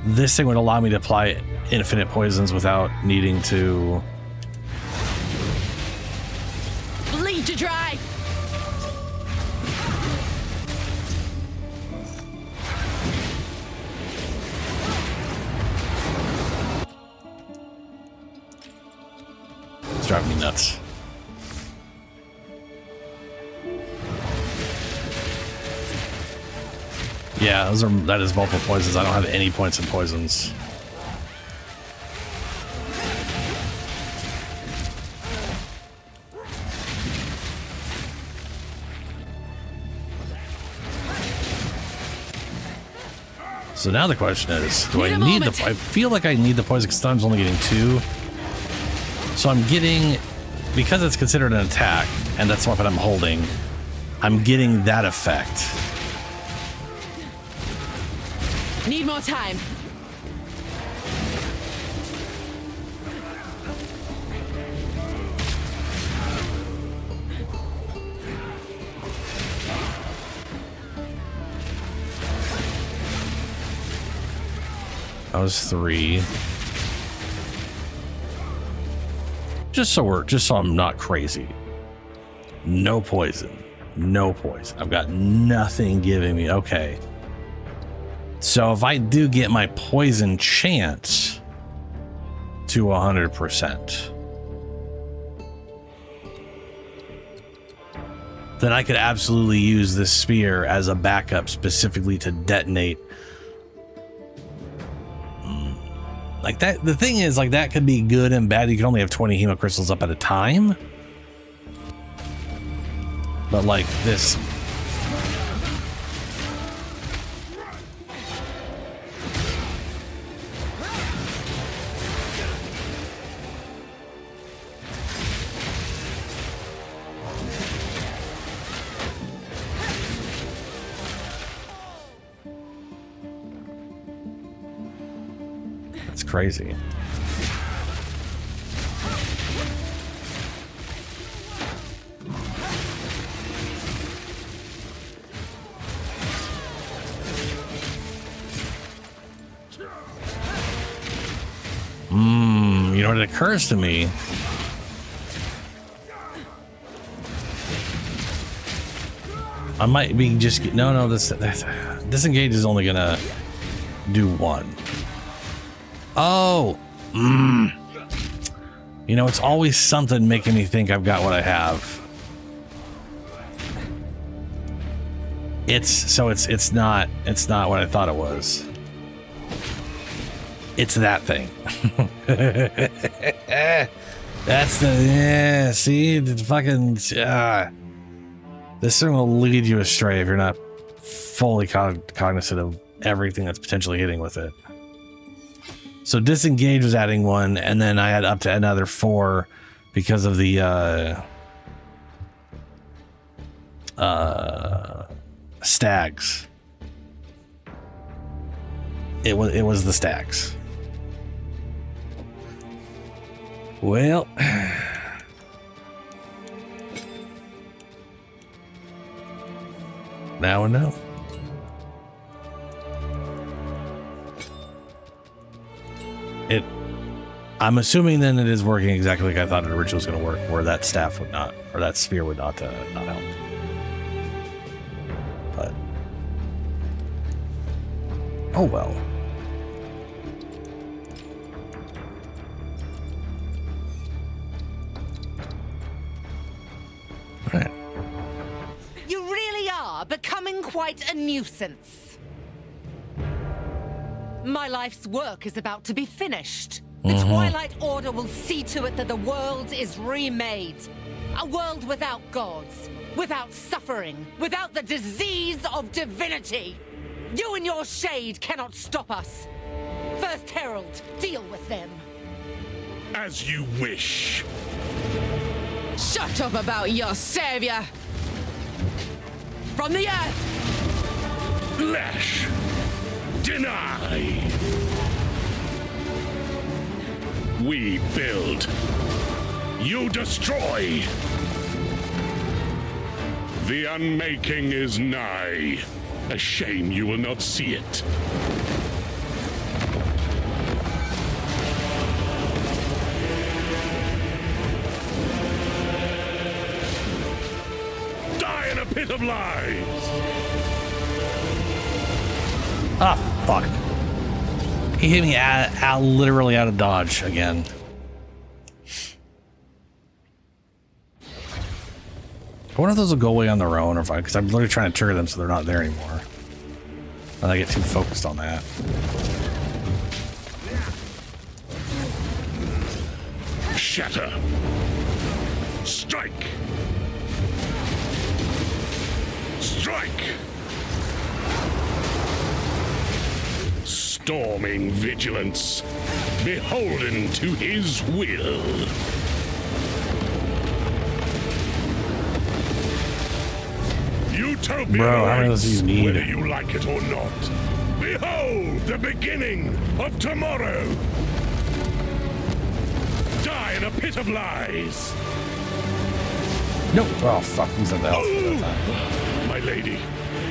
this thing would allow me to apply infinite poisons without needing to Bleed to dry! It's driving me nuts. Yeah, that is multiple poisons. I don't have any points in poisons. So now the question is, do I need the... I feel like I need the poison because I'm only getting 2. So I'm getting... Because it's considered an attack, and that's the weapon I'm holding, I'm getting that effect. Need more time. That was 3. Just so I'm not crazy. No poison. No poison. I've got nothing giving me. Okay. So if I do get my poison chance to 100%, then I could absolutely use this spear as a backup specifically to detonate. Like that, the thing is, like, that could be good and bad. You can only have 20 hemocrystals up at a time. But like this. It's crazy. You know, it occurs to me. I might be just no. This disengage is only gonna do 1. Oh, you know, it's always something making me think I've got what I have. It's not what I thought it was. It's that thing. That's the see the fucking this thing will lead you astray if you're not fully cognizant of everything that's potentially hitting with it. So disengage was adding 1, and then I had up to another 4 because of the stags. It was the stags. Well, now I know. I'm assuming then it is working exactly like I thought it originally was going to work, where that staff would not, or that spear would not help. But oh well. All right. You really are becoming quite a nuisance. My life's work is about to be finished. The Twilight Order will see to it that the world is remade. A world without gods, without suffering, without the disease of divinity. You and your shade cannot stop us. First Herald, deal with them. As you wish. Shut up about your savior! From the earth! Flesh! Deny! We build. You destroy. The unmaking is nigh. A shame you will not see it. Die in a pit of lies! Ah, fuck. He hit me literally out of dodge again. I wonder if those will go away on their own, or if because I'm literally trying to trigger them so they're not there anymore. And I get too focused on that. Shatter. Strike. Strike. Storming vigilance, beholden to his will. Utopia Bro, how many of those do you need? whether you like it or not. Behold the beginning of tomorrow. Die in a pit of lies. Nope. Oh, fuck. He's at the health. My lady,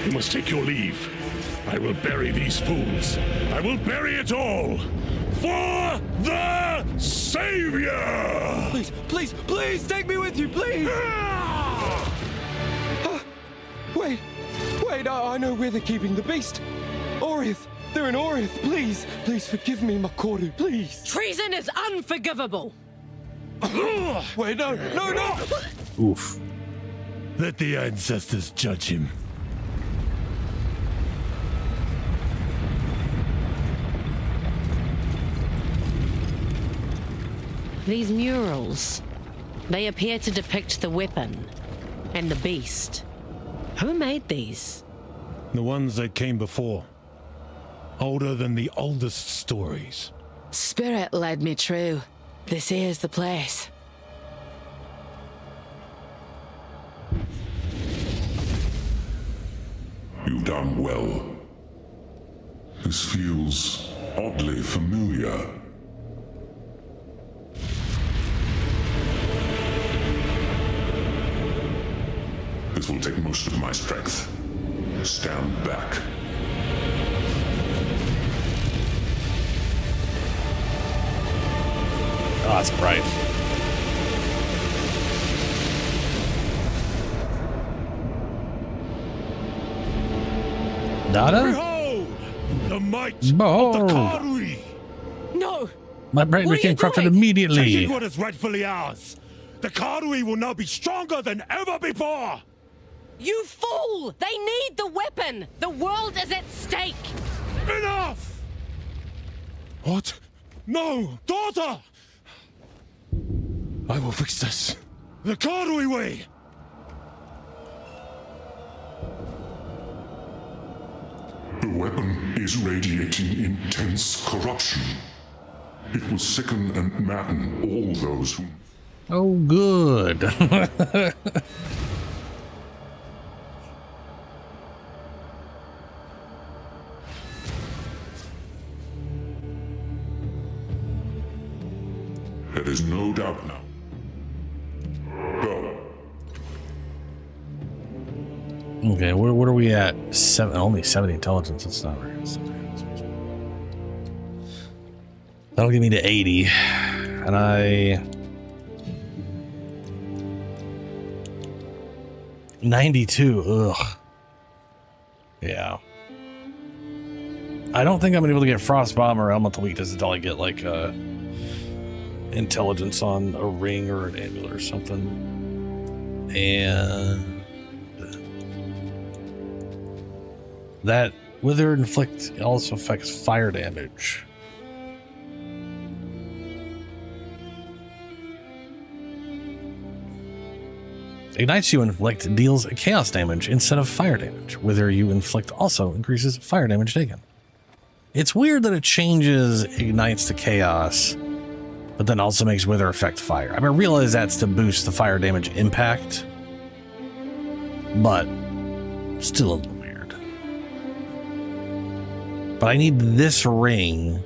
you must take your leave. I will bury these fools. I will bury it all. For the Savior! Please, please, please, take me with you, please! Wait, I know where they're keeping the beast. Orith, they're in Orith, please. Please forgive me, Makoru, please. Treason is unforgivable. Wait, no. Oof. Let the ancestors judge him. These murals, they appear to depict the weapon and the beast. Who made these? The ones that came before. Older than the oldest stories. Spirit led me true. This is the place. You've done well. This feels oddly familiar. This will take most of my strength. Stand back. Oh, that's bright. Dada? Behold! The might Behold. of the Karui! No! My brain became corrupted immediately. Taking what is rightfully ours. The Karui will now be stronger than ever before! You fool! They need the weapon! The world is at stake! Enough! What? No! Daughter! I will fix this. The Karui way! The weapon is radiating intense corruption. It will sicken and madden all those who... Oh, good. There is no doubt now. Go. Okay, what are we at? Only 70 intelligence. That's not very good. That'll get me to 80. And I... 92. Ugh. Yeah. I don't think I'm gonna be able to get Frost Bomb or Elemental Weakness until I get like intelligence on a ring or an amulet or something. And that Wither Inflict also affects fire damage. effect. Ignites you inflict deals chaos damage instead of fire damage. Wither you inflict also increases fire damage taken. It's weird that it changes ignites to chaos, but then also makes Wither affect fire. I mean, I realize that's to boost the fire damage impact, but still a little weird. But I need this ring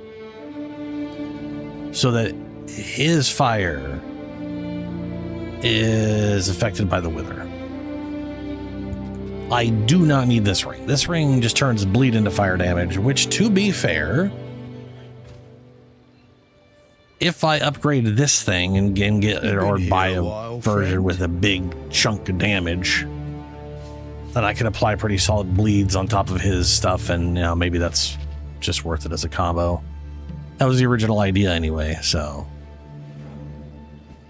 so that his fire is affected by the Wither. I do not need this ring. This ring just turns bleed into fire damage, which, to be fair, if I upgrade this thing and get it or buy a version with a big chunk of damage, then I can apply pretty solid bleeds on top of his stuff, and you know, maybe that's just worth it as a combo. That was the original idea anyway, so.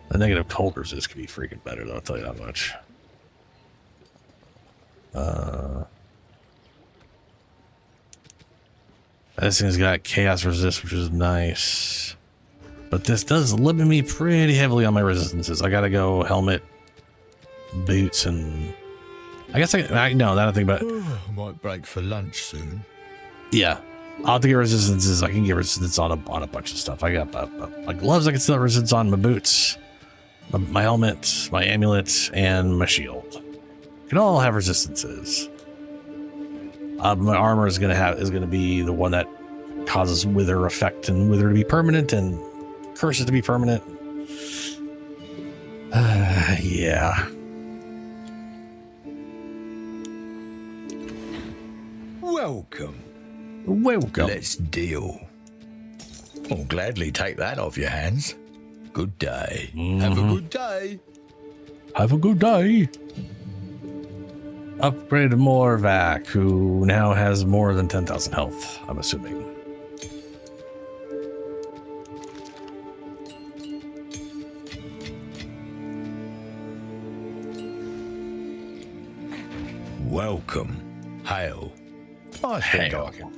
The negative cold resist could be freaking better, though, I'll tell you that much. This thing's got chaos resist, which is nice. But this does limit me pretty heavily on my resistances. I gotta go helmet, boots, and... I guess I know that I think about it. I might break for lunch soon. Yeah. I'll have to get resistances. I can get resistance on a bunch of stuff. I got my gloves I can still have resistance on, my boots, my helmet, my amulet, and my shield. Can all have resistances. My armor is gonna be the one that causes Wither effect and Wither to be permanent and curses to be permanent. Yeah. Welcome. Let's deal. I'll gladly take that off your hands. Good day. Have a good day. Have a good day. Upgrade Morvac, who now has more than 10,000 health, I'm assuming. Welcome. Hail. I think I can.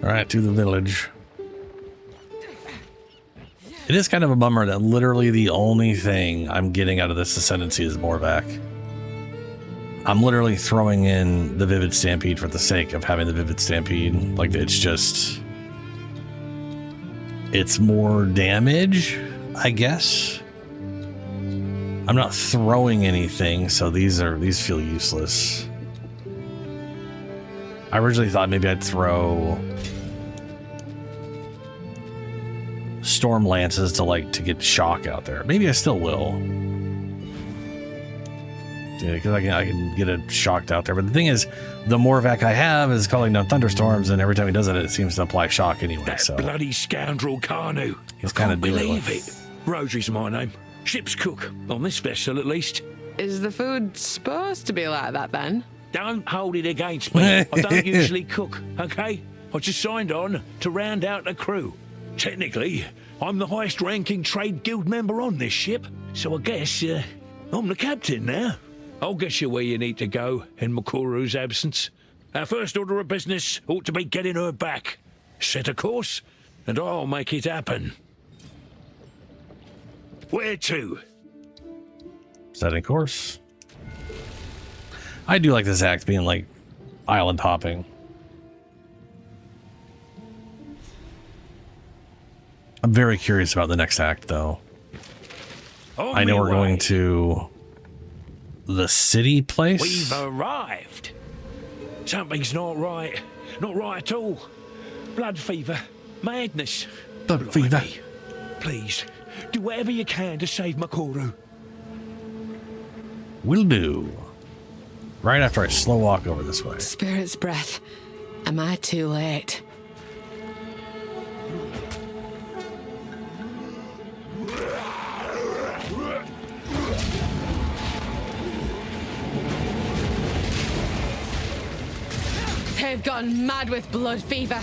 All right, to the village. It is kind of a bummer that literally the only thing I'm getting out of this ascendancy is Morvac. I'm literally throwing in the Vivid Stampede for the sake of having the Vivid Stampede. Like, it's just... It's more damage, I guess. I'm not throwing anything, so these feel useless. I originally thought maybe I'd throw Storm Lances to get shock out there. Maybe I still will. Yeah, because I can get it shocked out there. But the thing is, the Morvac I have is calling down thunderstorms, and every time he does it, it seems to apply shock anyway. That so bloody scoundrel Carnu. He's kind of believe it. Rosary's my name. Ship's cook, on this vessel at least. Is the food supposed to be like that then? Don't hold it against me. I don't usually cook, okay? I just signed on to round out the crew. Technically, I'm the highest ranking trade guild member on this ship, so I guess I'm the captain now. I'll get you where you need to go in Makuru's absence. Our first order of business ought to be getting her back. Set a course, and I'll make it happen. Where to? Setting course. I do like this act being like island hopping. I'm very curious about the next act, though. I know we're going to the city place. We've arrived. Something's not right. Not right at all. Blood fever. Madness. Blood fever. Please, do whatever you can to save Makuru. Will do. Right after I slow walk over this way. Spirit's breath. Am I too late? They've gone mad with blood fever.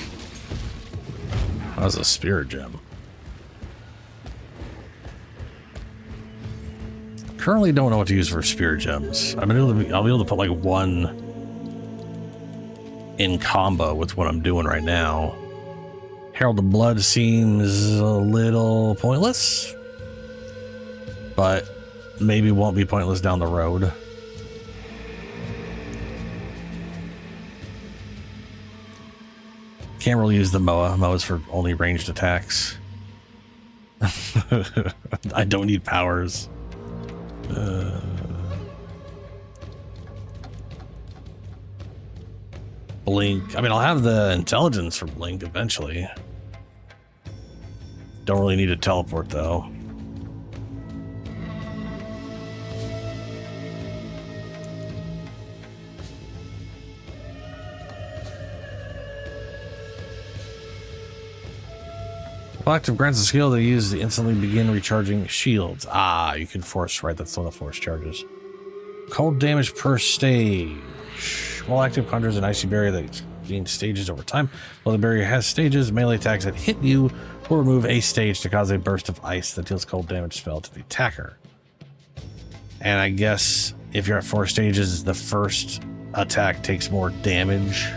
That was a spirit gem. Currently don't know what to use for spirit gems. I'll be able to put like one in combo with what I'm doing right now. Herald of Blood seems a little pointless, but maybe won't be pointless down the road. Can't really use the Moa. Moa's for only ranged attacks. I don't need powers. Blink. I mean, I'll have the intelligence for Blink eventually. Don't really need to teleport though. Active grants a skill they use to instantly begin recharging shields. Ah, you can force, right? That's one of the force charges. Cold damage per stage. While active, conjures an icy barrier that gains stages over time. While the barrier has stages, melee attacks that hit you will remove a stage to cause a burst of ice that deals cold damage spell to the attacker. And I guess if you're at 4 stages, the first attack takes more damage.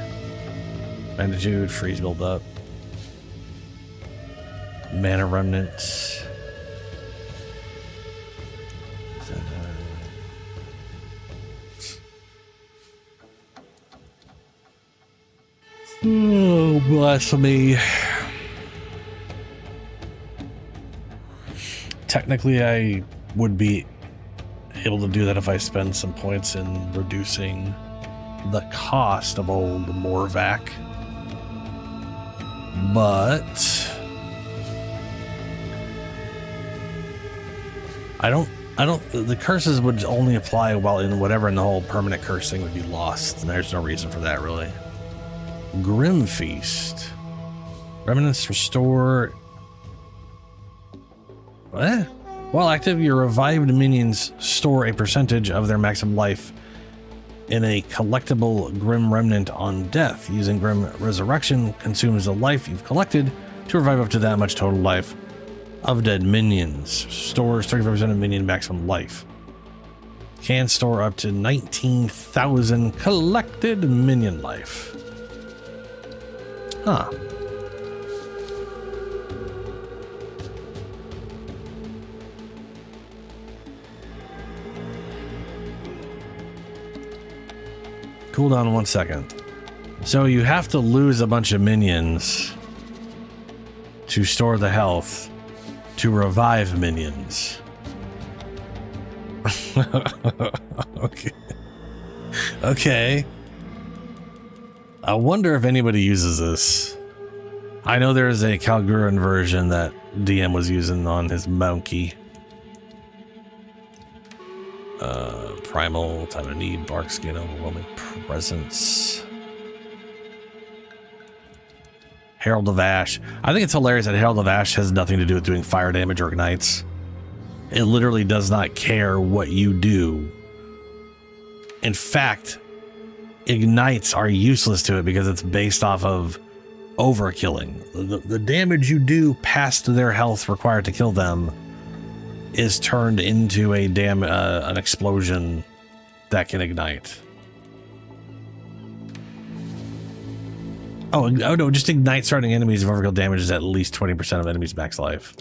Magnitude, freeze build up. Mana remnants. Oh, blasphemy. Technically, I would be able to do that if I spend some points in reducing the cost of old Morvac. But I don't, the curses would only apply while in whatever, and the whole permanent curse thing would be lost, and there's no reason for that, really. Grim Feast. Remnants restore. What? While active, your revived minions store a percentage of their maximum life in a collectible Grim Remnant on death. Using Grim Resurrection consumes the life you've collected to revive up to that much total life of dead minions. Stores 35% of minion maximum life. Can store up to 19,000 collected minion life. Huh. Cooldown 1 second. So you have to lose a bunch of minions to store the health to revive minions. Okay. Okay. I wonder if anybody uses this. I know there's a Kalguran version that DM was using on his monkey. Primal, time of need, bark skin, overwhelming presence. Herald of Ash. I think it's hilarious that Herald of Ash has nothing to do with doing fire damage or ignites. It literally does not care what you do. In fact, ignites are useless to it because it's based off of overkilling. The damage you do past their health required to kill them is turned into an explosion that can ignite. Oh no, just ignite starting enemies if overkill damage is at least 20% of enemies max life.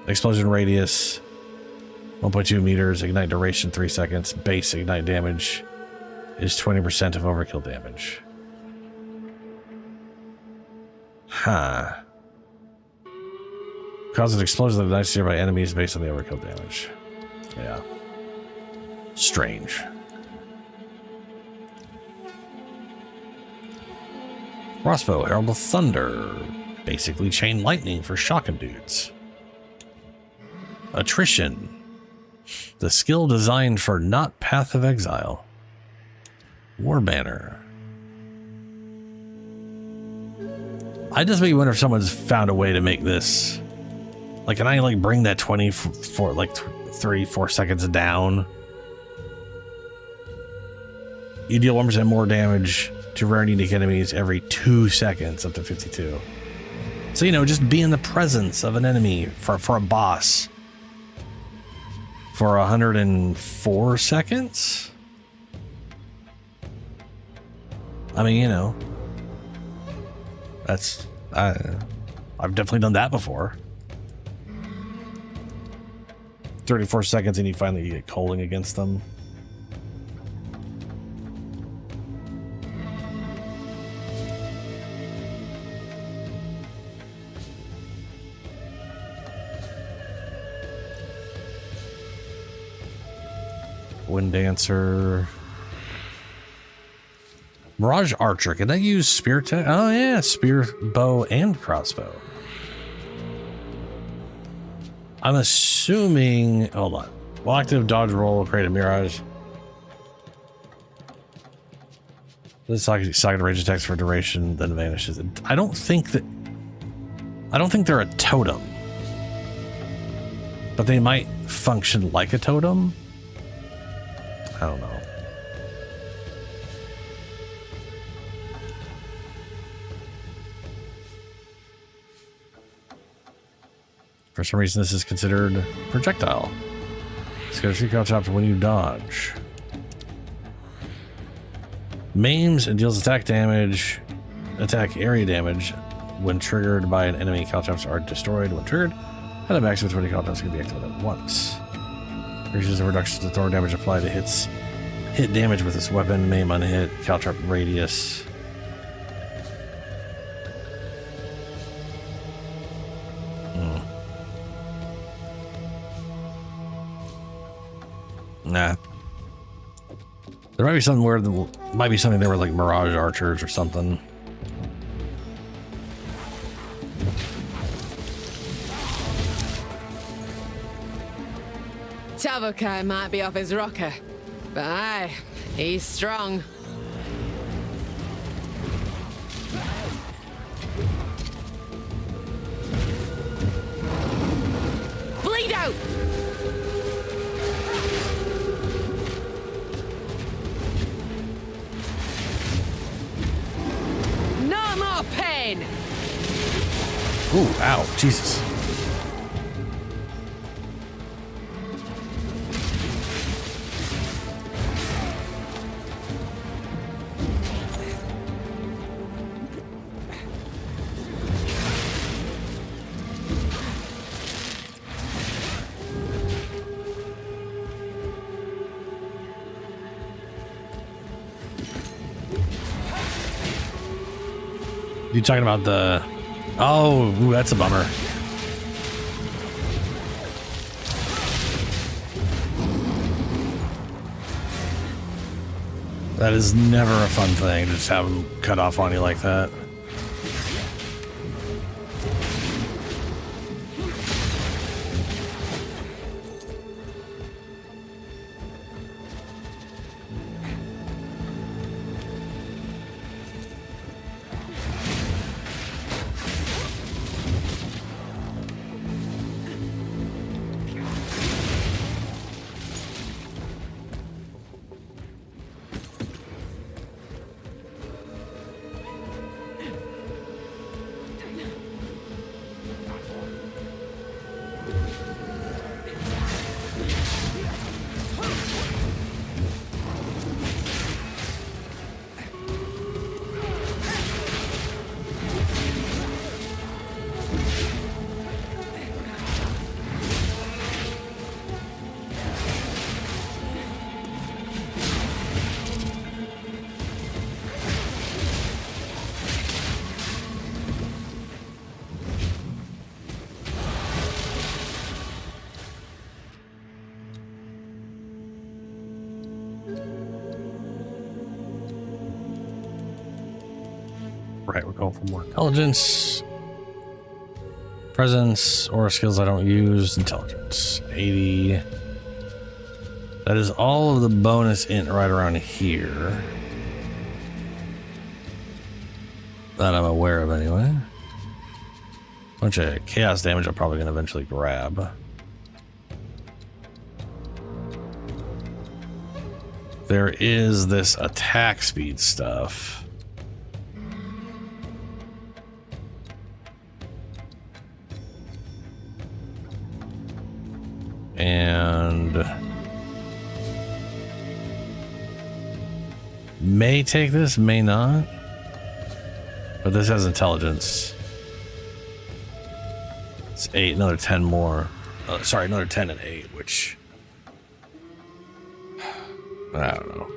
Explosion radius 1.2 meters, ignite duration 3 seconds, base ignite damage is 20% of overkill damage. Huh. Causes an explosion that ignites nearby enemies based on the overkill damage. Yeah. Strange. Crossbow, Herald of Thunder. Basically chain lightning for shocking dudes. Attrition. The skill designed for not Path of Exile. War Banner. I just make you wonder if someone's found a way to make this. Like, can I like bring that 20 for like 3-4 seconds down? You deal 1% more damage to rare and unique enemies every 2 seconds, up to 52. So, you know, just be in the presence of an enemy for a boss for 104 seconds. I mean, you know, that's I've definitely done that before. 34 seconds and you finally get calling against them. Wind Dancer. Mirage Archer. Can they use spear tech? Oh yeah, spear, bow, and crossbow. I'm assuming. Hold on. While active, dodge roll, create a mirage. This socket range attacks for duration, then vanishes. I don't think they're a totem, but they might function like a totem. I don't know. For some reason, this is considered projectile. It's got a few couch options when you dodge. Maims and deals attack area damage when triggered by an enemy. Couch options are destroyed when triggered, and the maximum 20 couch options can be activated at once. Increases the reduction to throw damage applied to hit damage with this weapon. Maim unhit, caltrop radius. Nah. There might be something where there were like Mirage Archers or something. Tavokai might be off his rocker, but aye, he's strong. Bleed out! No more pain! Ooh, ow, Jesus. You talking about the... Oh, ooh, that's a bummer. That is never a fun thing, to just have them cut off on you like that. Right, we're going for more intelligence. Presence or skills I don't use. Intelligence. 80. That is all of the bonus int right around here. That I'm aware of anyway. Bunch of chaos damage I'm probably going to eventually grab. There is this attack speed stuff. And May take this, may not. But this has intelligence. It's 8, another 10 more. Sorry, another 10 and 8, which... I don't know.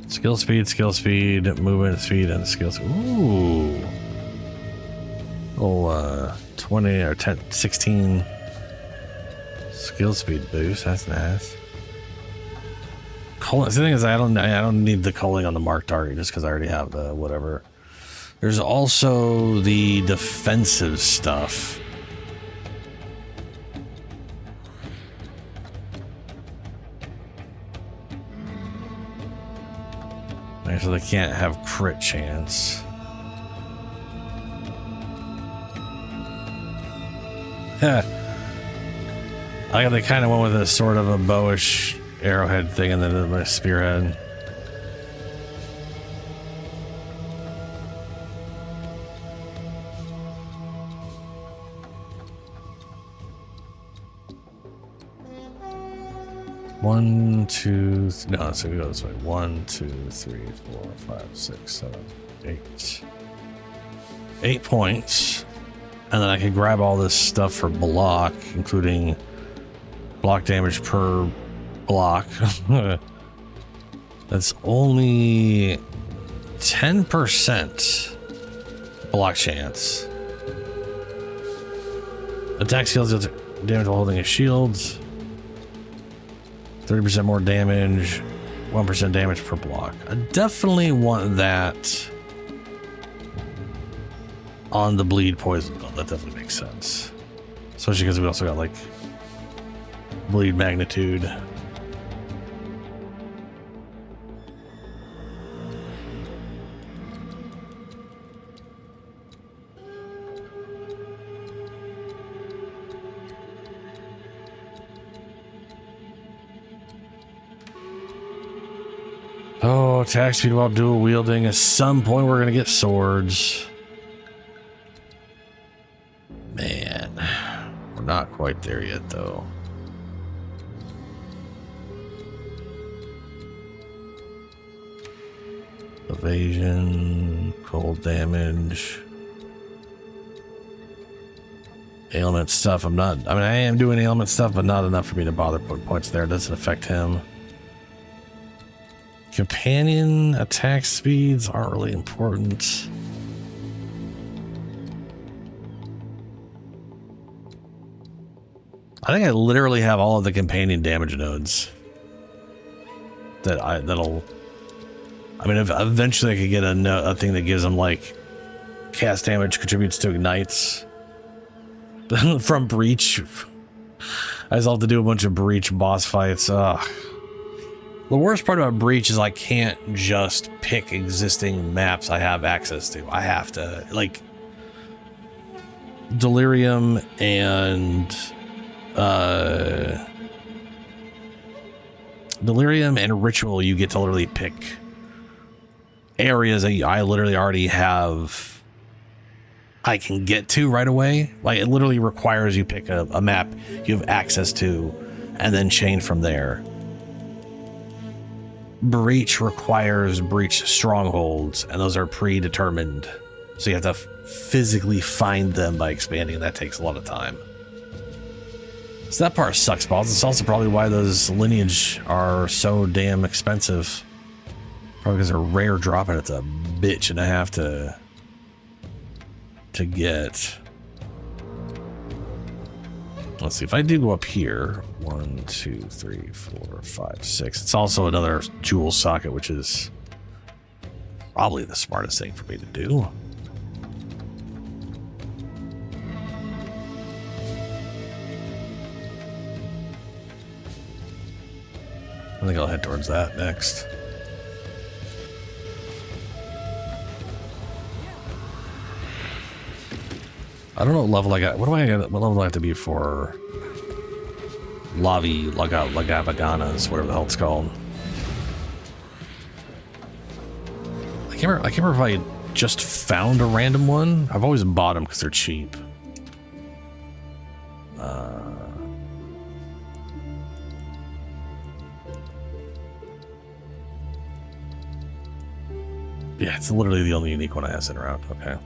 Skill speed, movement speed, and skill speed. Ooh. Oh, 20 or 10, 16 skill speed boost. That's nice. The thing is, I don't need the culling on the mark target just because I already have the whatever. There's also the defensive stuff. So they can't have crit chance. I got they kind of went with a sort of a bowish arrowhead thing and then a spearhead. One, two, no, so we go this way. 1, 2, 3, 4, 5, 6, 7, 8. 8 points. And then I can grab all this stuff for block, including block damage per block. That's only 10% block chance. Attack skills deals damage while holding a shield. 30% more damage, 1% damage per block. I definitely want that on the bleed poison. Oh, that definitely makes sense. Especially because we also got like bleed magnitude. Oh, attack speed while dual wielding. At some point, we're gonna get swords. Man, we're not quite there yet, though. Evasion, cold damage, ailment stuff. I am doing ailment stuff, but not enough for me to bother putting points there. It doesn't affect him. Companion attack speeds aren't really important. I think I literally have all of the companion damage nodes that'll. I mean, eventually I could get a thing that gives them like cast damage, contributes to ignites from breach. I just have to do a bunch of breach boss fights. The worst part about breach is I can't just pick existing maps I have access to. I have to, like, Delirium and Ritual, you get to literally pick areas that I literally already have I can get to right away. Like, it literally requires you pick a map you have access to and then chain from there. Breach requires breach strongholds, and those are predetermined. So you have to physically find them by expanding, and that takes a lot of time. So that part sucks balls. It's also probably why those lineage are so damn expensive. Probably because they're rare drop, and it's a bitch and a half to get. Let's see, if I do go up here, 1, 2, 3, 4, 5, 6. It's also another jewel socket, which is probably the smartest thing for me to do. I think I'll head towards that next. I don't know what level I got. What level do I have to be for Lagavaganas, whatever the hell it's called. can't remember if I just found a random one. I've always bought them because they're cheap. Yeah, it's literally the only unique one I have sitting around. Okay.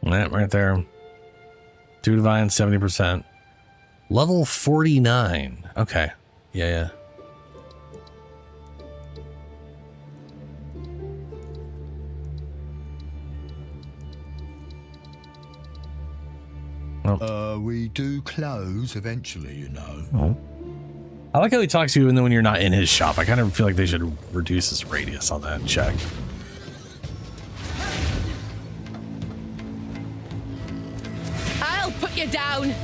Yeah, right there. 2 divine, 70%. Level 49. Okay. Yeah. We do close eventually, you know. Oh. I like how he talks to you even though when you're not in his shop. I kind of feel like they should reduce his radius on that check. I'll put you down.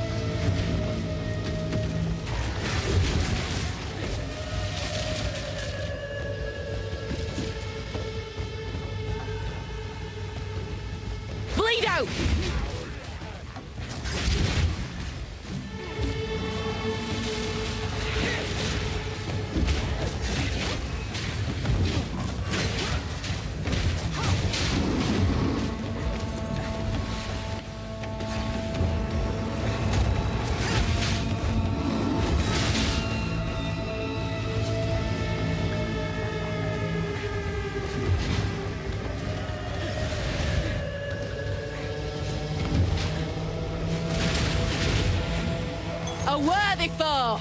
Bleed out. A worthy foe!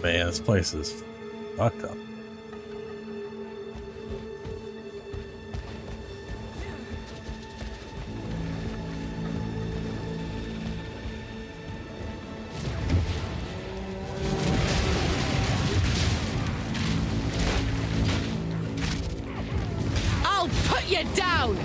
Man, this place is fucked up. I'll put you down!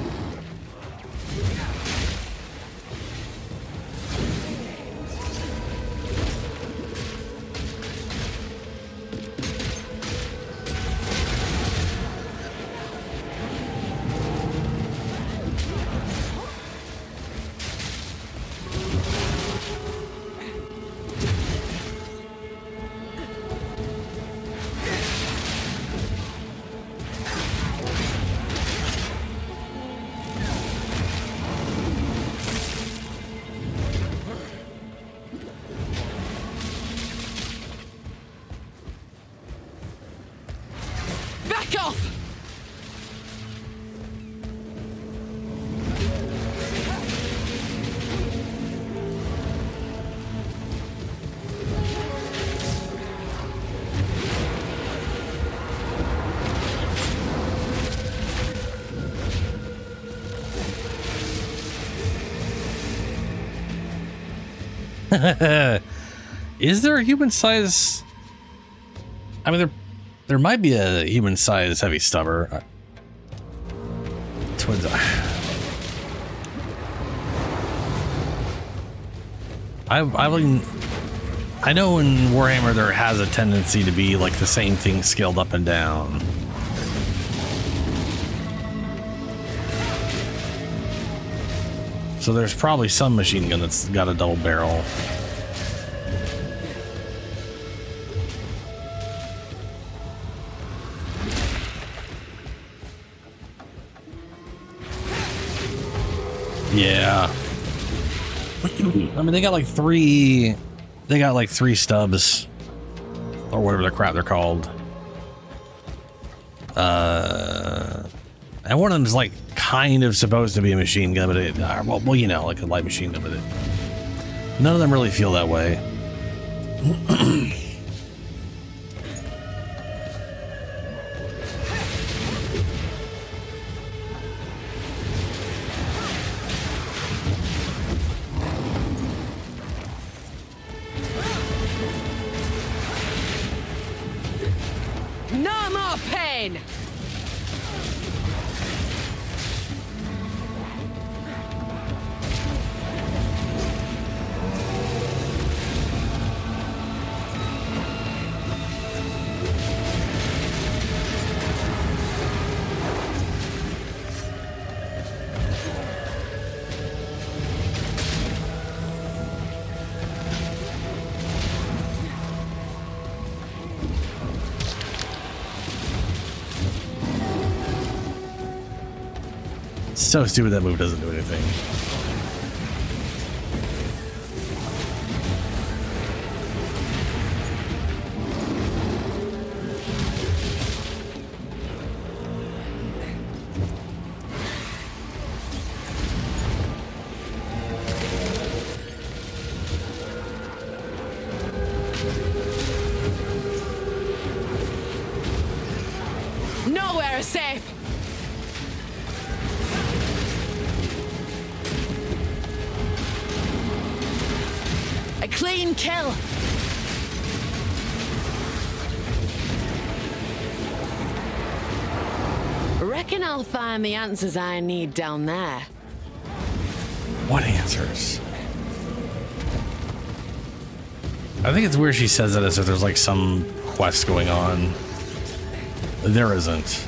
Back off! Is there a human size? I mean, There might be a human-sized heavy stubber. Twins. I know in Warhammer there has a tendency to be like the same thing scaled up and down. So there's probably some machine gun that's got a double barrel. Yeah. I mean, they got like three stubs or whatever the crap they're called. And one of them's like kind of supposed to be a machine gun, but it, well, you know, like a light machine gun, but none of them really feel that way. No more pain! So stupid that move doesn't do anything. Nowhere is safe! A clean kill! Reckon I'll find the answers I need down there. What answers? I think it's weird she says that as if there's like some quest going on. There isn't.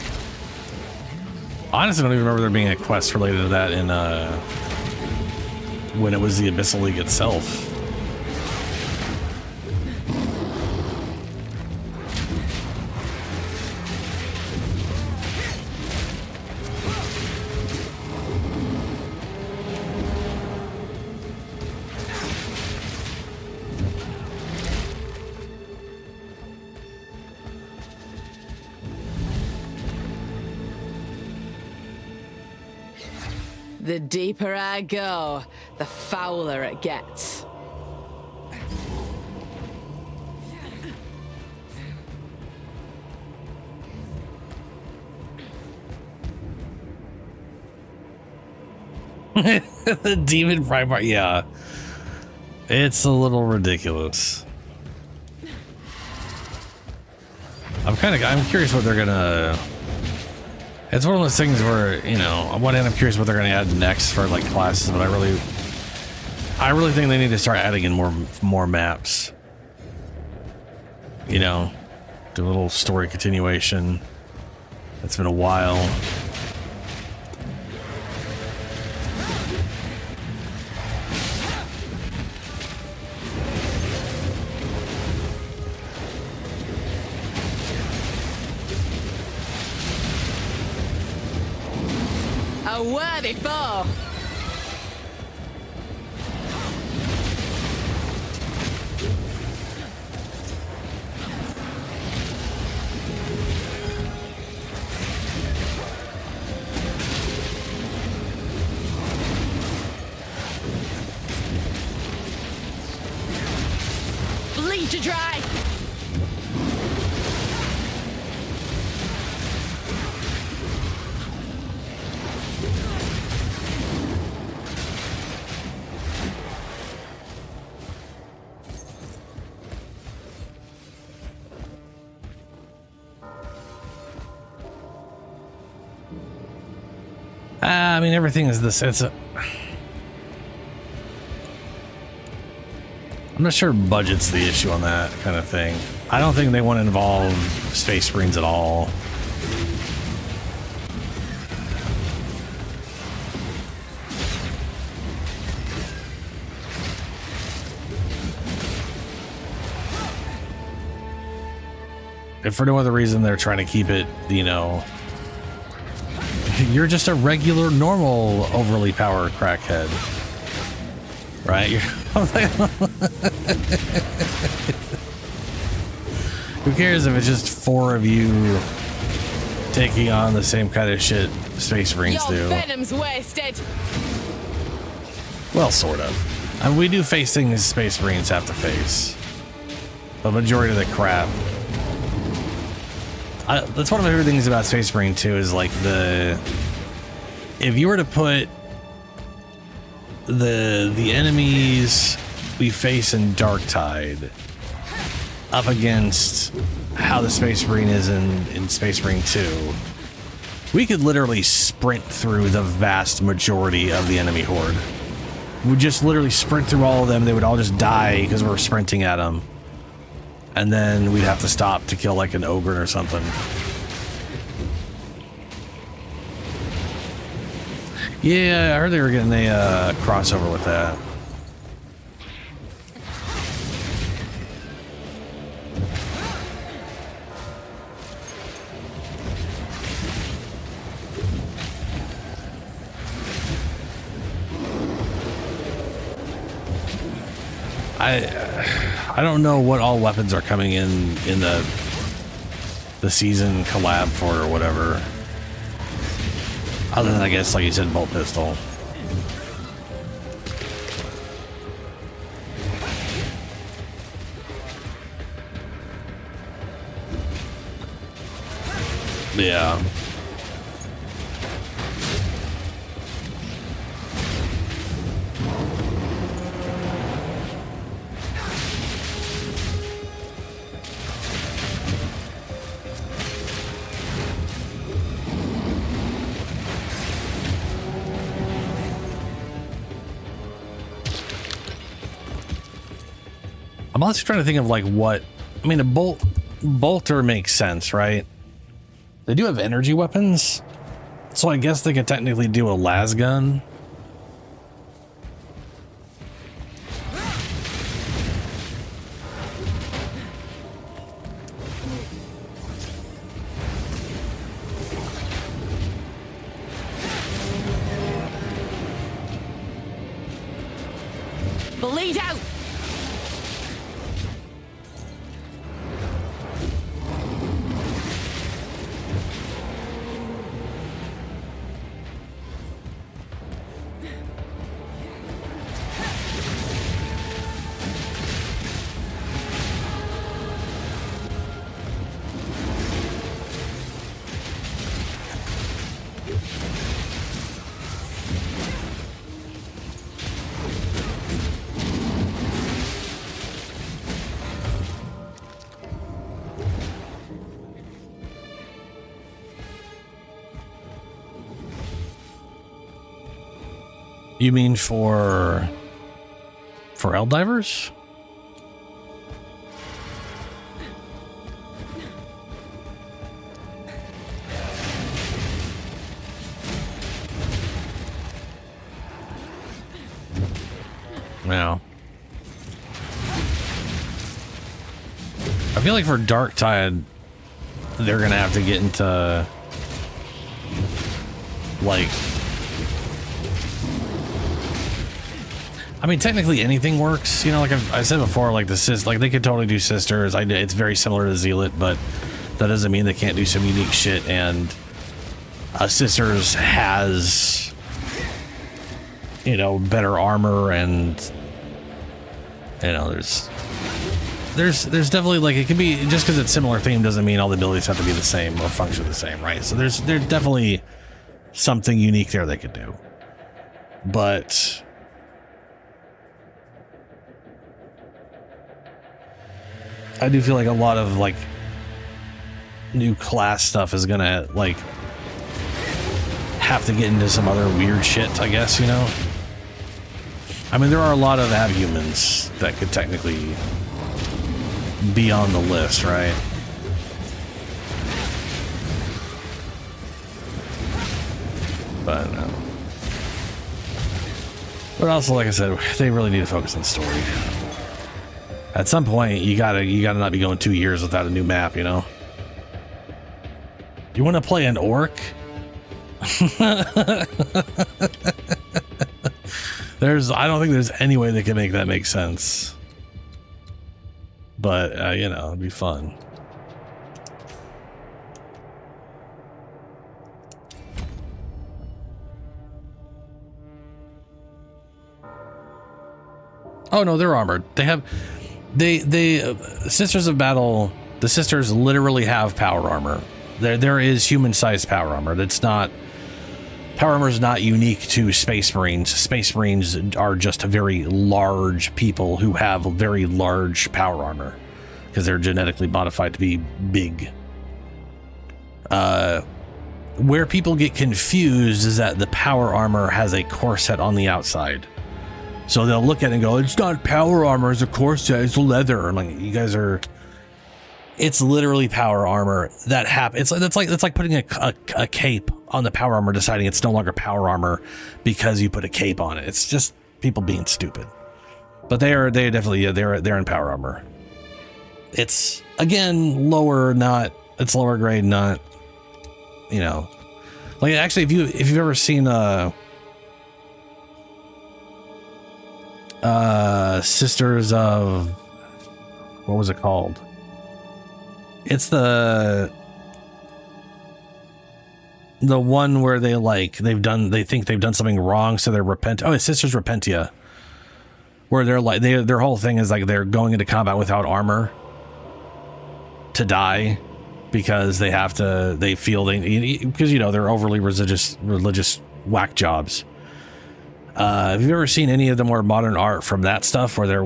Honestly, I don't even remember there being a quest related to that in when it was the Abyssal League itself. The deeper I go, the fouler it gets. The demon fry part, yeah. It's a little ridiculous. I'm curious what they're gonna. It's one of those things where, you know, on one hand I'm curious what they're gonna add next for like classes, but I really think they need to start adding in more maps. You know, do a little story continuation. It's been a while. A worthy foe! Bleed to dry! mean, everything is this. I'm not sure budget's the issue on that kind of thing. I don't think they want to involve Space Marines at all. If for no other reason, they're trying to keep it, you know, you're just a regular, normal, overly powered crackhead, right? Who cares if it's just 4 of you taking on the same kind of shit Space Marines Your do? venom's wasted. Well, sort of. I mean, we do face things Space Marines have to face. The majority of the crap. That's one of my favorite things about Space Marine 2 is like if you were to put the enemies we face in Darktide up against how the Space Marine is in Space Marine 2, we could literally sprint through the vast majority of the enemy horde. We'd just literally sprint through all of them. They would all just die because we were sprinting at them. And then we'd have to stop to kill like an ogre or something. Yeah, I heard they were getting a crossover with that. I don't know what all weapons are coming in the season collab for or whatever. Other than, I guess, like you said, bolt pistol. Yeah. I'm also trying to think of like what, I mean, a bolter makes sense, right? They do have energy weapons, so I guess they could technically do a las gun. Bleed out. You mean for Eldivers? No. I feel like for Darktide, they're gonna have to get into like, I mean, technically anything works, you know, like I said before, like like they could totally do sisters. It's very similar to Zealot, but that doesn't mean they can't do some unique shit. And sisters has, you know, better armor, and you know, there's definitely, like, it can be, just because it's similar theme doesn't mean all the abilities have to be the same or function the same, right? So there's definitely something unique there they could do, but I do feel like a lot of like new class stuff is gonna like have to get into some other weird shit, I guess, you know? I mean, there are a lot of abhumans that could technically be on the list, right? But also, like I said, they really need to focus on story. At some point, you gotta not be going 2 years without a new map, you know? You want to play an orc? I don't think there's any way they can make that make sense. But, you know, it'd be fun. Oh no, they're armored. Sisters of Battle, the sisters literally have power armor. There is human-sized power armor. Power armor is not unique to Space Marines. Space Marines are just very large people who have very large power armor because they're genetically modified to be big. Where people get confused is that the power armor has a corset on the outside. So they'll look at it and go, it's not power armor, it's a corset, it's leather. I'm like, you guys are... It's literally power armor that happens. It's like putting a cape on the power armor, deciding it's no longer power armor because you put a cape on it. It's just people being stupid. But they're in power armor. It's again lower grade, not, you know, like actually if you've ever seen Sisters of, what was it called? It's the one where they think they've done something wrong, so they're repent. Oh, it's Sisters Repentia, where their whole thing is like they're going into combat without armor to die because they feel because you know they're overly religious whack jobs. Have you ever seen any of the more modern art from that stuff where they're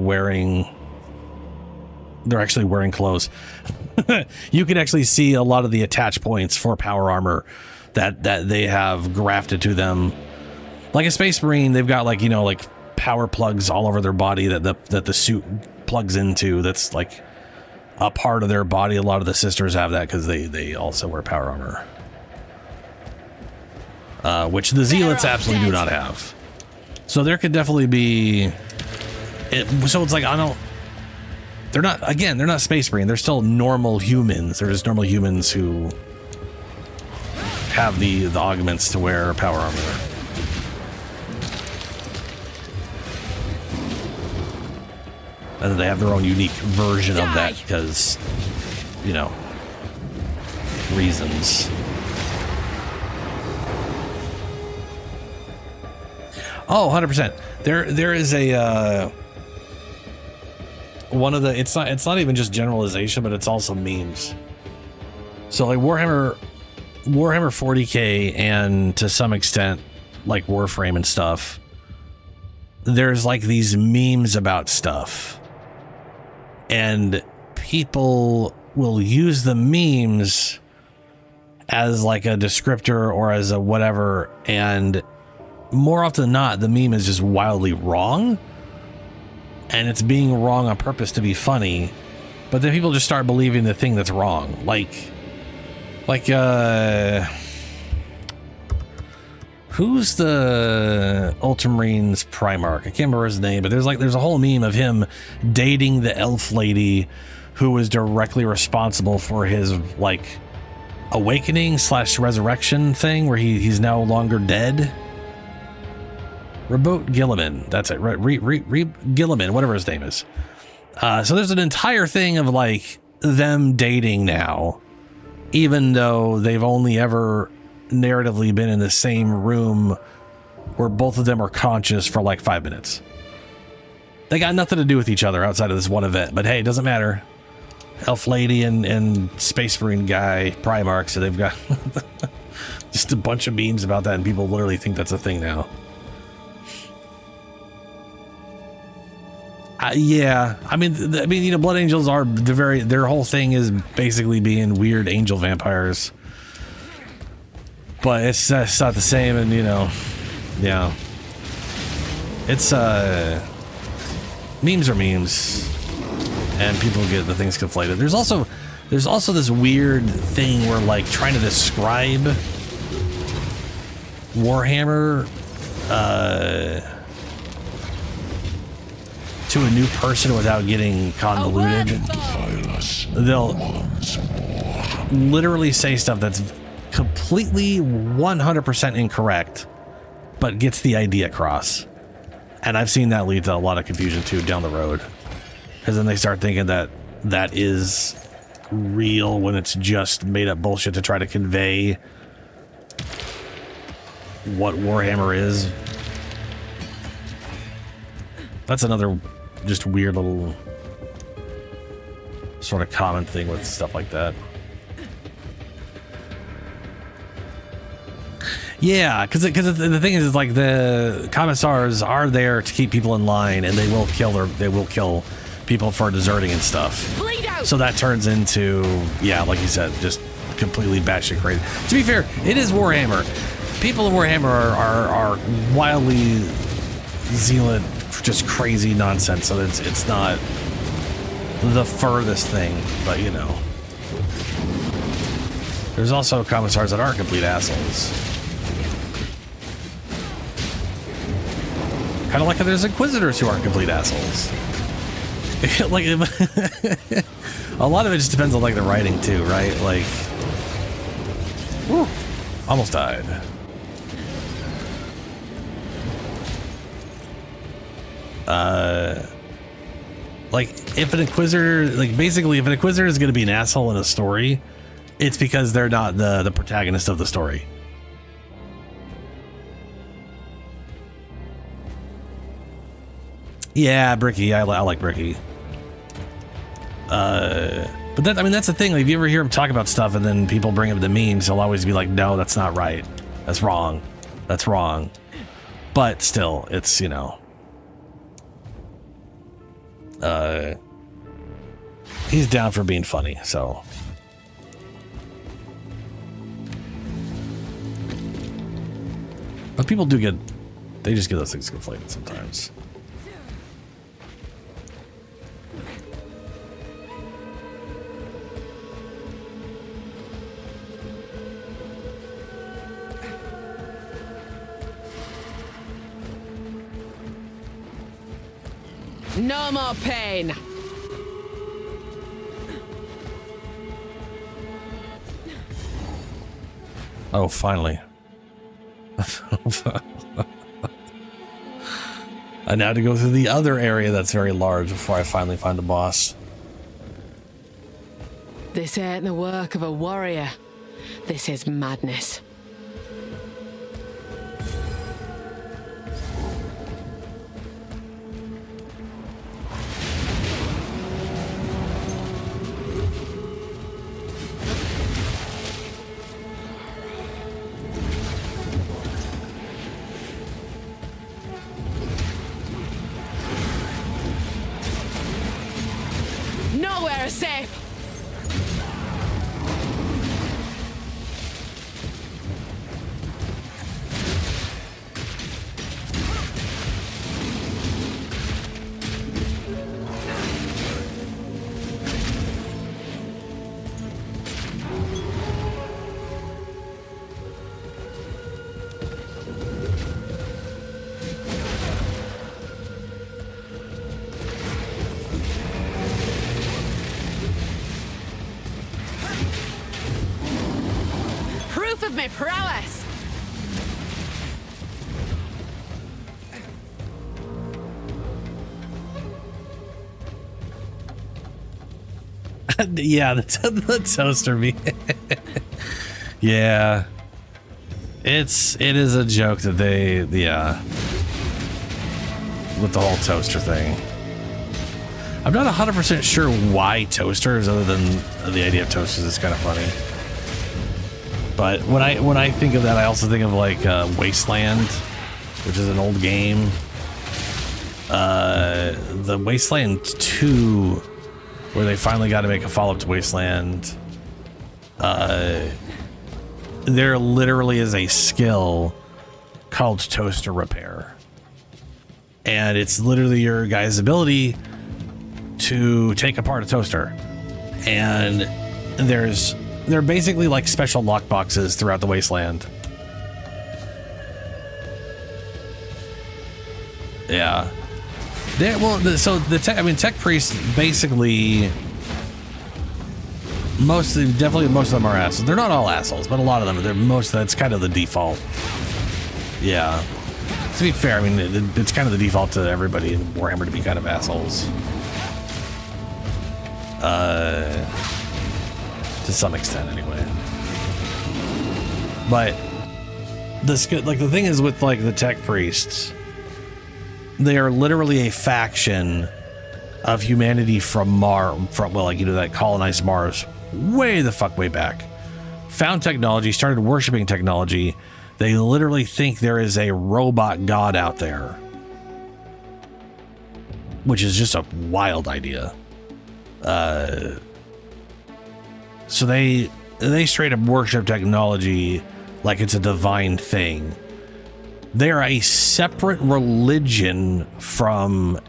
actually wearing clothes? You can actually see a lot of the attach points for power armor that they have grafted to them. Like a Space Marine, they've got like power plugs all over their body that the suit plugs into. That's like a part of their body. A lot of the sisters have that because they also wear power armor, which the Zealots absolutely do not have. So there could definitely be so it's like they're not Space Marine, they're still normal humans. They're just normal humans who have the augments to wear power armor. And then they have their own unique version of that because, you know, reasons. Oh, 100%. There is a one of the it's not even just generalization, but it's also memes. So like Warhammer 40K and to some extent like Warframe and stuff, there's like these memes about stuff, and people will use the memes as like a descriptor or as a whatever, and more often than not the meme is just wildly wrong. And it's being wrong on purpose to be funny, but then people just start believing the thing that's wrong. Like who's the Ultramarines Primarch? I can't remember his name, but there's a whole meme of him dating the elf lady who was directly responsible for his like awakening / resurrection thing where he's no longer dead. Reboot Gilliman, that's it. Gilliman, whatever his name is. So there's an entire thing of like them dating now, even though they've only ever narratively been in the same room where both of them are conscious for like 5 minutes. They got nothing to do with each other outside of this one event, but hey, it doesn't matter. Elf lady and Space Marine guy Primarch, so they've got just a bunch of memes about that, and people literally think that's a thing now. Yeah, I mean, you know, Blood Angels are their whole thing is basically being weird angel vampires. but it's not the same, and you know, yeah, it's memes are memes, and people get the things conflated. There's also this weird thing where like trying to describe Warhammer to a new person without getting convoluted. They'll literally say stuff that's completely 100% incorrect, but gets the idea across. And I've seen that lead to a lot of confusion too down the road, because then they start thinking that that is real when it's just made up bullshit to try to convey what Warhammer is. That's another just weird little sort of common thing with stuff like that. Yeah, because the thing is like the commissars are there to keep people in line, and they will kill people for deserting and stuff. Bleed out. So that turns into, yeah, like you said, just completely batshit crazy. To be fair, it is Warhammer. People in Warhammer are wildly zealot, just crazy nonsense. So it's not the furthest thing, but you know, there's also commissars that are complete assholes. Kind of like there's inquisitors who are complete assholes. Like a lot of it just depends on like the writing too, right? Like, whew, almost died. Like if an inquisitor, like basically if an inquisitor is going to be an asshole in a story, it's because they're not the protagonist of the story. Yeah, Bricky. I like Bricky. But that, I mean, that's the thing. Like, if you ever hear him talk about stuff and then people bring up the memes, he'll always be like, no, that's not right. That's wrong. That's wrong. But still, it's, you know, he's down for being funny, so. But people do they just get those things conflated sometimes. No more pain. Oh, finally. I now have to go through the other area that's very large before I finally find the boss. This ain't the work of a warrior. This is madness. Nowhere is safe. Proof of my prowess. Yeah, the toaster me. Yeah, it is a joke that they, yeah, with the whole toaster thing. I'm not 100% sure why toasters, other than the idea of toasters is kind of funny. But when I think of that, I also think of like Wasteland, which is an old game. The Wasteland 2, where they finally got to make a follow-up to Wasteland. there literally is a skill called toaster repair. And it's literally your guy's ability to take apart a toaster. And they're basically like special lockboxes throughout the wasteland. Yeah. Tech priests basically most of them are assholes. They're not all assholes, but a lot of them. That's kind of the default. Yeah. To be fair, I mean, it's kind of the default to everybody in Warhammer to be kind of assholes. To some extent, anyway. But the thing is with like the tech priests, they are literally a faction of humanity from Mars, that colonized Mars way back. Found technology, started worshiping technology. They literally think there is a robot god out there, which is just a wild idea. So they straight up worship technology like it's a divine thing. They are a separate religion from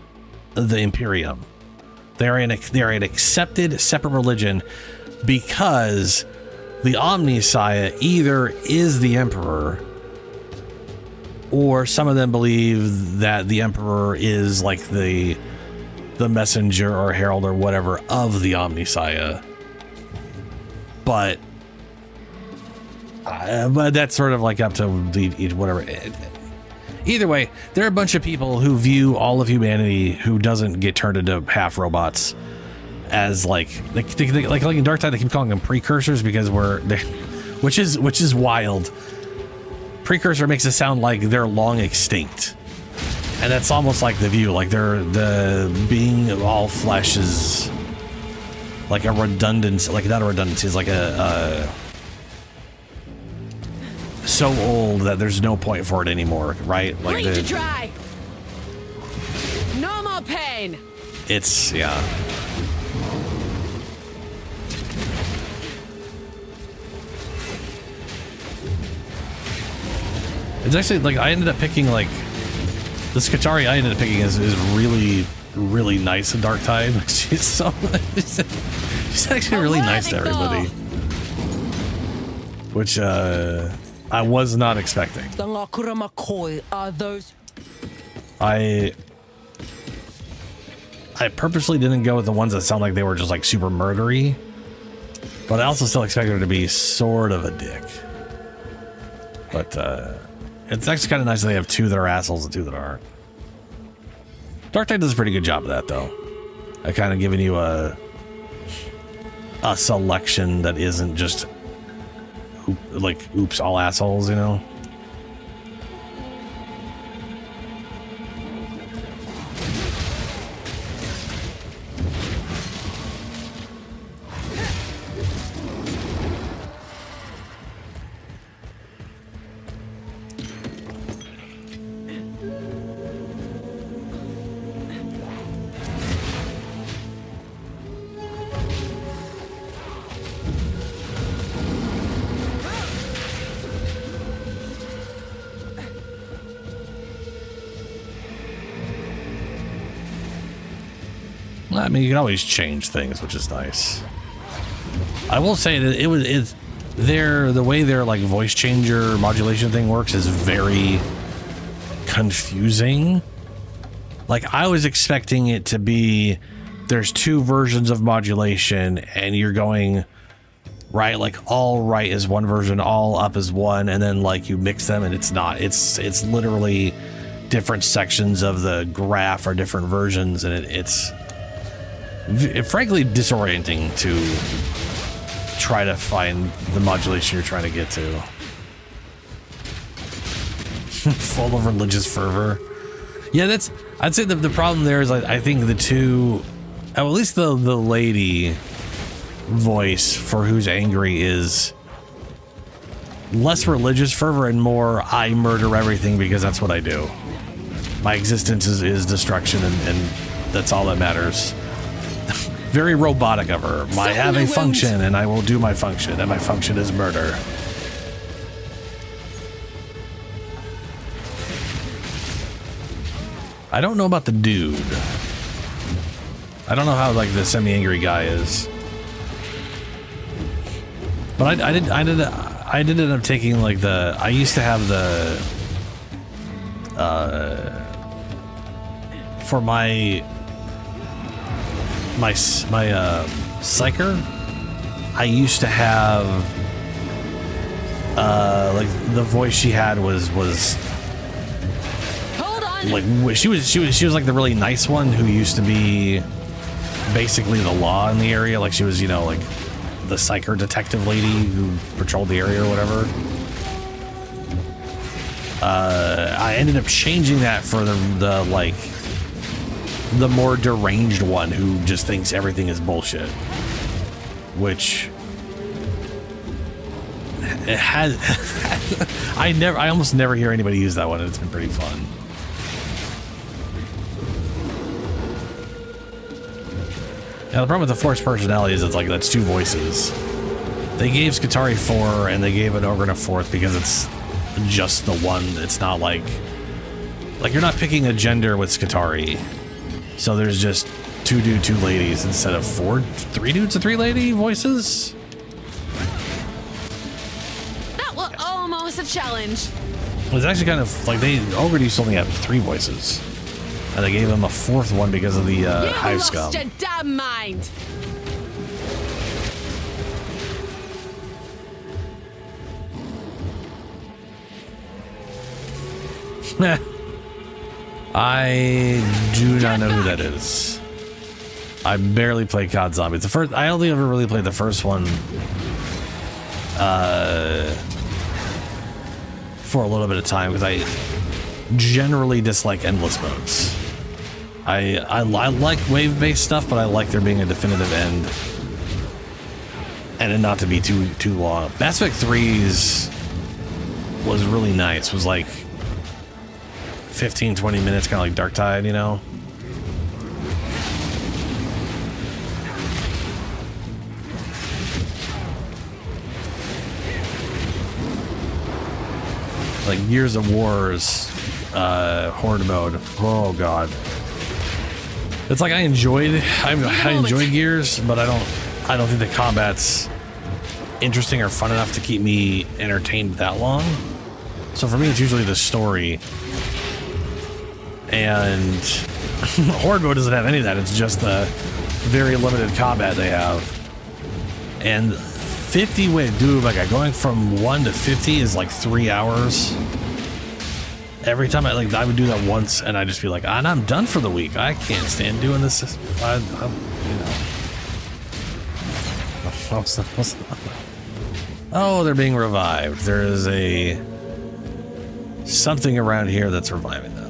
the Imperium. They are an accepted separate religion because the Omnissiah either is the Emperor, or some of them believe that the Emperor is like the messenger or herald or whatever of the Omnissiah. But that's sort of like up to whatever. Either way, there are a bunch of people who view all of humanity who doesn't get turned into half robots as like in Dark Tide they keep calling them precursors because which is wild. Precursor makes it sound like they're long extinct, and that's almost like the view, like the being of all flesh is like a redundancy, like not a redundancy, is like a so old that there's no point for it anymore, right? Like Bleed to dry. No more pain. It's yeah. It's actually like I ended up picking like the Skitarii I ended up picking is really, really nice in Dark Tide. She's actually really nice to everybody, which I was not expecting. Are those? I purposely didn't go with the ones that sound like they were just like super murdery, but I also still expected her to be sort of a dick. But it's actually kind of nice that they have two that are assholes and two that aren't. Dark Tide does a pretty good job of that, though. I kind of giving you a selection that isn't just like oops, all assholes, you know. I mean, you can always change things, which is nice. I will say that the way their like voice changer modulation thing works is very confusing. Like I was expecting it to be there's two versions of modulation and you're going right, like all right is one version, all up is one, and then like you mix them, and it's not. It's literally different sections of the graph are different versions, and it's frankly disorienting to try to find the modulation you're trying to get to. Full of religious fervor. Yeah, I'd say the problem there is I think the two, at least the lady voice for who's angry is less religious fervor and more I murder everything because that's what I do. My existence is destruction, and that's all that matters. Very robotic of her. I have a function and I will do my function, and my function is murder. I don't know about the dude. I don't know how like the semi-angry guy is. But I did end up taking like the, I used to have the for my psyker, I used to have like the voice she had was Hold on. like she was like the really nice one who used to be basically the law in the area. Like she was, you know, like the psyker detective lady who patrolled the area or whatever. I ended up changing that for the like the more deranged one who just thinks everything is bullshit, which it has. I almost never hear anybody use that one, and it's been pretty fun. Now the problem with the forced personality is it's like that's two voices. They gave Skitarii 4 and they gave an Ogryn a 4th because it's just the one. It's not like you're not picking a gender with Skitarii. So there's just 2 dudes, 2 ladies instead of 3 dudes and 3 lady voices. That was almost a challenge. It was actually kind of like Ogryn used to only have 3 voices. And they gave him a 4th one because of the hive scum. You lost your damn mind. I do not know who that is. I barely played COD Zombies. I only ever really played the first one for a little bit of time because I generally dislike endless modes. I like wave-based stuff, but I like there being a definitive end and it not to be too long. Mass Effect 3's was really nice. Was like 15-20 minutes, kind of like Dark Tide, you know. Like Gears of War's Horde mode. Oh god. It's like I enjoyed Gears, but I don't think the combat's interesting or fun enough to keep me entertained that long. So for me it's usually the story. And Horde mode doesn't have any of that. It's just the very limited combat they have. And 50 with dude, like going from 1 to 50 is like 3 hours. Every time I would do that once and I'd just be like, and I'm done for the week. I can't stand doing this. Oh, they're being revived. There is something around here that's reviving them.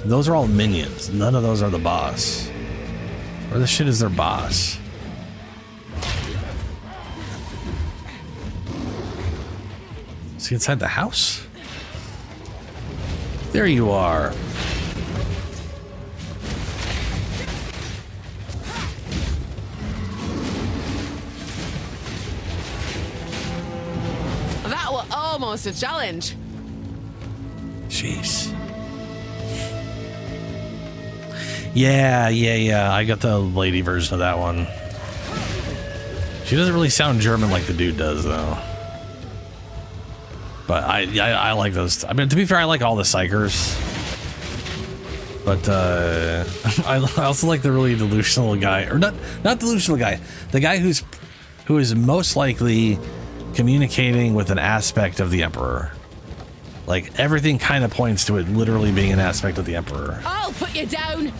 Those are all minions. None of those are the boss. Where the shit is their boss? Is he inside the house? There you are. That was almost a challenge. Jeez. Yeah. I got the lady version of that one. She doesn't really sound German like the dude does, though. But I like those. I mean, to be fair, I like all the psychers. But I also like the really delusional guy, or not delusional guy. The guy who is most likely communicating with an aspect of the Emperor. Like everything kind of points to it literally being an aspect of the Emperor. I'll put you down.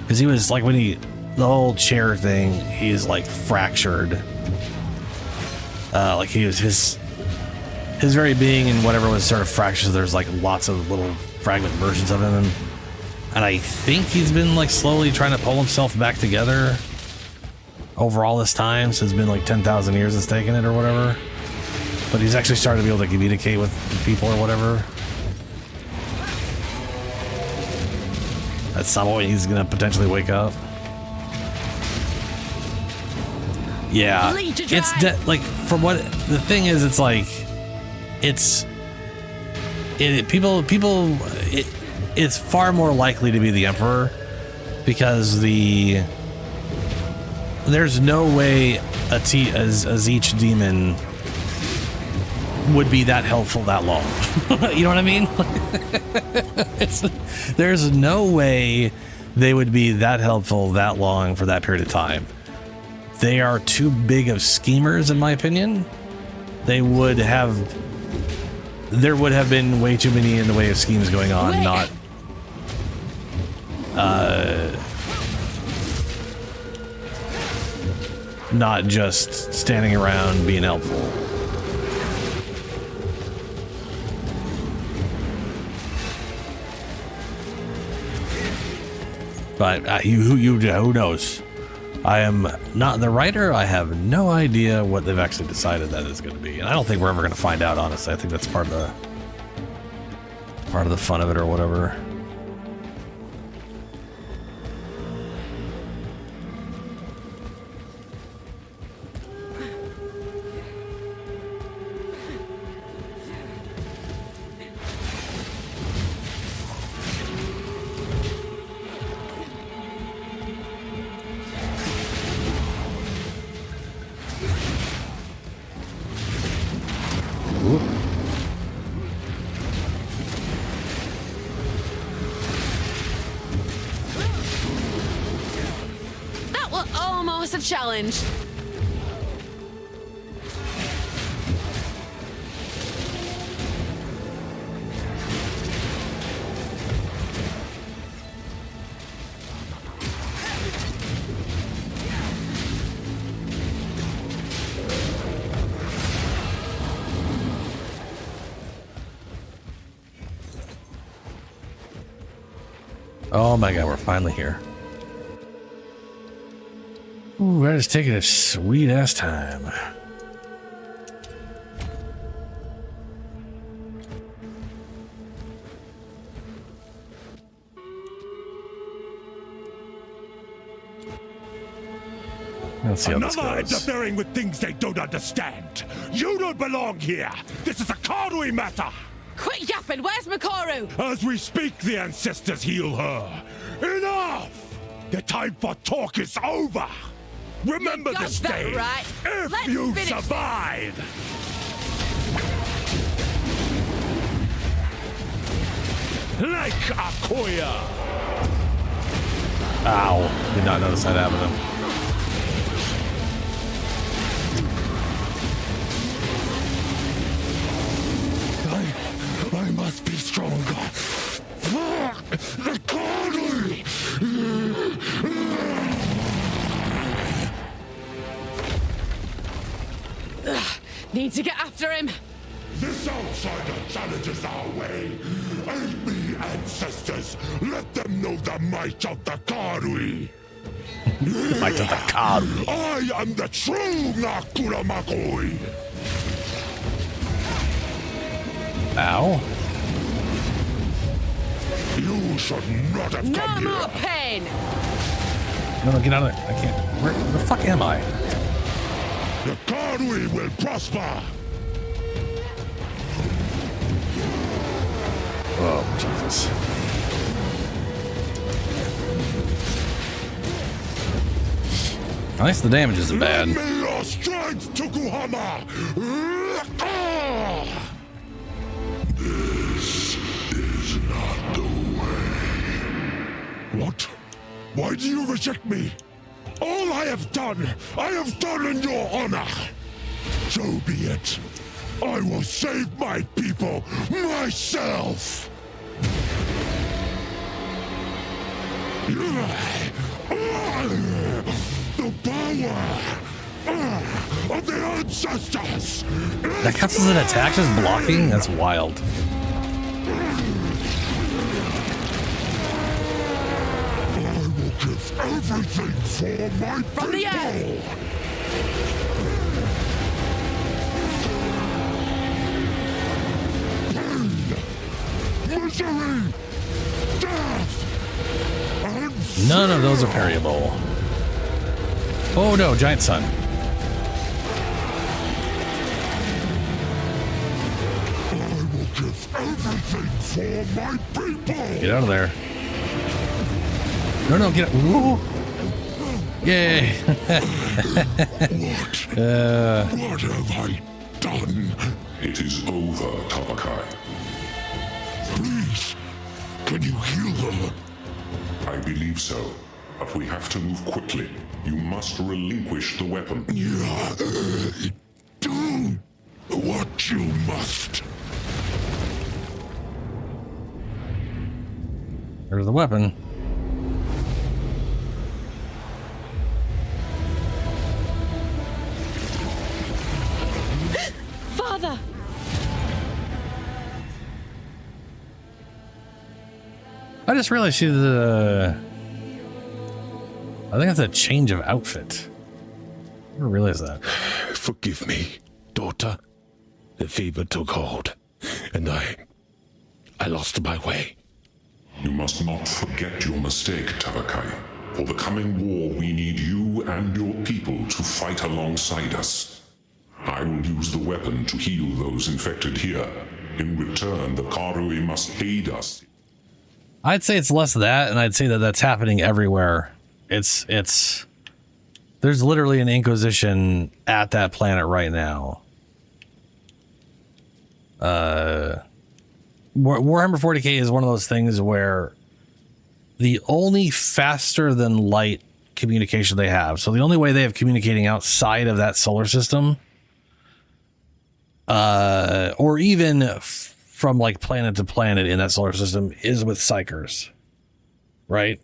Because he was like, the whole chair thing, he's like fractured. Like he was his very being and whatever was sort of fractured. So there's like lots of little fragment versions of him. And I think he's been like slowly trying to pull himself back together over all this time. So it's been like 10,000 years it's taken it or whatever. But he's actually started to be able to communicate with people or whatever. At some point he's gonna potentially wake up. Yeah, Bleed to dry. it's like from what the thing is, it's like it's far more likely to be the Emperor because there's no way as each demon would be that helpful that long. You know what I mean? There's no way they would be that helpful that long for that period of time. They are too big of schemers, in my opinion. There would have been way too many in the way of schemes going on, not just standing around being helpful. But who knows? I am not the writer. I have no idea what they've actually decided that is going to be, and I don't think we're ever going to find out. Honestly, I think that's part of the fun of it, or whatever. That was almost a challenge. Oh my god, we're finally here. Ooh, we're just taking a sweet ass time. Let's see how this Another goes. interfering with things they don't understand. You don't belong here. This is a Karui matter. Quit yapping. Where's Makaru? As we speak, the ancestors heal her. Enough! The time for talk is over. Remember You got this that day. right. If Let's you finish this. survive. Like Akoya. Ow. Did not notice that happening. I must be stronger. The Karui! Need to get after him. This outsider challenges our way. Aid me, ancestors. Let them know the might of the Karui. Might of the Karui. I am the true Nakura Makoi. Ow. You should not have No come more here. pain. No, get out of there. I can't. Where the fuck am I? The Karui will prosper. Oh, Jesus. At least the damage isn't bad. Lend me your strength, Tokuhama. This is not the way. What? Why do you reject me? All I have done in your honor. So be it. I will save my people myself. The power of the ancestors. That counts as an attack, just blocking? That's wild. I will give everything for my From the earth. Misery, death, and None of those are parryable. Oh no, giant sun. Everything for my people! Get out of there. No, get out. Woo. Yay. What have I done? It is over, Tabakai. Please, can you heal her? I believe so, but we have to move quickly. You must relinquish the weapon. Do what you must. There's the weapon. Father! I just realized she's I think that's a change of outfit. I didn't realize that. Forgive me, daughter. The fever took hold, and I lost my way. You must not forget your mistake, Tabakai. For the coming war, we need you and your people to fight alongside us. I will use the weapon to heal those infected here. In return, the Karui must aid us. I'd say it's less that, and I'd say that that's happening everywhere. It's there's literally an Inquisition at that planet right now. Warhammer 40k is one of those things where the only faster than light communication they have, so the only way they have communicating outside of that solar system, or even from like planet to planet in that solar system, is with Psychers, right?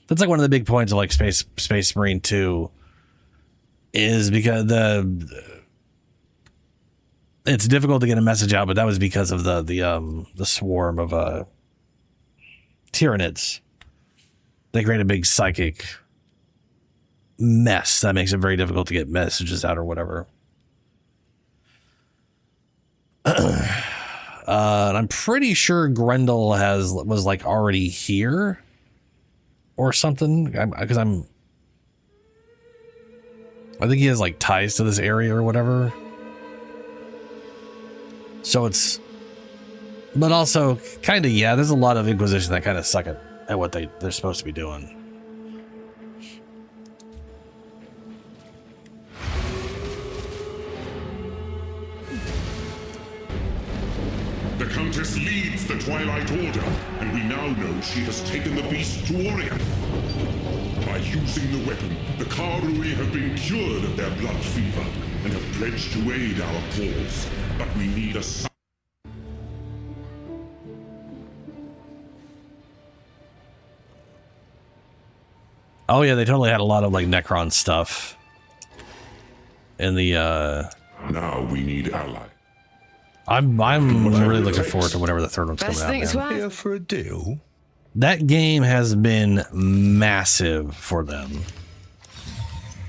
That's like one of the big points of like Space Marine 2, is because it's difficult to get a message out, but that was because of the swarm of Tyranids. They create a big psychic mess that makes it very difficult to get messages out or whatever. And I'm pretty sure Grendel was like already here or something, because I think he has like ties to this area or whatever. So it's, but also kind of, yeah, there's a lot of Inquisition that kind of suck at what they're supposed to be doing. The Countess leads the Twilight Order, and we now know she has taken the beast to Orient. By using the weapon, the Karui have been cured of their blood fever and have pledged to aid our cause. But we need a... Oh yeah, they totally had a lot of like Necron stuff in the Now we need ally. I'm really looking forward to whatever the third one's coming out. Well, here for a deal. That game has been massive for them.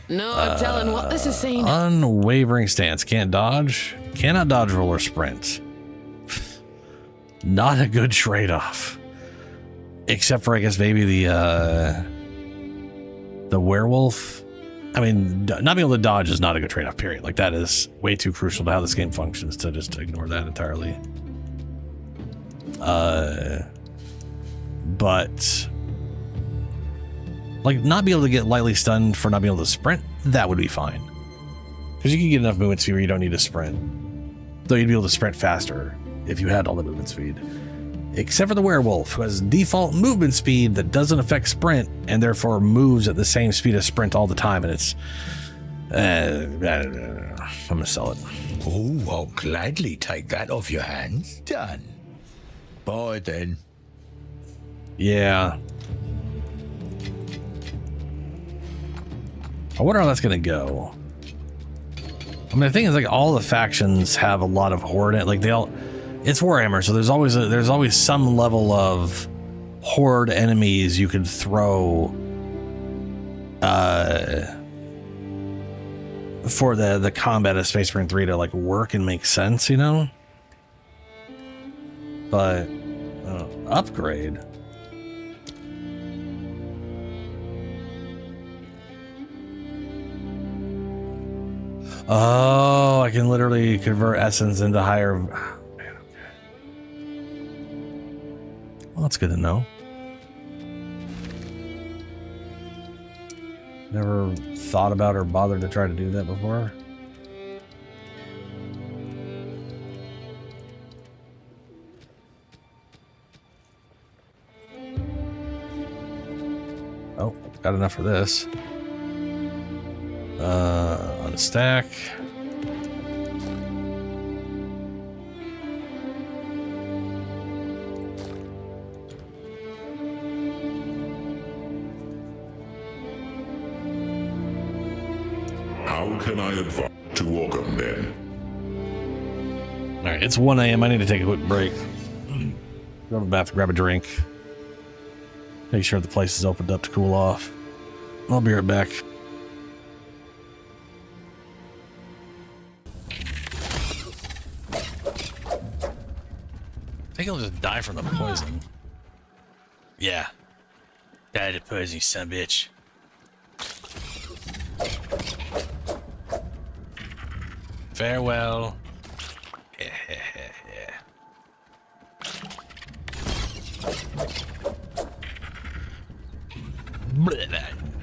No telling what this is saying. Unwavering stance. Can't dodge. Cannot dodge, roll, or sprint. Not a good trade-off. Except for, I guess, maybe the werewolf. I mean, not being able to dodge is not a good trade-off, period. Like, that is way too crucial to how this game functions to just ignore that entirely. But like, not be able to get lightly stunned for not being able to sprint, that would be fine. Because you can get enough movement speed where you don't need to sprint. Though you'd be able to sprint faster if you had all the movement speed. Except for the werewolf, who has default movement speed that doesn't affect sprint, and therefore moves at the same speed as sprint all the time, and it's... I'm gonna sell it. Oh, I'll gladly take that off your hands. Done. Bye then. Yeah. I wonder how that's gonna go. I mean, the thing is, like, all the factions have a lot of horde in it. Like, they all... It's Warhammer, so there's always some level of horde enemies you could throw for the combat of Space Marine 3 to like work and make sense, you know? But upgrade. Oh, I can literally convert essence into higher. that's good to know. Never thought about or bothered to try to do that before. Oh, got enough for this. Unstack. How can I advise to Organ then? Alright, it's 1 a.m. I need to take a quick break. Go to the bathroom, grab a drink. Make sure the place is opened up to cool off. I'll be right back. I think he'll just die from the poison. Yeah. Die to poison, you son of a bitch. Farewell.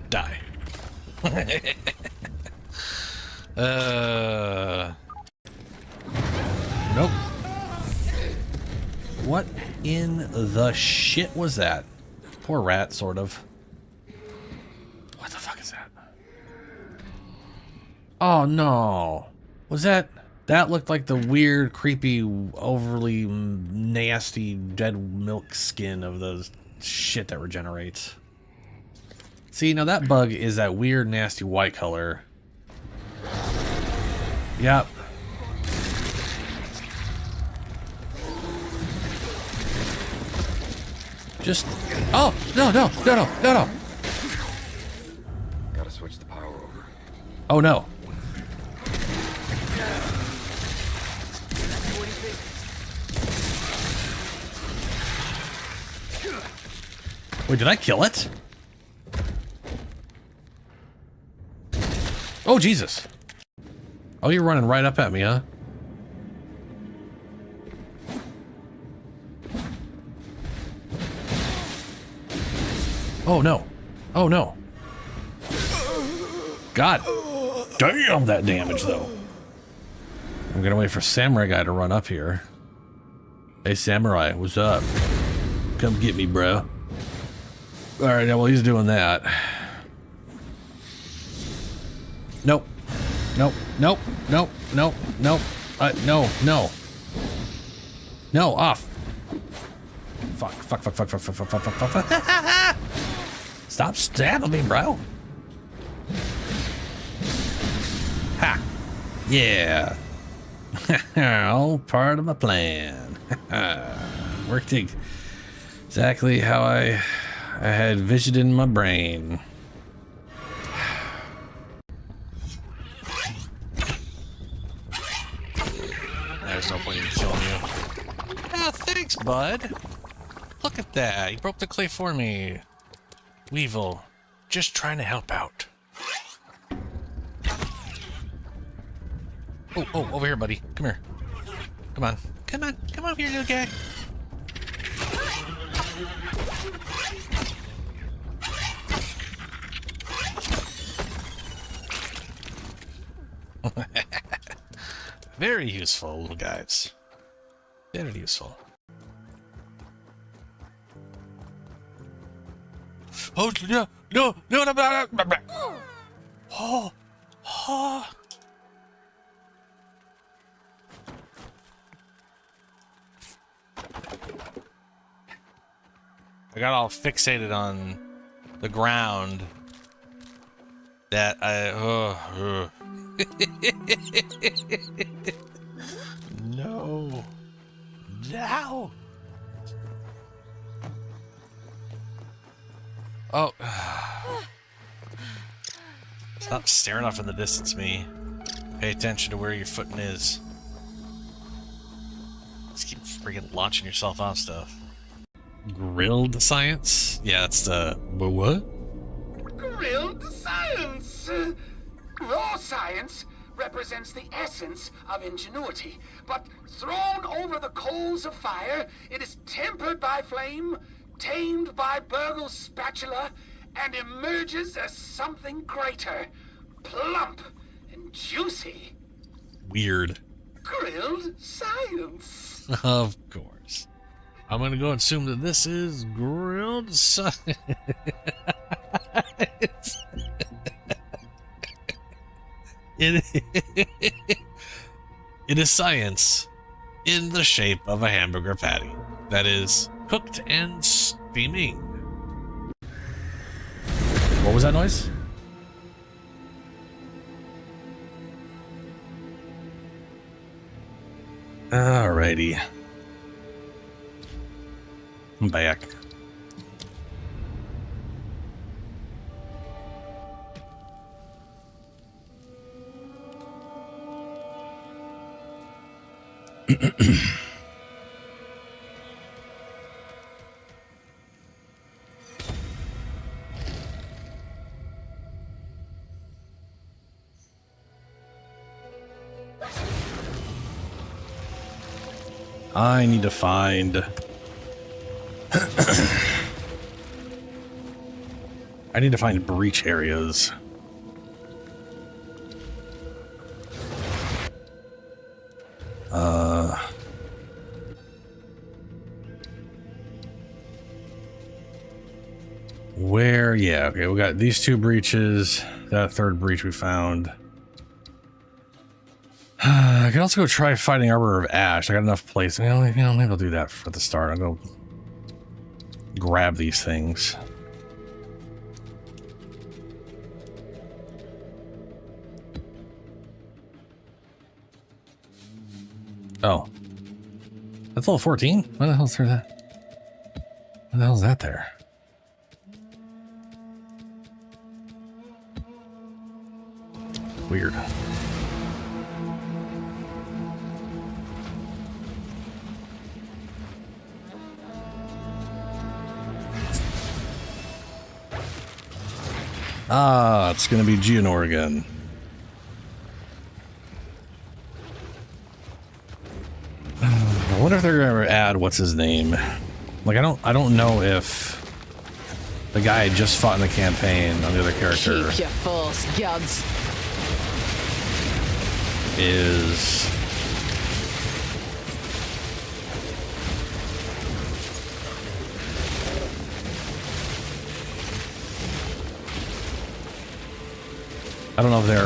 Die. Nope. What in the shit was that? Poor rat, sort of. What the fuck is that? Oh no. Was that... That looked like the weird, creepy, overly nasty dead milk skin of those shit that regenerates. See, now that bug is that weird, nasty white color. Yep. Just... Oh! No, no, no, no, no, no! Gotta switch the power over. Oh no. Wait, did I kill it? Oh, Jesus. Oh, you're running right up at me, huh? Oh, no. Oh, no. God. Damn, that damage, though. I'm gonna wait for Samurai Guy to run up here. Hey, Samurai, what's up? Come get me, bro. Alright, well, he's doing that. Nope. Nope. Nope. Nope. Nope. Nope. No. No. No, off. Fuck. Fuck, fuck, fuck, fuck, fuck, fuck, fuck, fuck, fuck. Stop stabbing me, bro. Ha. Yeah. All part of my plan. Worked exactly how I had visioned in my brain. There's no point in killing you. Oh, thanks, bud. Look at that. You broke the clay for me. Weevil, just trying to help out. Oh, oh, over here, buddy. Come here. Come on. Come on. Come over here, little guy. Very useful, little guys. Very useful. Oh, no, no, no, no, no, no, no. Oh, oh. I got all fixated on the ground that I... No. No. Oh. Stop staring off in the distance, me. Pay attention to where your footing is. Just keep freaking launching yourself off stuff. Grilled science? Yeah, that's the... What? Grilled science! Raw science represents the essence of ingenuity. But thrown over the coals of fire, it is tempered by flame, tamed by Burgle's spatula, and emerges as something greater, plump and juicy. Weird. Grilled science. Of course. I'm gonna go assume that this is grilled science. It is science in the shape of a hamburger patty that is cooked and steaming. What was that noise? Alrighty. I'm back. I need to find... I need to find breach areas. Where? Yeah, okay, we got these two breaches. That third breach we found. I can also go try fighting Arbor of Ash. I got enough place. Maybe I'll do that for the start. I'll go grab these things. Oh. That's level 14? What the hell's through that? What the hell's that there? Weird. Ah, it's gonna be Geonor again. I wonder if they're gonna ever add what's his name. Like I don't know if the guy I just fought in the campaign on the other character Keep your force, gods. is I don't know if they're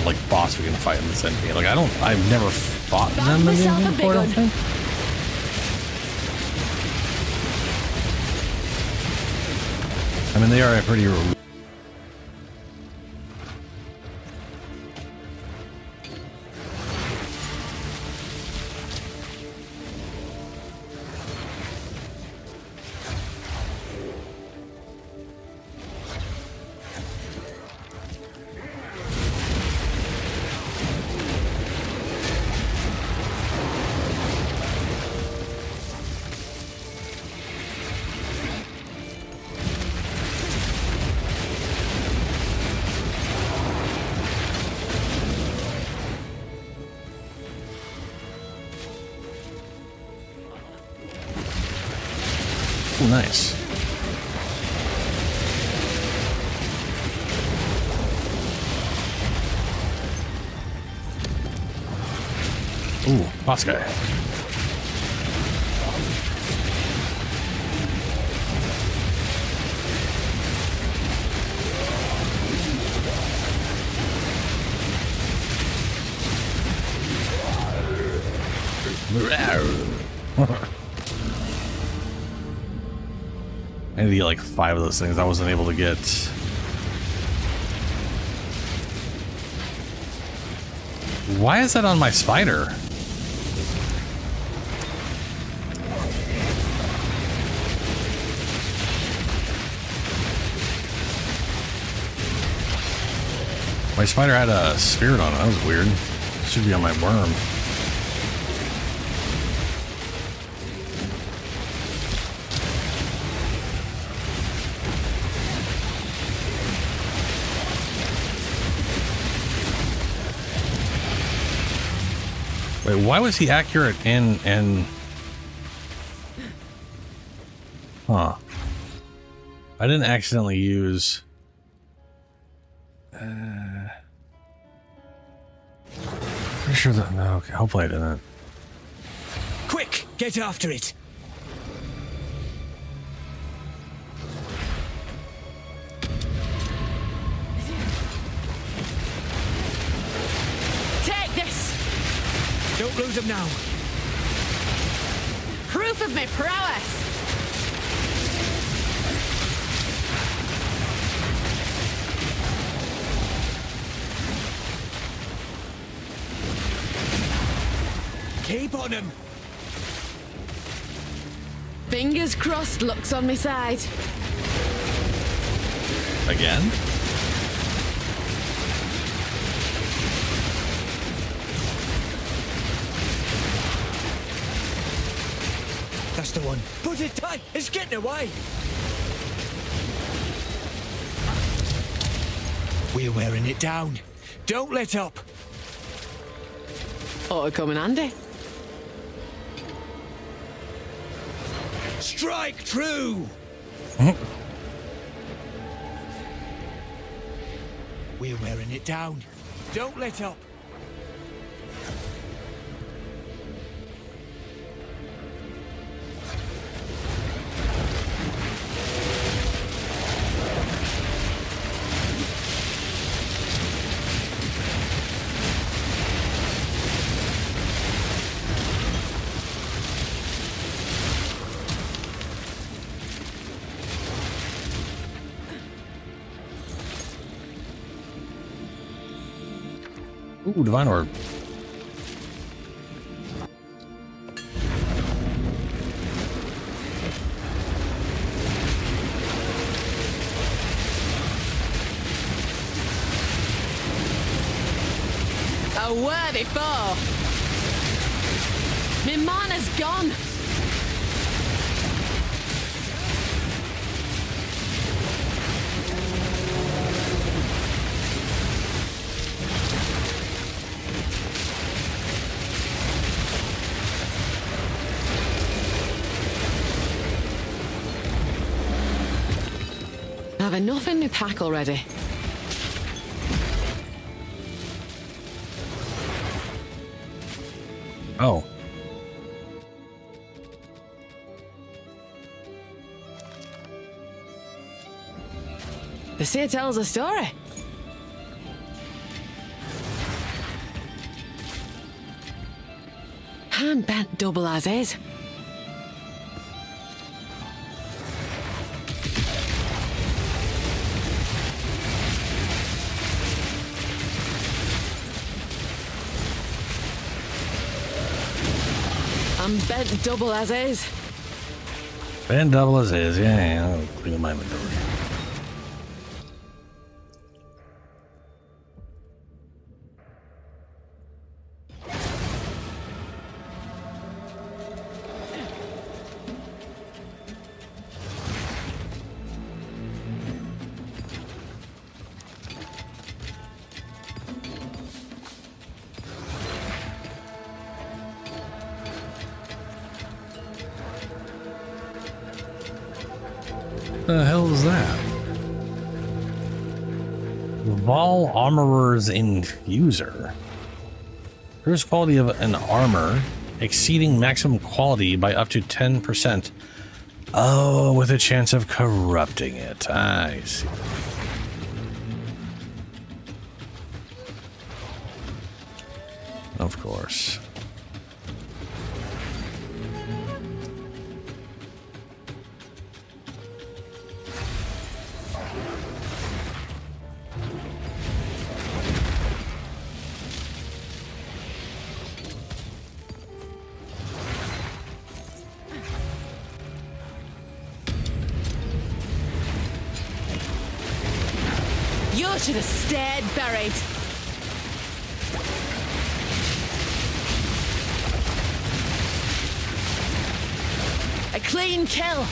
like boss we can fight in this enemy. Like I've never fought them in the game before, I don't think. I mean they are a pretty nice. Ooh, boss guy. I need to get like 5 of those things. I wasn't able to get. Why is that on my spider? My spider had a spirit on it. That was weird. It should be on my worm. Wait, why was he accurate and... Huh. I didn't accidentally use... Pretty sure that... No, okay, hopefully I didn't. Quick, get after it. Take this! Don't lose him now. Proof of my prowess! Keep on him. Fingers crossed, luck's on my side. Again? That's the one. Put it tight. It's getting away. We're wearing it down. Don't let up. Ought to come in handy. Strike true. We're wearing it down. Don't let up. Ooh, Divine Orb. A worthy foe. My mana's gone. I've enough in my pack already. Oh. The seer tells a story. Hand bent double as is. I'm bent double as is. Bent double as is, yeah. I'll clean my inventory. The hell is that? Vol Armorer's Infuser. Here's quality of an armor exceeding maximum quality by up to 10%. Oh, with a chance of corrupting it. I see. Of course. You should have stayed buried. A clean kill.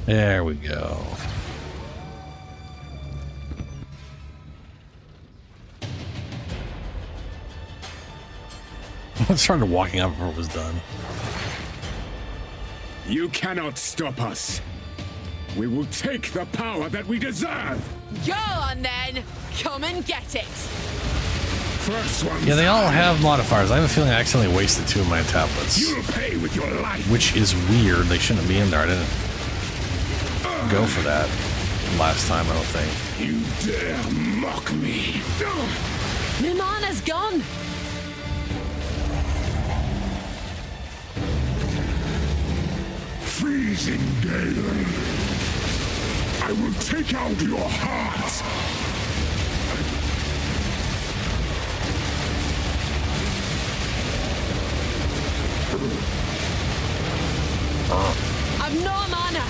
There we go. I started walking up before it was done. You cannot stop us. We will take the power that we deserve. Go on then. Come and get it. First one. Yeah, they all have modifiers. I have a feeling I accidentally wasted 2 of my tablets. You'll pay with your life. Which is weird. They shouldn't be in there. I didn't go for that last time, I don't think. You dare mock me. My mana's gone. Freezing gale. I will take out your heart. I've no mana.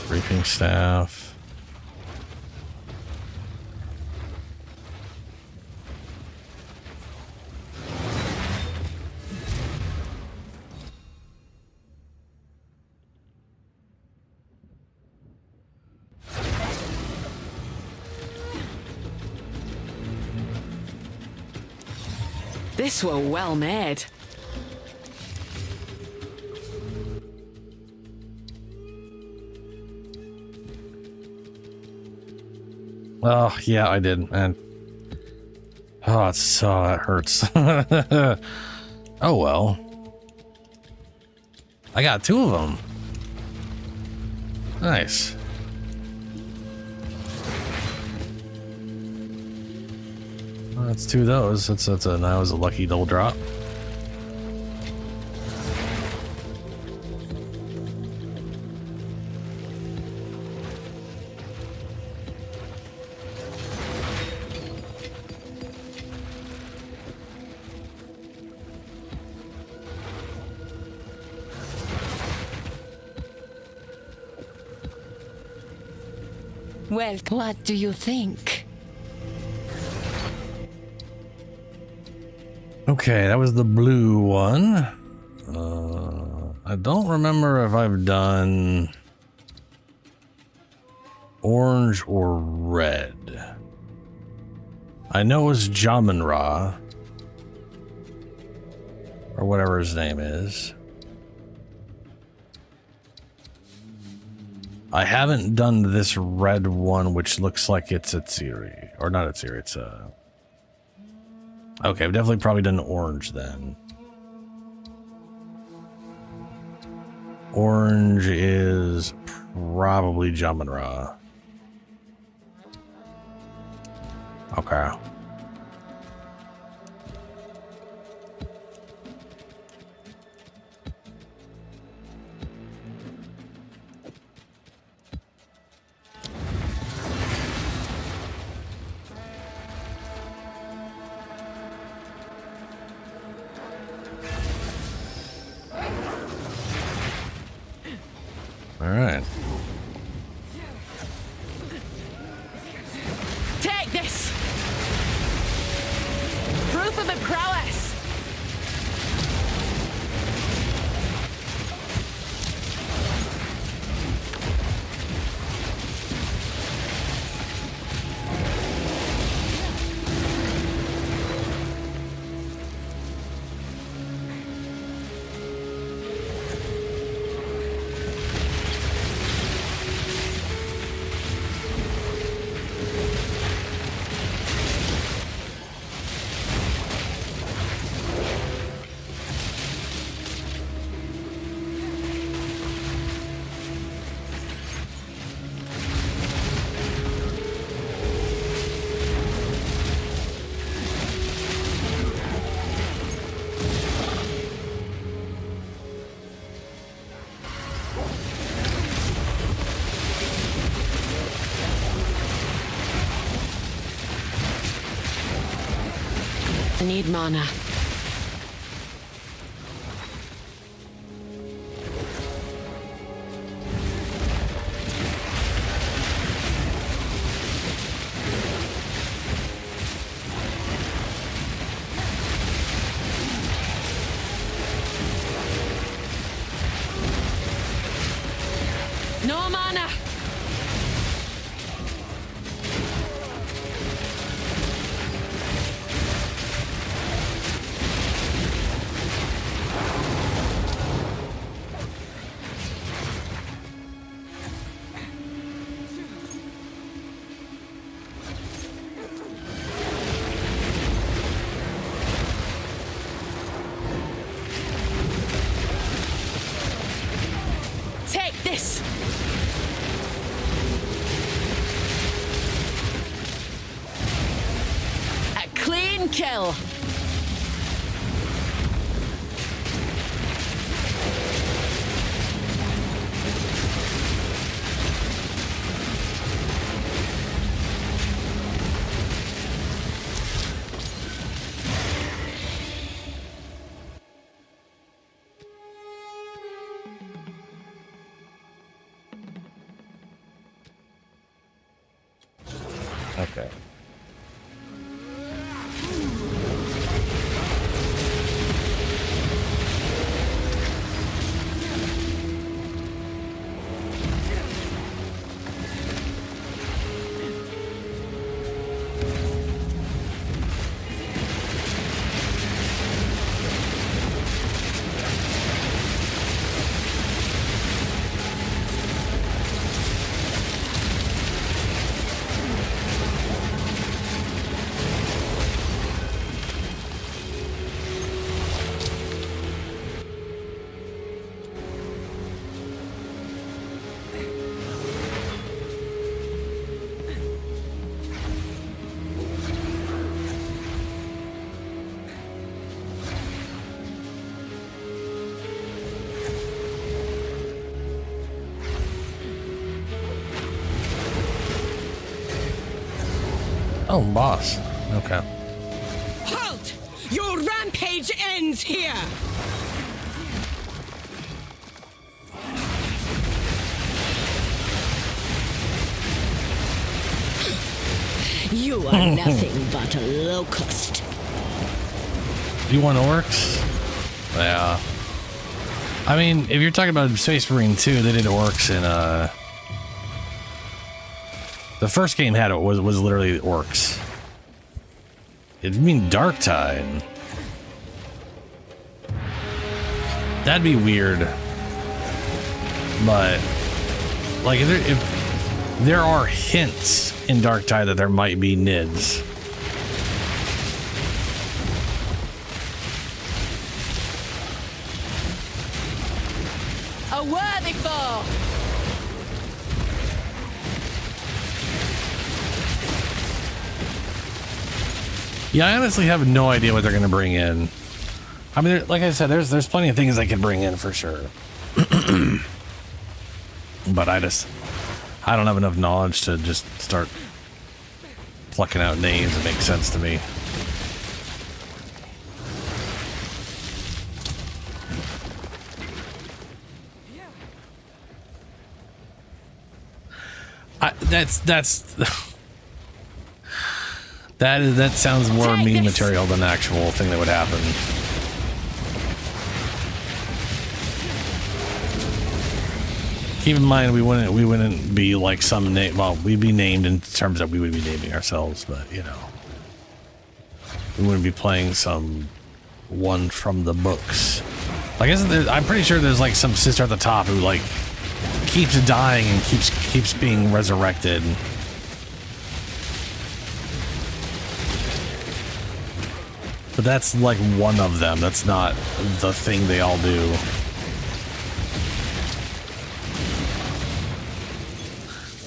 Reaping staff. This were well made. Oh, yeah, I did. And oh, it's so that hurts. Oh well. I got 2 of them. Nice. Well, that's 2 of those. That was a lucky double drop. Well, what do you think? Okay, that was the blue one. I don't remember if I've done orange or red. I know it was Jamin Ra, or whatever his name is. I haven't done this red one, which looks like it's Atsiri. Or not Atsiri, it's okay, I've definitely probably done orange then. Orange is probably Jamin Ra. Okay. All right. Take this. Proof of the prowess. I need mana. No mana! Take this! A clean kill! Okay. Oh, boss. Okay. Halt! Your rampage ends here! You are nothing but a locust. You want orcs? Yeah. I mean, if you're talking about Space Marine 2, they did orcs in the first game had it was literally orcs. It'd mean Dark Tide. That'd be weird. But like if there are hints in Dark Tide that there might be Nids. A worthy foe! Yeah, I honestly have no idea what they're going to bring in. I mean, like I said, there's plenty of things they could bring in for sure. But I don't have enough knowledge to just start plucking out names that make sense to me. That sounds more meme material than actual thing that would happen. Keep in mind, we wouldn't be like some name. Well, we'd be named in terms that we would be naming ourselves, but you know, we wouldn't be playing some one from the books. Like, I'm pretty sure there's like some sister at the top who like keeps dying and keeps being resurrected. But that's like one of them. That's not the thing they all do.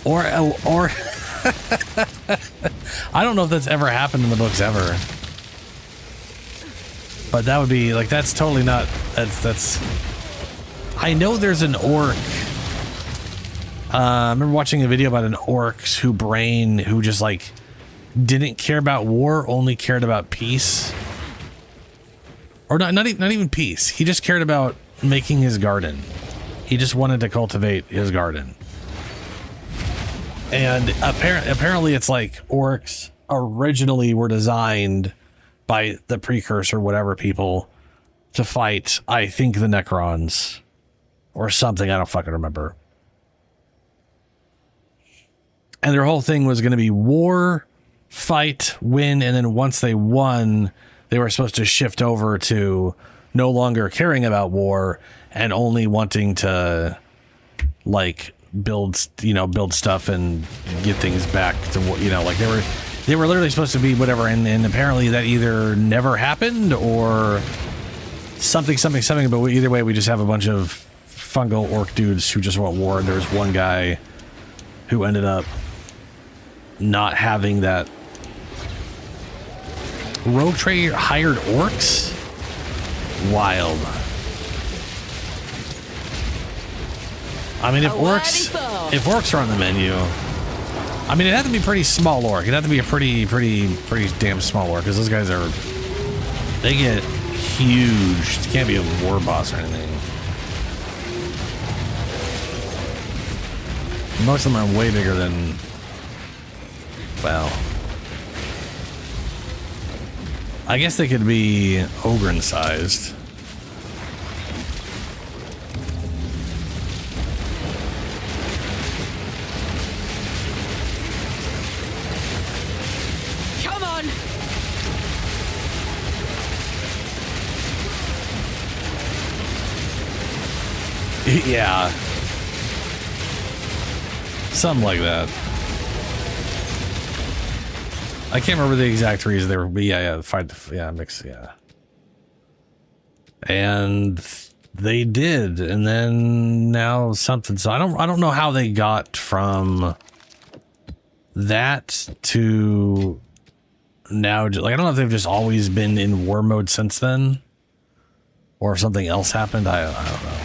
Or I don't know if that's ever happened in the books ever. But that would be like, that's totally not, that's I know there's an orc. I remember watching a video about an orc who just like didn't care about war, only cared about peace. Or not even peace. He just cared about making his garden. He just wanted to cultivate his garden. And apparently it's like orcs originally were designed by the precursor whatever people to fight, I think, the Necrons or something. I don't fucking remember. And their whole thing was going to be war, fight, win, and then once they won, they were supposed to shift over to no longer caring about war and only wanting to like build stuff and get things back to what, like they were literally supposed to be whatever, and apparently that either never happened or something, but either way we just have a bunch of fungal orc dudes who just want war, and there's one guy who ended up not having that. Rogue Trader hired orcs? Wild. I mean, if orcs are on the menu, I mean, it had to be pretty small orc. It had to be a pretty damn small orc, because those guys they get huge. It can't be a war boss or anything. Most of them are way bigger than, well, I guess they could be Ogren sized. Come on! Yeah. Something like that. I can't remember the exact reason they were, but mix, yeah. And they did, and then now something. So I don't know how they got from that to now. Like, I don't know if they've just always been in war mode since then, or if something else happened. I don't know.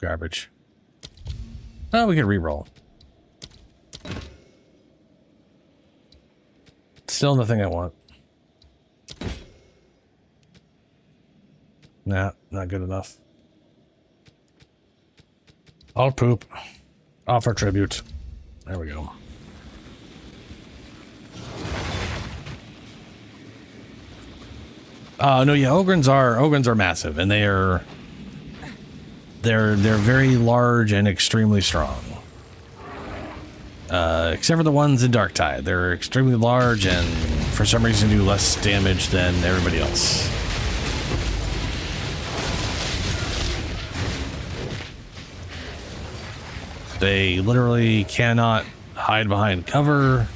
Garbage. Oh, we can re-roll. Still nothing I want. Nah, not good enough. I'll poop. Offer tribute. There we go. No, yeah, Ogrins are massive, and they're very large and extremely strong. Except for the ones in Darktide. They're extremely large and for some reason do less damage than everybody else. They literally cannot hide behind cover.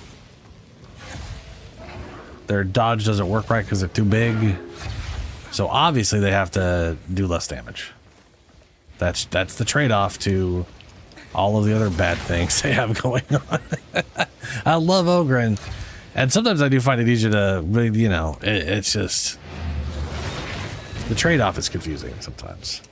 Their dodge doesn't work right because they're too big. So obviously they have to do less damage. That's the trade-off to all of the other bad things they have going on. I love Ogren, and sometimes I do find it easier to, it's just the trade-off is confusing sometimes.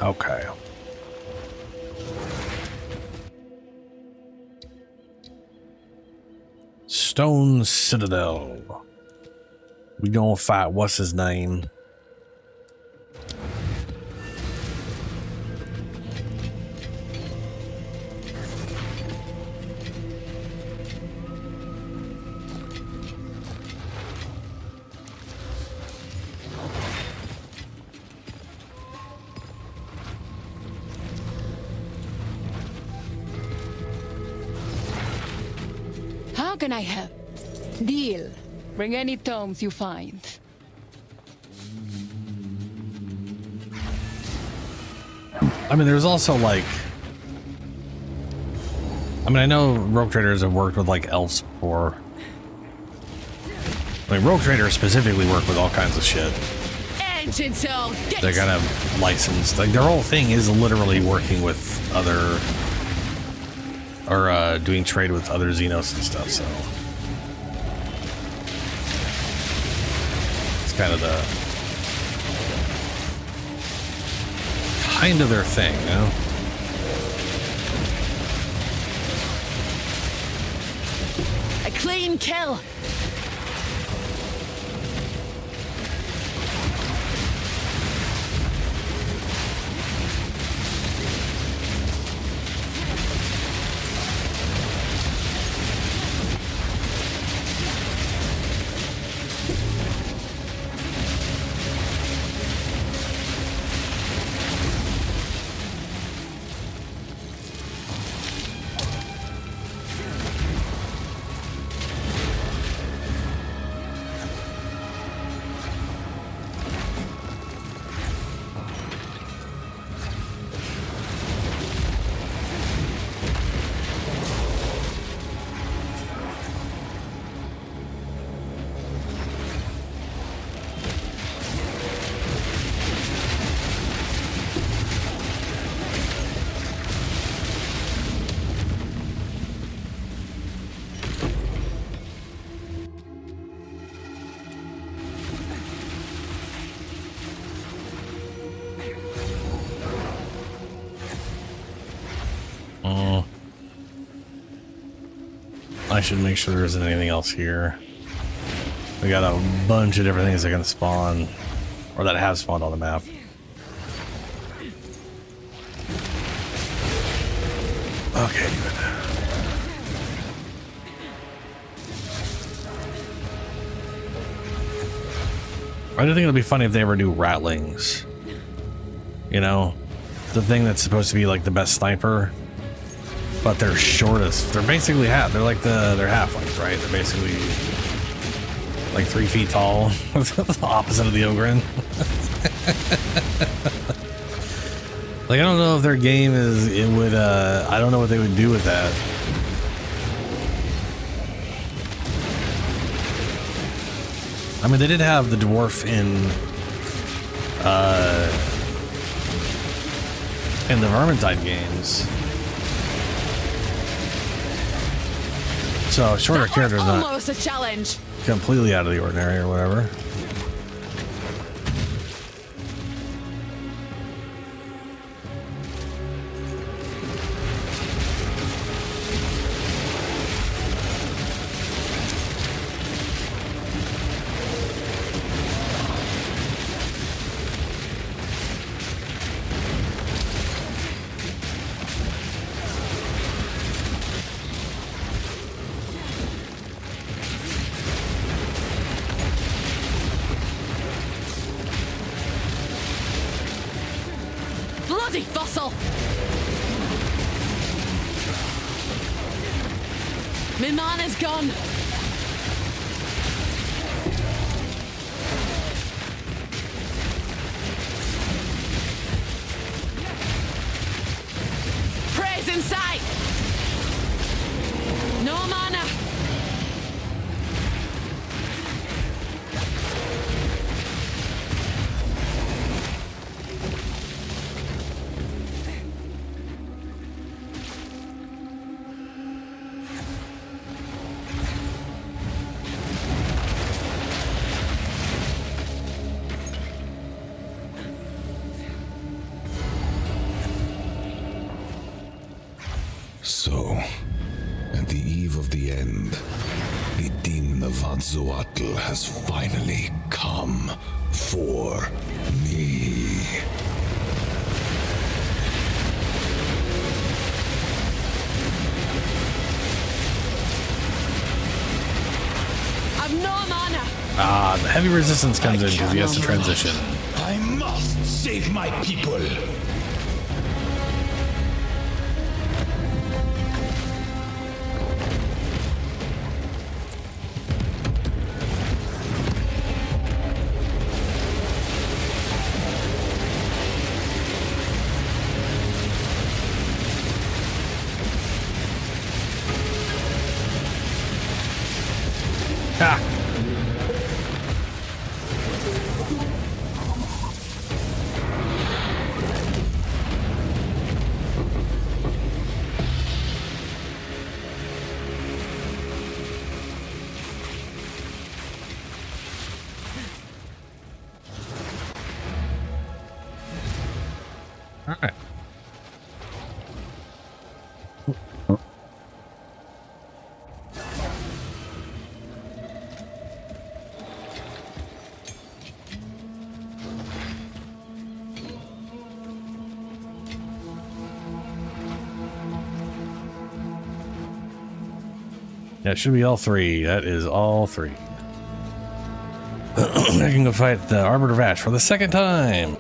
Okay. Stone Citadel. We gonna fight, what's his name? can I help? Deal. Bring any tomes you find. I mean, there's also like, I mean, I know rogue traders have worked with like elves before. I mean, rogue traders specifically work with all kinds of shit. Engine soul, They're kind of licensed. Like their whole thing is literally working with other, or doing trade with other Xenos and stuff. So it's kind of their thing, you know. a clean kill. I should make sure there isn't anything else here. We got a bunch of different things that can spawn, or that have spawned on the map. Okay, good. I do think it'll be funny if they ever do ratlings. You know, the thing that's supposed to be like the best sniper, but they're shortest. They're basically they're like they're halflings, right? They're basically like 3 feet tall. The opposite of the Ogren. Like, I don't know if their game would I don't know what they would do with that. I mean, they did have the dwarf in the Vermintide games. So shorter characters not Almost a challenge. completely out of the ordinary or whatever. Bloody fossil! My mana's gone. Praise in sight! No mana! So, at the eve of the end, the demon of Azzoatl has finally come for me. I've no mana! The heavy resistance comes in because he has to transition. I must save my people. All right. That should be all three. That is all three. I can go fight the Arbiter of Ash for the second time.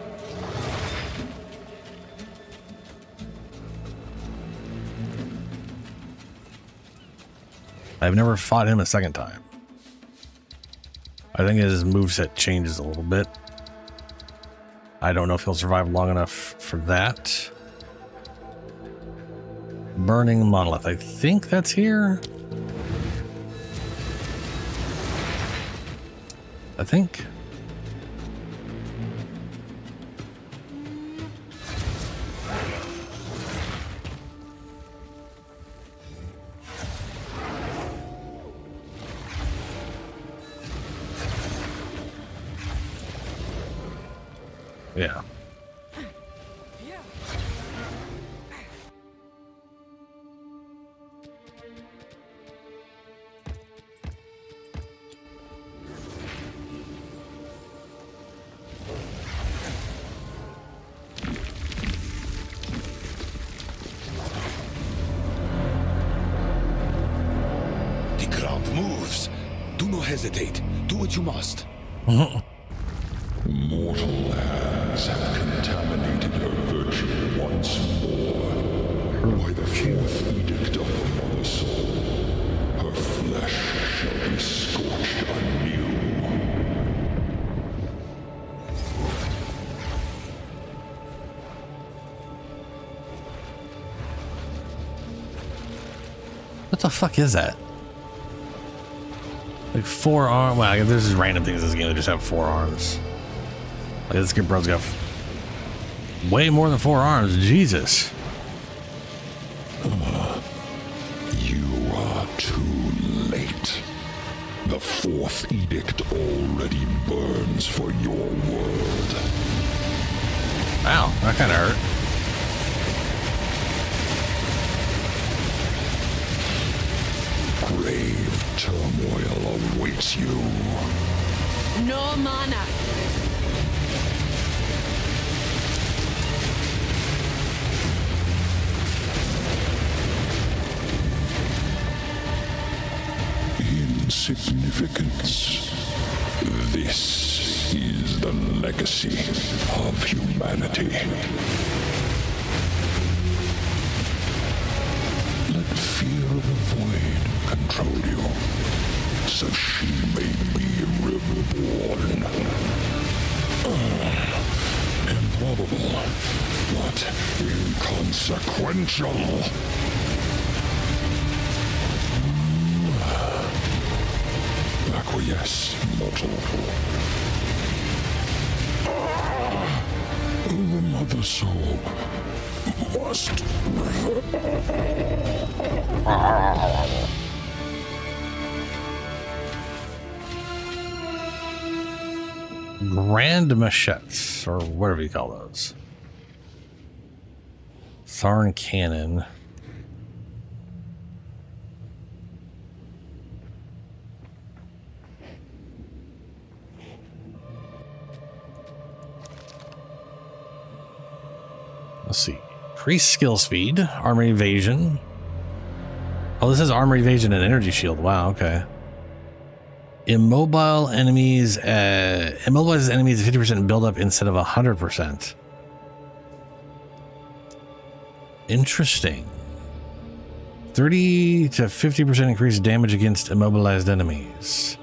I've never fought him a second time. I think his moveset changes a little bit. I don't know if he'll survive long enough for that. Burning Monolith. I think that's here. I think. Yeah. The ground moves. Do not hesitate. Do what you must. Mortal hands have contaminated her virtue once more. By the fourth edict of the Mother Soul, her flesh shall be scorched anew. What the fuck is that? Like 4 arms. Well, I guess there's just random things in this game that just have 4 arms. Like this good bro's got way more than 4 arms. Jesus. You are too late. The fourth edict already burns for your world. Wow, that kind of hurt. Grave turmoil awaits you. No mana. Insignificance. This is the legacy of humanity. Let fear of the void control you, so she may be reborn. Improbable, but inconsequential. Acquiesce, mortal. The Mother Soul must. Grand machetes, or whatever you call those. Tharn cannon. Let's see. Increase skill speed, armor evasion. Oh, this is armor evasion and energy shield. Wow, okay. Immobile enemies, immobilizes enemies 50% buildup instead of 100%. Interesting. 30 to 50% increased damage against immobilized enemies.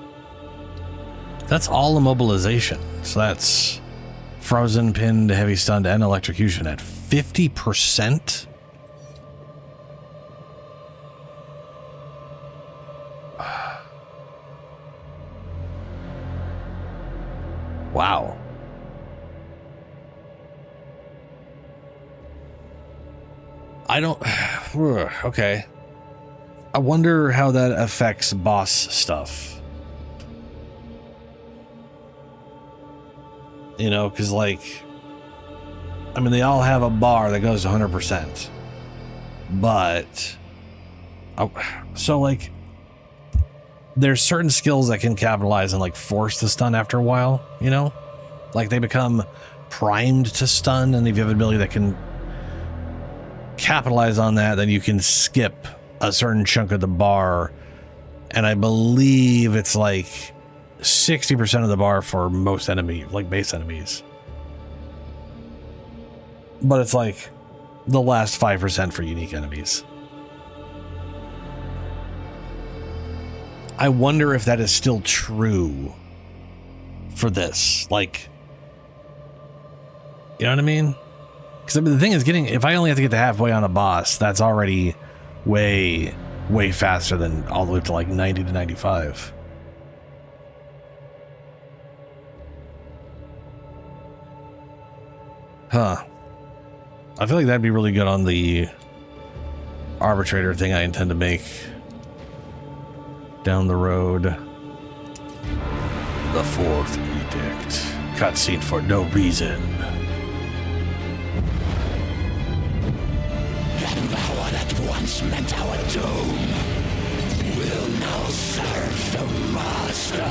That's all immobilization. So that's frozen, pinned, heavy stunned, and electrocution at 50%. Wow. I don't. Okay. I wonder how that affects boss stuff. You know, because like, I mean, they all have a bar that goes to 100%. But... so, like... there's certain skills that can capitalize and, like, force the stun after a while, you know? Like, they become primed to stun, and if you have an ability that can capitalize on that, then you can skip a certain chunk of the bar. And I believe it's, like, 60% of the bar for most enemy, like, base enemies. But it's, like, the last 5% for unique enemies. I wonder if that is still true for this. Like, you know what I mean? Because I mean, the thing is, if I only have to get to halfway on a boss, that's already way faster than all the way up to like 90 to 95. Huh. I feel like that'd be really good on the arbitrator thing I intend to make down the road. The Fourth Edict. Cutscene for no reason. That power that once meant our doom will now serve the Master.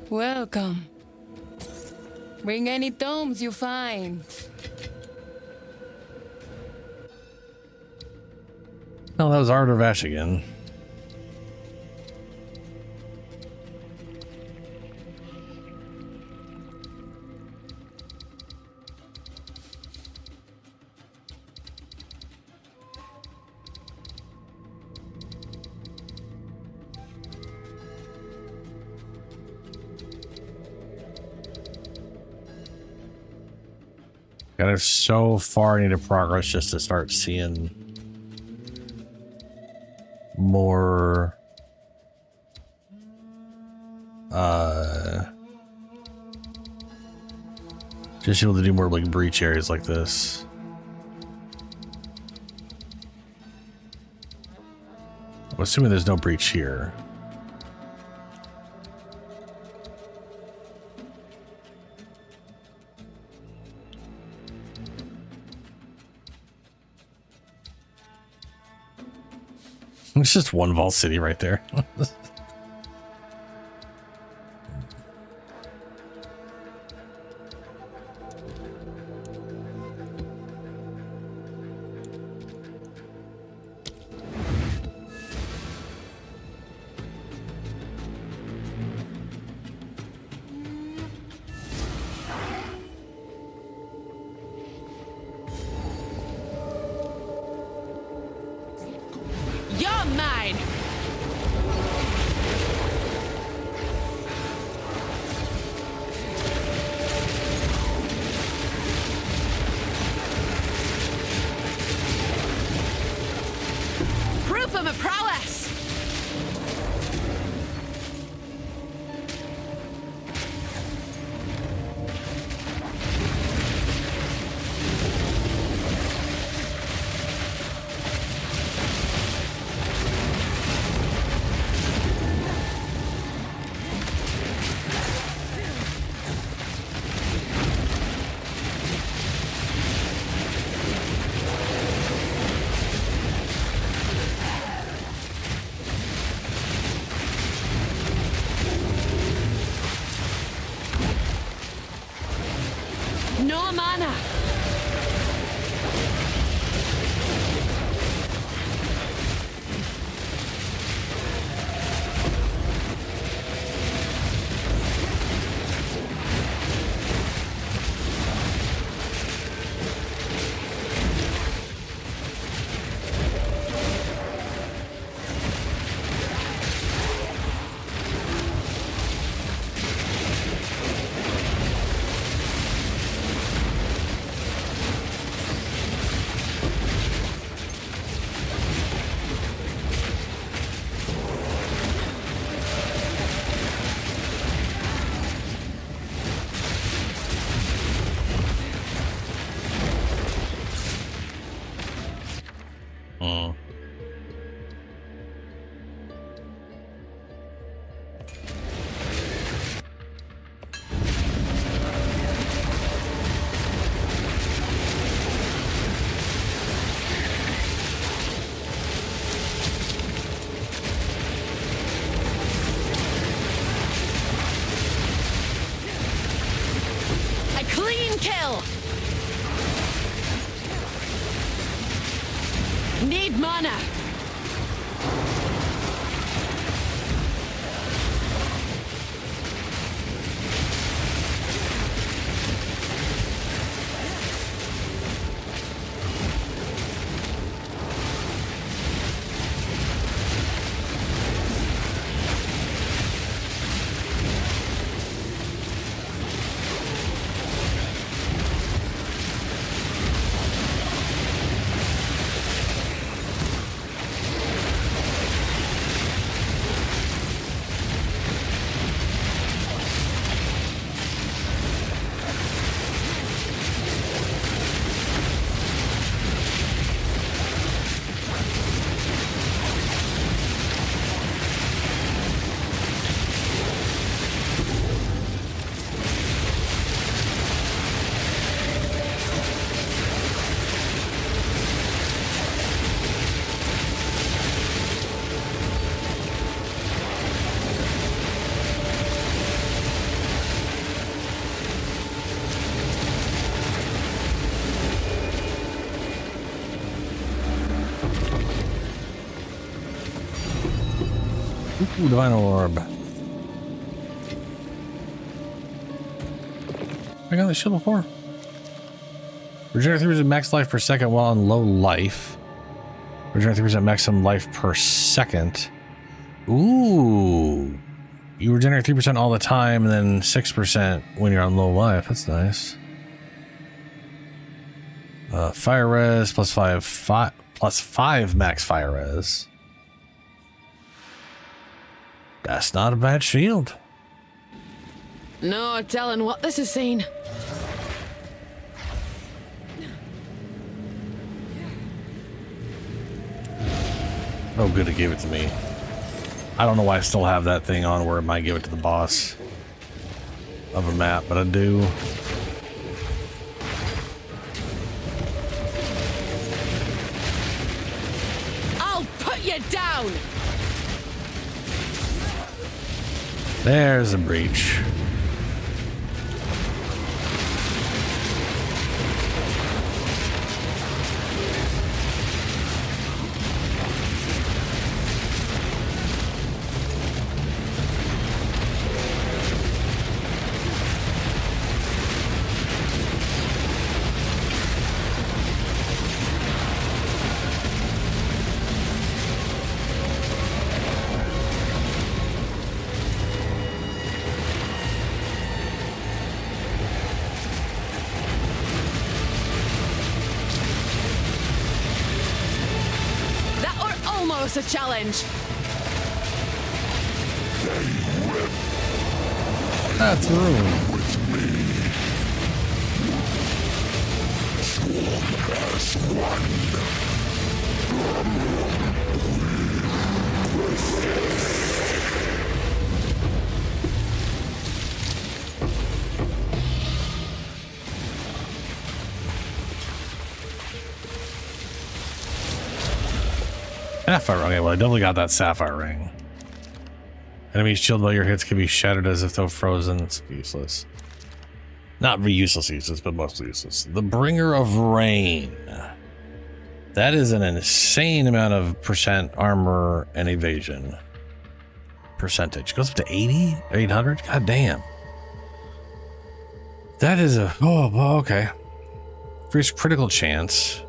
Welcome. Bring any tomes you find. Oh, that was Art of Ash again. God, there's so far I need to progress just to start seeing more just able to do more like breach areas like this. I'm assuming there's no breach here. It's just one Vault City right there. You're mine! Proof of my prowess! A clean kill. Need mana. Ooh, divine orb. I got this shit before. Regenerate 3% max life per second while on low life. Regenerate 3% maximum life per second. Ooh. You regenerate 3% all the time and then 6% when you're on low life. That's nice. Fire res plus 5 max fire res. That's not a bad shield. No telling what this has seen. Oh, good, it gave it to me. I don't know why I still have that thing on where it might give it to the boss of a map, but I do. I'll put you down. There's a breach. A challenge. That's rude. Sapphire. Okay, well, I definitely got that sapphire ring. Enemies shielded by your hits can be shattered as if though frozen. It's useless. Not useless, but mostly useless. The Bringer of Rain. That is an insane amount of % armor and evasion. Percentage. Goes up to 80? 800? God damn. That is a... Oh, okay. Increased critical chance.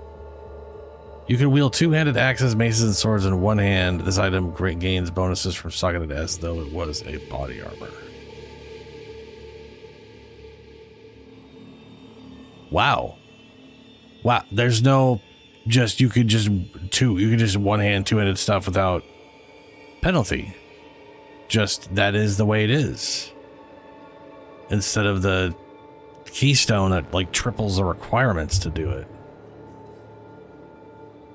You can wield two-handed axes, maces, and swords in one hand. This item gains bonuses from socketed as though it was a body armor. Wow. Wow. There's no you could just one-hand, two-handed stuff without penalty. Just that is the way it is. Instead of the keystone that like triples the requirements to do it.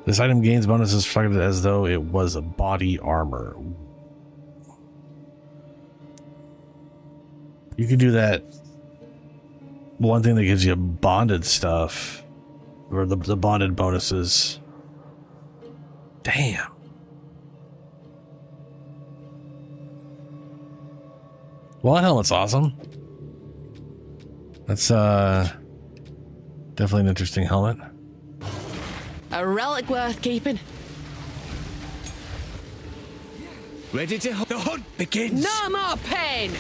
This item gains bonuses reflected as though it was a body armor. You could do that. One thing that gives you bonded stuff, or the bonded bonuses. Damn. Well, that helmet's awesome. That's definitely an interesting helmet. A relic worth keeping. Ready to the hunt begins. No more pain.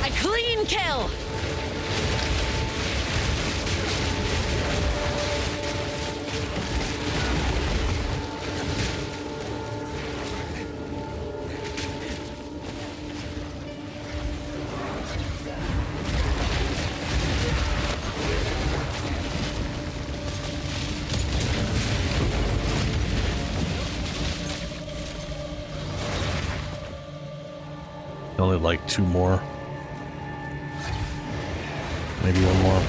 A clean kill. Only like 2 more. Maybe 1 more.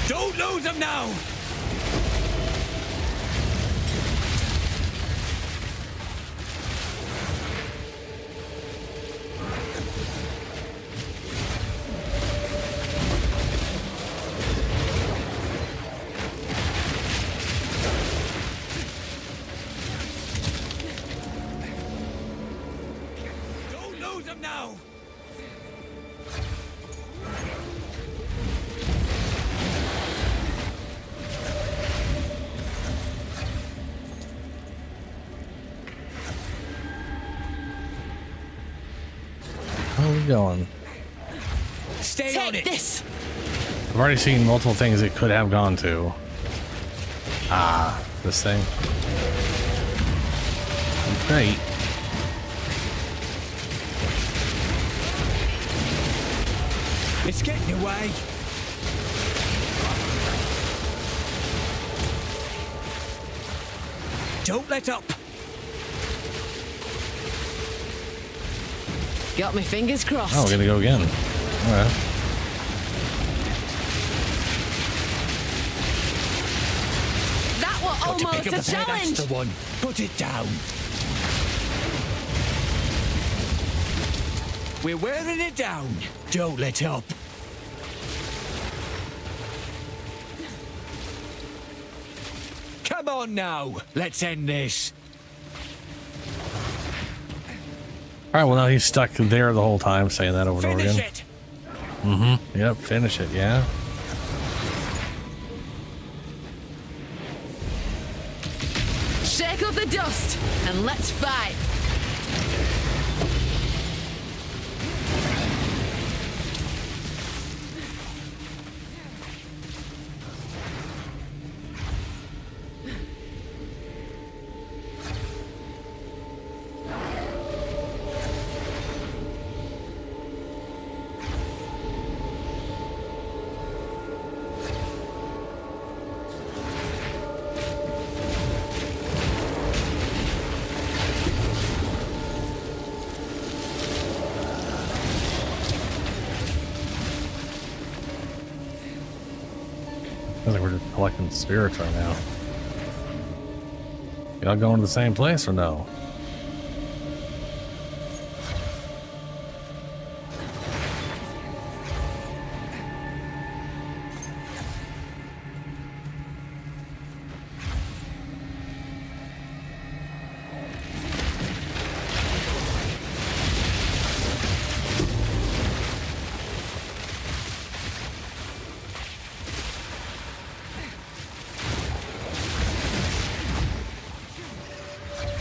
Don't lose them now! Don't lose them now! How are we going? Stay on it. This. I've already seen multiple things it could have gone to. Ah, this thing. Great. It's getting away. Don't let up. Got my fingers crossed. Oh, we're gonna go again. Alright. That was Got to almost pick up a the pair, challenge. That's the one. Put it down. We're wearing it down. Don't let up. Come on now. Let's end this. Alright, well now he's stuck there the whole time saying that over and over Finish again. it. Mm-hmm. Yep, finish it, yeah. Shake off the dust and let's fight. Feels like we're just collecting spirits right now. Y'all going to the same place or no?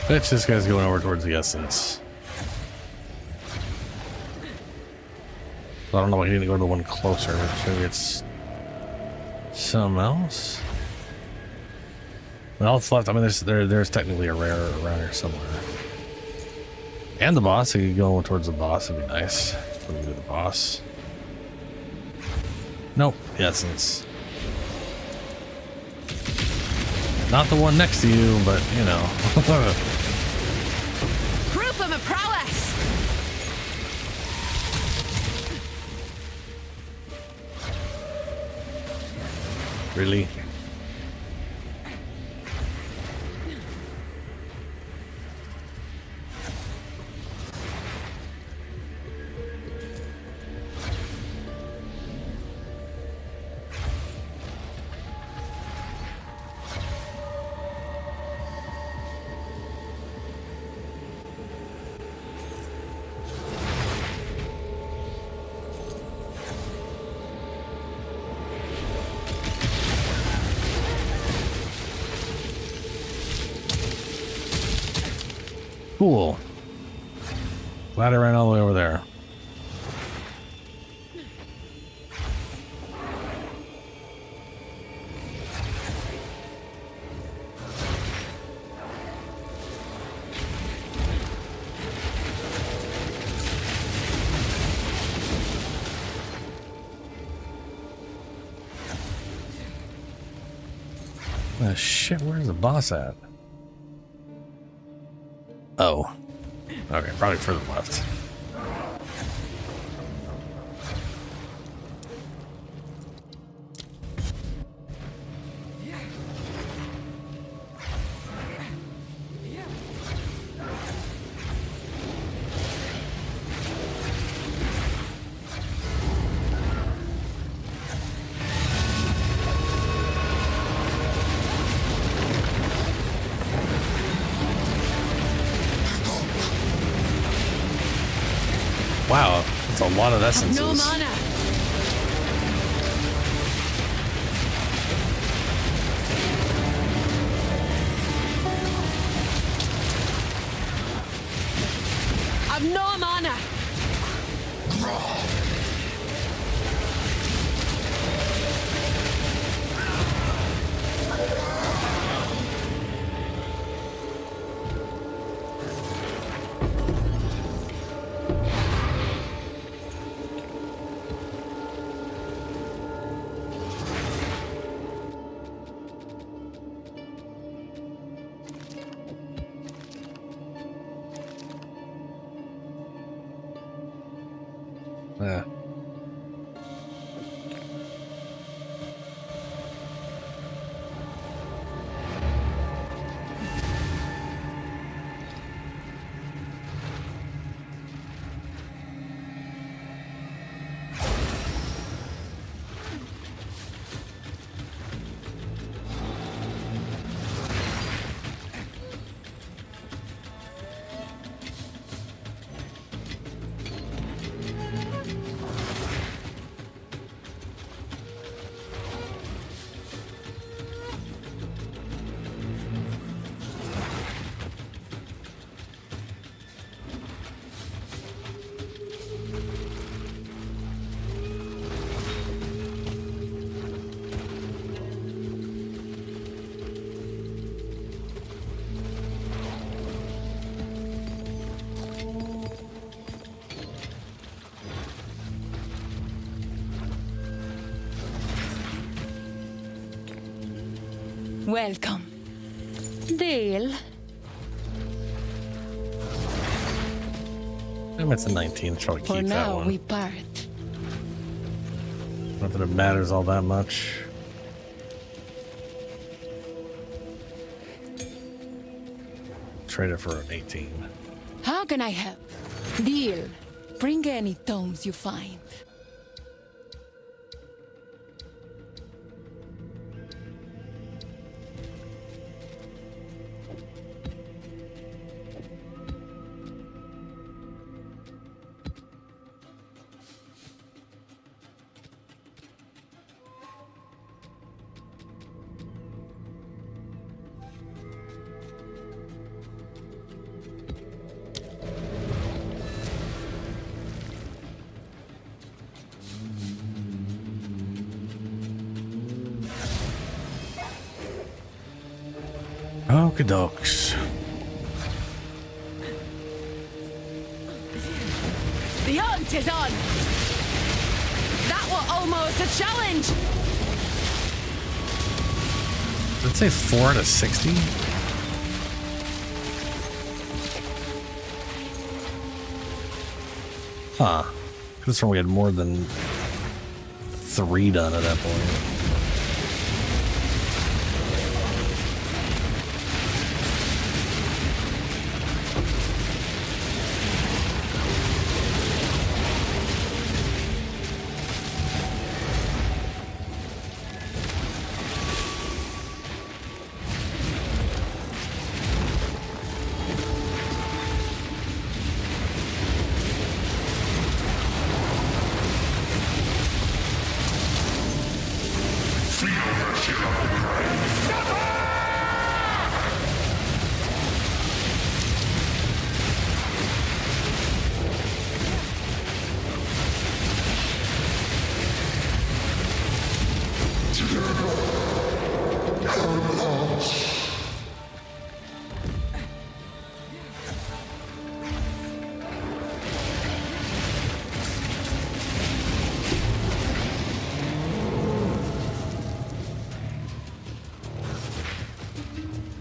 Bitch, this guy's going over towards the essence. I don't know why he didn't go to the one closer. Maybe it's something else. All that's left. I mean, there's technically a rare around here somewhere. And the boss. So you go towards the boss. Would be nice. Let me do the boss. Nope. Yes, it's not the one next to you, but you know. Proof of my prowess. Really? Cool. Glad I ran all the way over there. Oh, shit, where's the boss at? Oh. Okay, probably further left. Wow, that's a lot of essences. No mana. I've no mana. Yeah. Welcome. Deal. I'm at the 19. Probably For keep that now, one. we part. Not that it matters all that much. Trade it for an 18. How can I help? Deal. Bring any tomes you find. Okie dokes. The hunt is on! That was almost a challenge! Did it say 4 out of 60? Huh. Could have sworn we had more than 3 done at that point.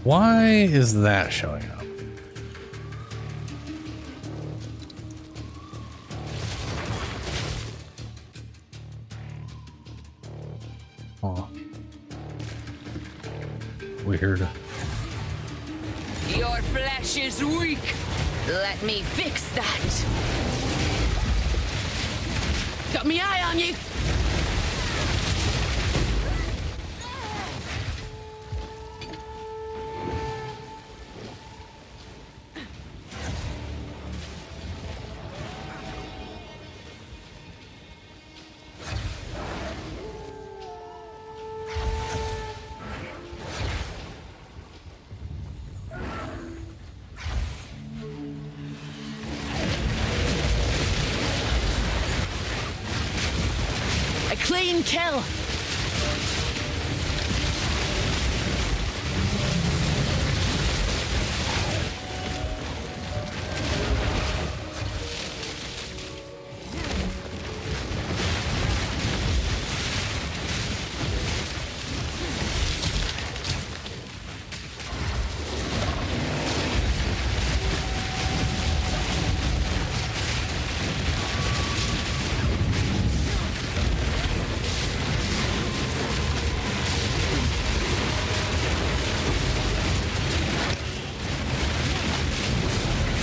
Why is that showing up? Oh. Weird. Your flesh is weak. Let me fix that. Got me eye on you. Clean kill.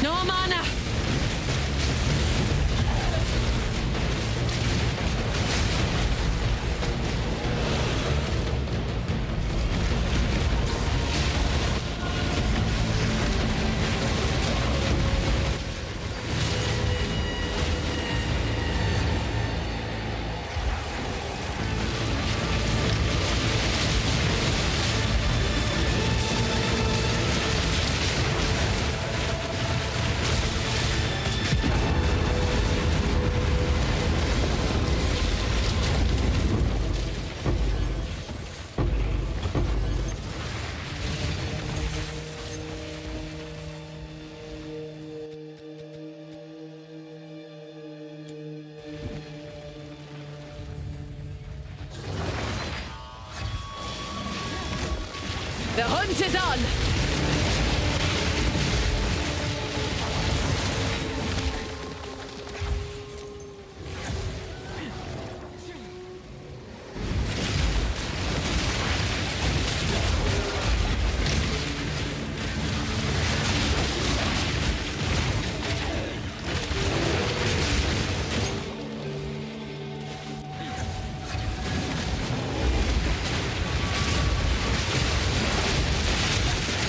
No mana. The hunt is on!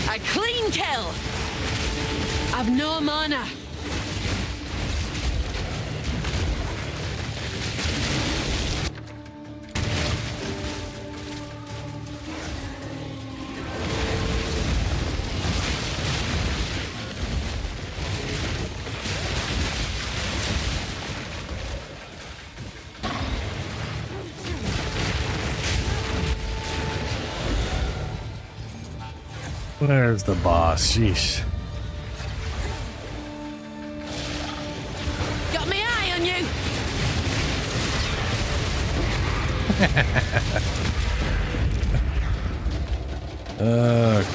A clean kill! I've no mana. Where's the boss? Sheesh. Got my eye on you. Okay.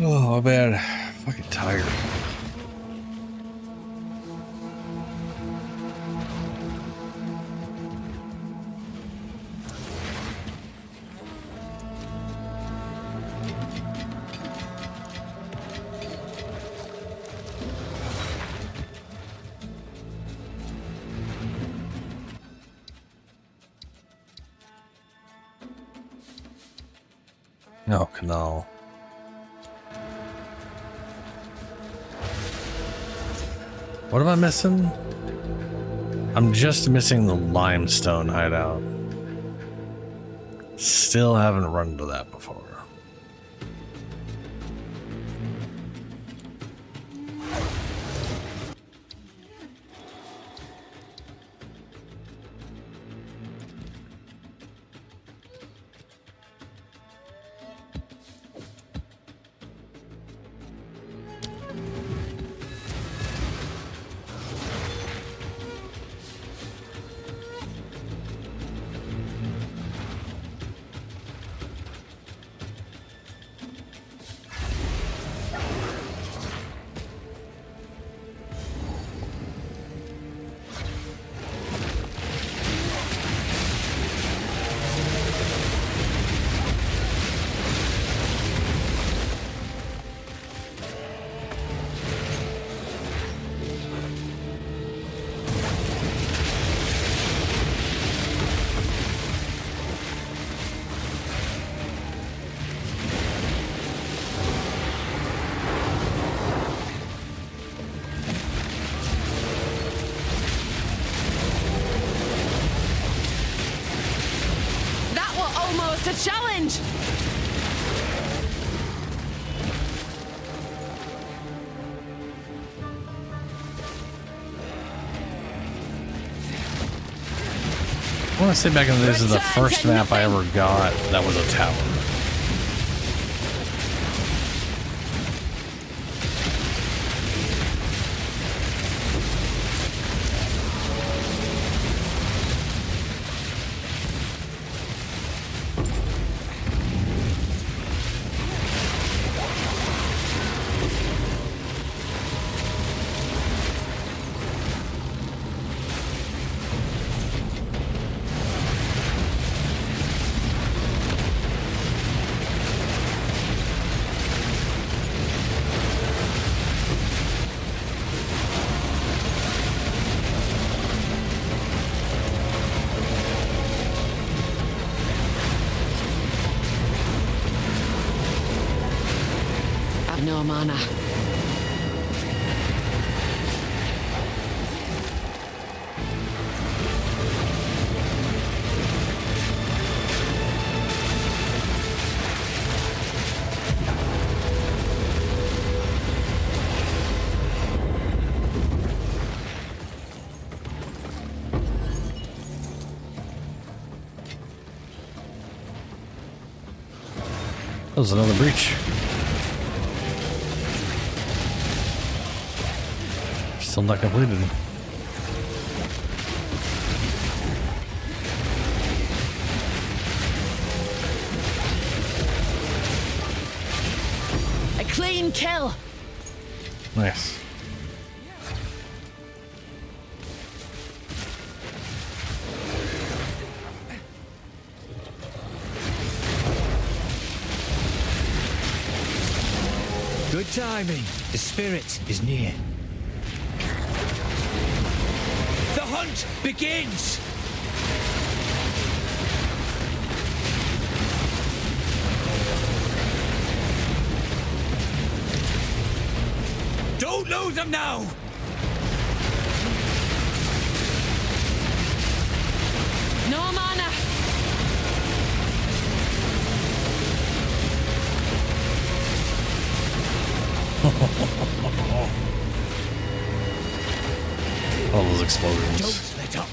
Oh man, fucking tired. Oh, canal. What am I missing? I'm just missing the limestone hideout. Still haven't run into that before. Almost a challenge! I want to say back in the days of the first map I ever got, that was a tower. No mana. That was another breach. Still not completed. A clean kill. Nice. Good timing. The spirit is near. The hunt begins! Don't lose them now! No mana. All those explosions. Don't let up.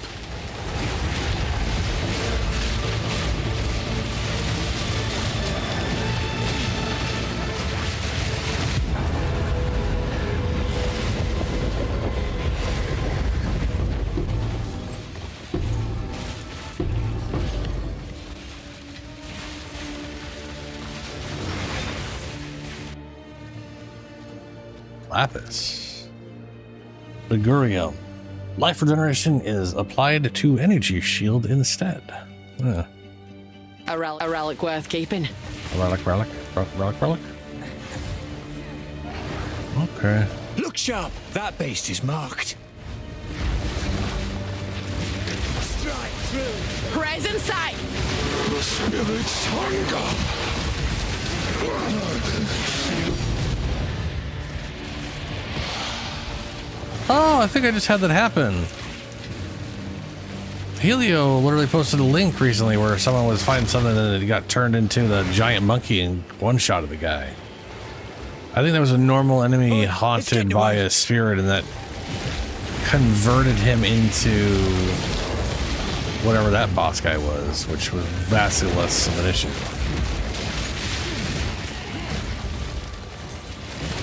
Lapis. Ligurium. Life regeneration is applied to energy shield instead. Yeah. A relic worth keeping. A relic. Okay. Look sharp. That beast is marked. Strike through. Present sight. The spirit's hunger. Oh, I think I just had that happen. Helio literally posted a link recently where someone was fighting something and it got turned into the giant monkey and one-shotted the guy. I think there was a normal enemy haunted by a spirit and that converted him into whatever that boss guy was, which was vastly less of an issue.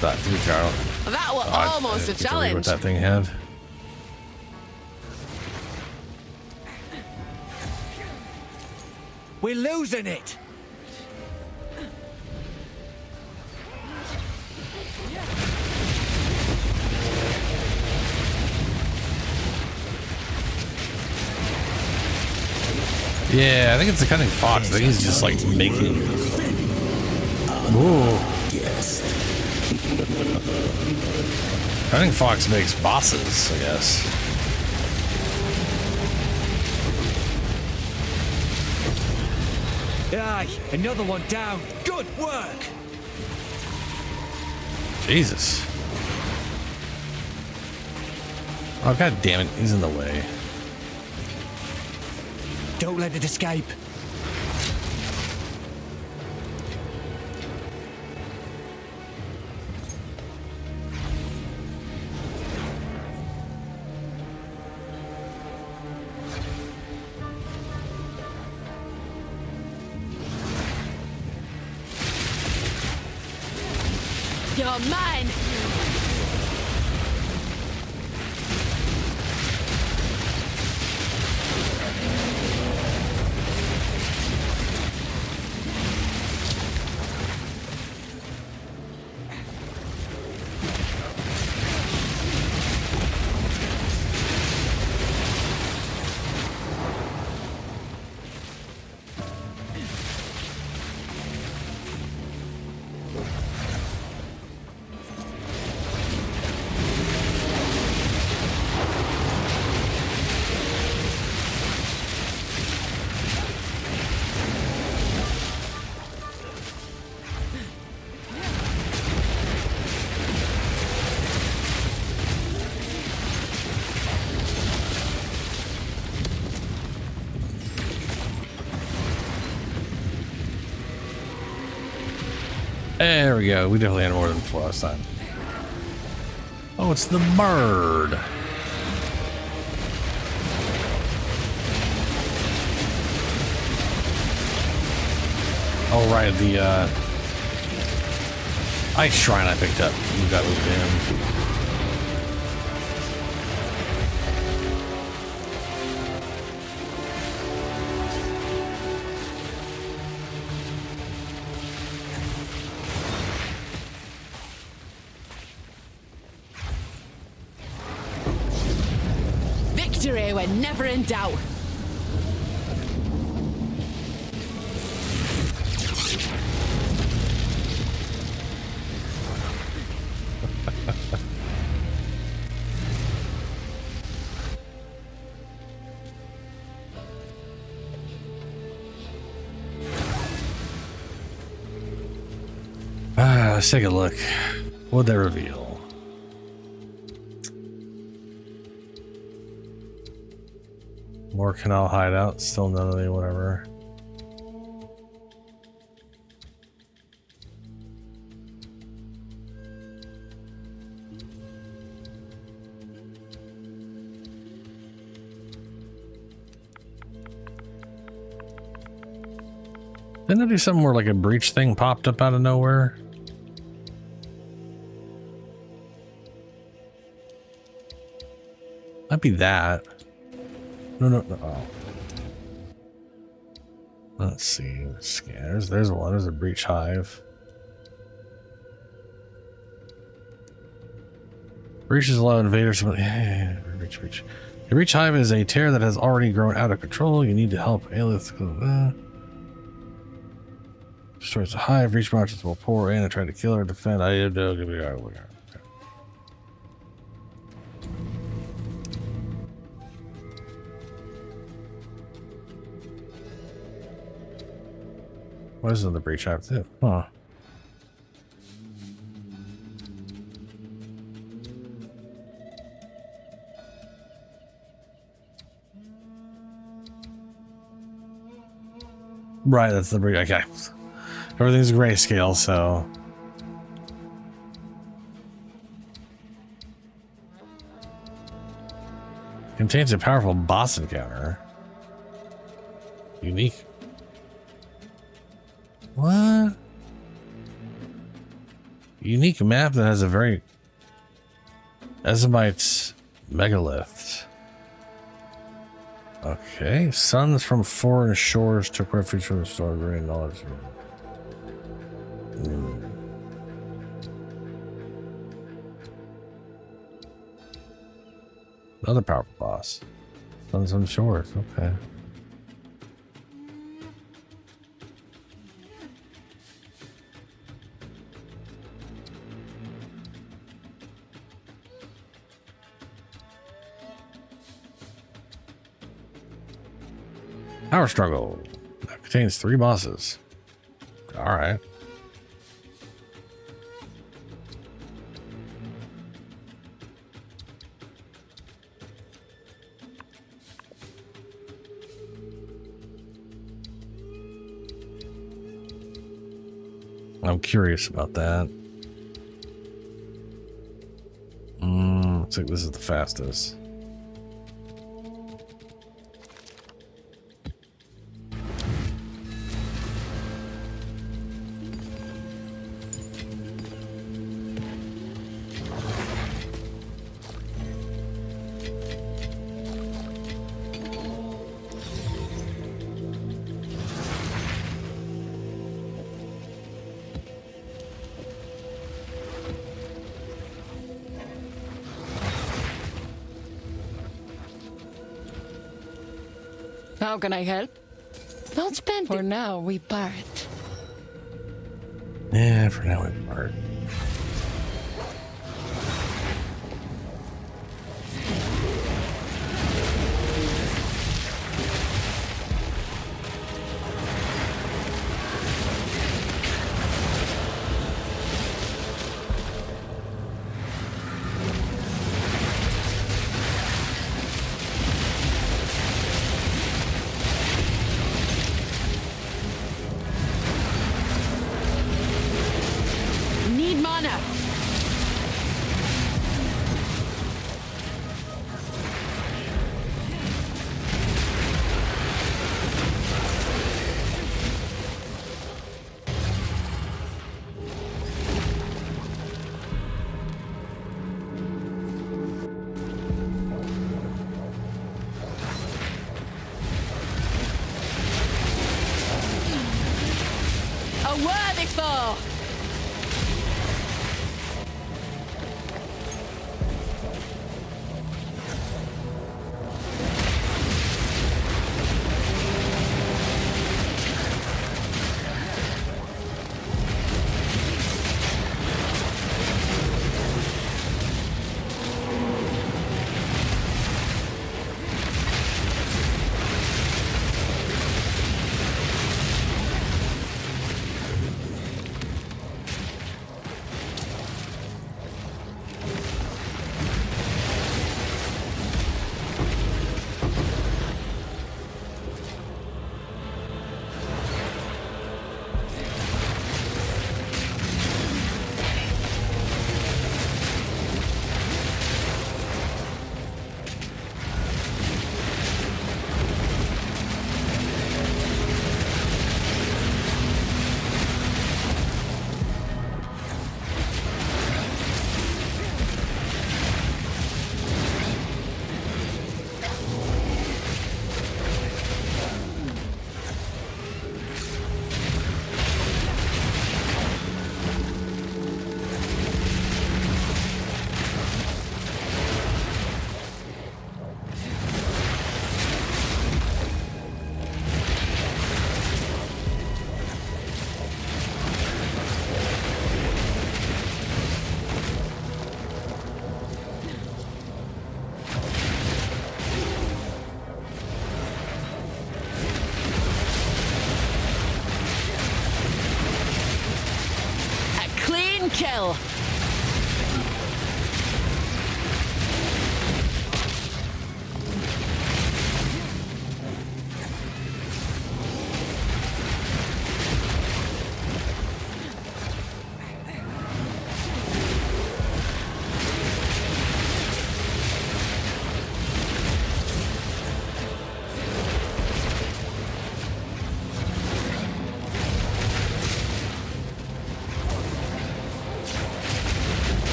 But to be fair, That was almost a challenge. What that thing had. We're losing it. Yeah, I think it's the cunning fox. I think he's just like making. Ooh. Cunning fox makes bosses, I guess. Aye, another one down. Good work. Jesus. Oh, god damn it. He's in the way. Don't let it escape. You're mine. There we go. We definitely had more than 4 last time. Oh, it's the bird. Oh, right. The ice shrine I picked up. You got moved in. Victory when never in doubt. Let's take a look. What'd they reveal? More canal hideout, still none of the whatever. Didn't there be something where like a breach thing popped up out of nowhere? Might be that. No. Oh. Let's see. Scanners. There's one. There's a breach hive. Breaches allow invaders. Breach. The breach hive is a tear that has already grown out of control. You need to help Aelith. Destroys the hive. Breach monsters will pour in and try to kill or defend. What is in the breach hive too? Huh. Right, that's the breach. Okay. Everything's grayscale, so. Contains a powerful boss encounter. Unique. What? Unique map that has a very Ezomite megalith. Okay. Sons from foreign shores took refuge from the storm drain knowledge. Another powerful boss. Sons on shores. Okay. Power struggle. That contains 3 bosses. Alright. I'm curious about that. Looks like this is the fastest. How can I help? Don't spend For now, we part. Yeah, for now we part.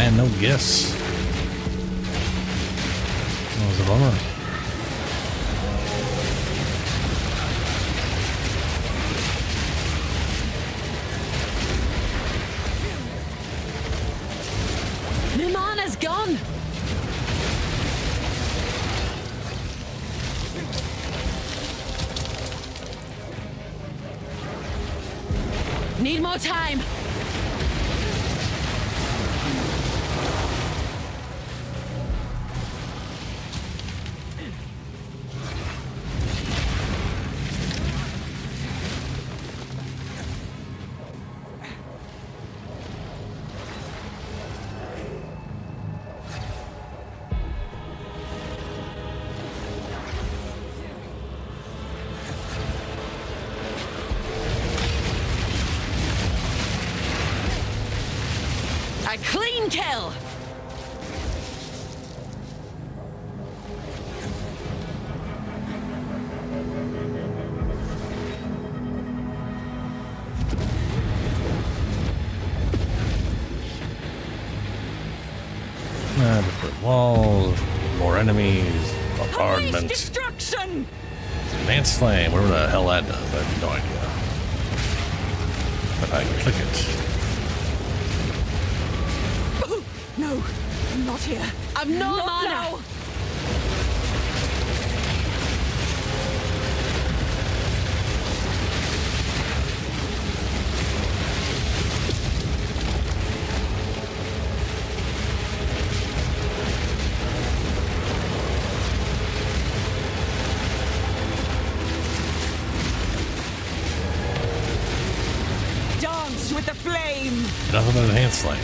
man, no gifts. That was a bummer. My mana's gone. Need more time. A clean kill! Different walls, more enemies, bombardment. Destruction! Advanced flame, whatever the hell that does, I have no idea. But I can click it. No, not here. I've no mana. Now. Dance with the flame. Nothing but enhanced flame.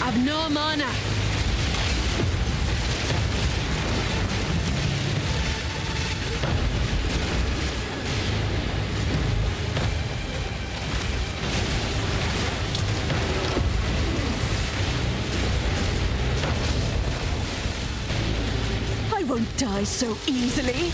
I've no mana. I won't die so easily.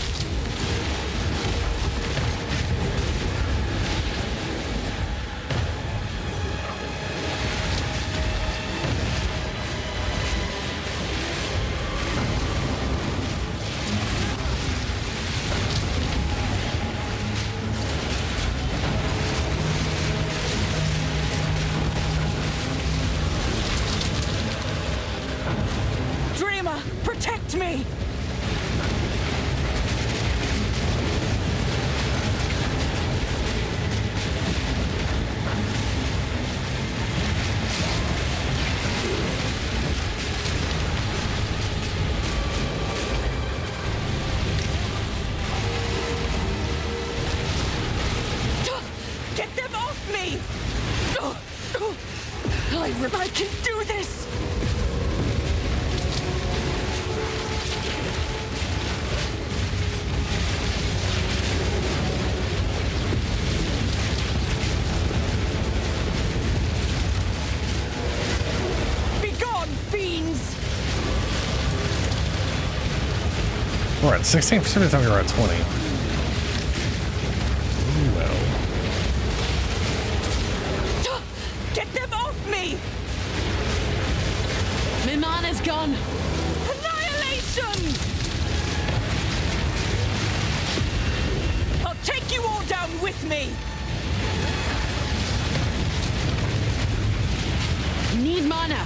Protect me! Get them off me! I can do this! We're at 16%, of the time we're at 20. Ooh, well. Get them off me! My mana's gone. Annihilation! I'll take you all down with me! Need mana.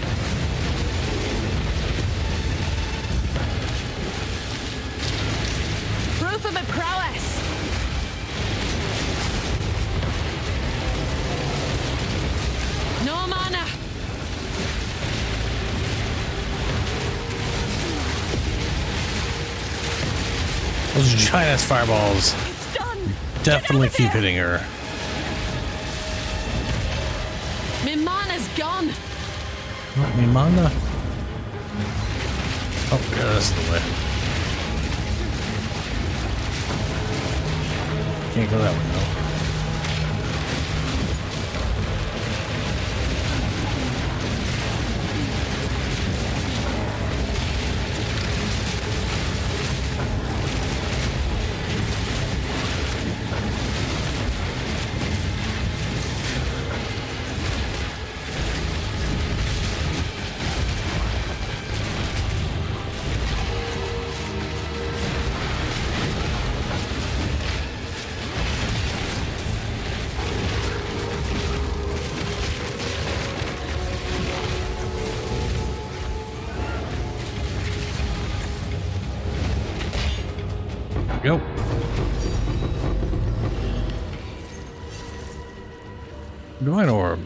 Proof of my prowess! No mana! Those giant ass fireballs definitely keep hitting her. My mana's gone! Oh, my mana? Oh, yeah, that's the way. Can't go that way, though. Go. Divine orb.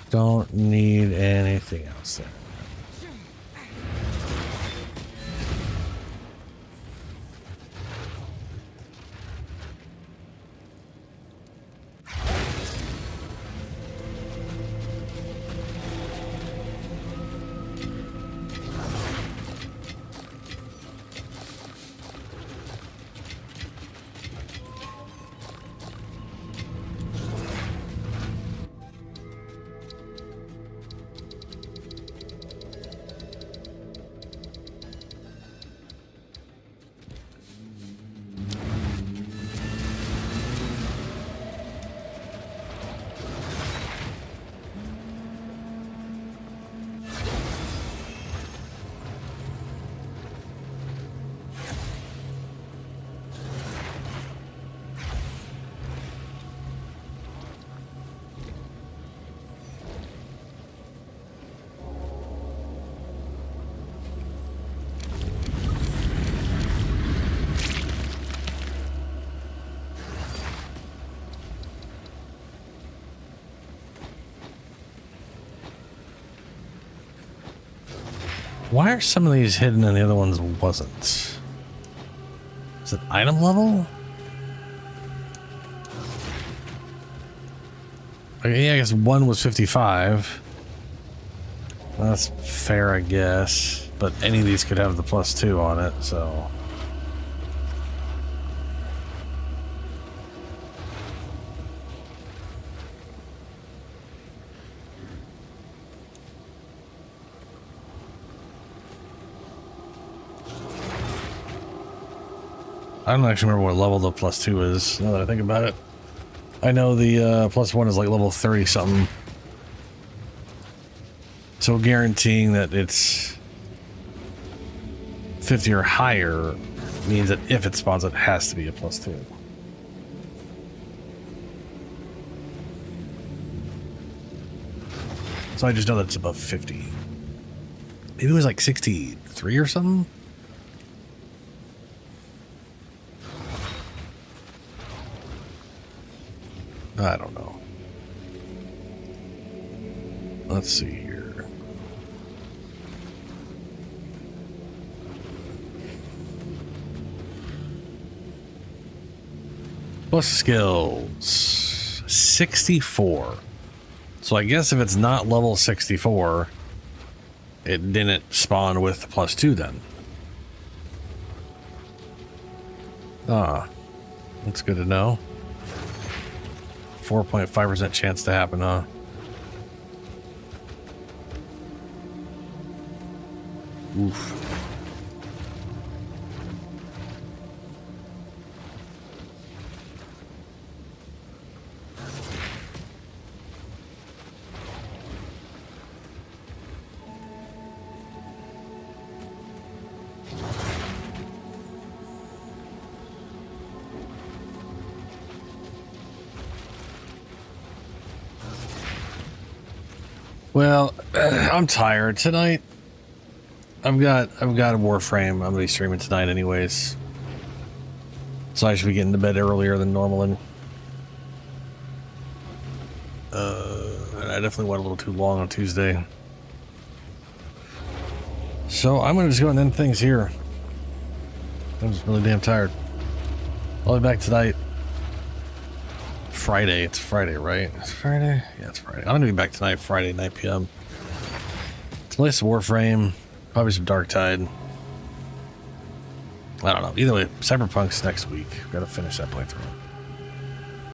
Don't need anything else there. Why are some of these hidden and the other ones wasn't? Is it item level? Okay, yeah, I guess one was 55. That's fair, I guess. But any of these could have the +2 on it, so... I don't actually remember what level the +2 is, now that I think about it. I know the +1 is like level 30 something. So guaranteeing that it's 50 or higher means that if it spawns, it has to be a +2. So I just know that it's above 50. Maybe it was like 63 or something? I don't know. Let's see here. Plus skills. 64. So I guess if it's not level 64, it didn't spawn with the +2 then. Ah, that's good to know. 4.5% chance to happen, huh? Oof. Well, I'm tired tonight. I've got a Warframe. I'm gonna be streaming tonight anyways, so I should be getting to bed earlier than normal. And I definitely went a little too long on Tuesday, so I'm gonna just go and end things here. I'm just really damn tired. I'll be back tonight. Friday. It's Friday, right? It's Friday? Yeah, it's Friday. I'm gonna be back tonight, Friday, 9 p.m. to play some Warframe, probably some Darktide. I don't know. Either way, Cyberpunk's next week. Gotta finish that playthrough.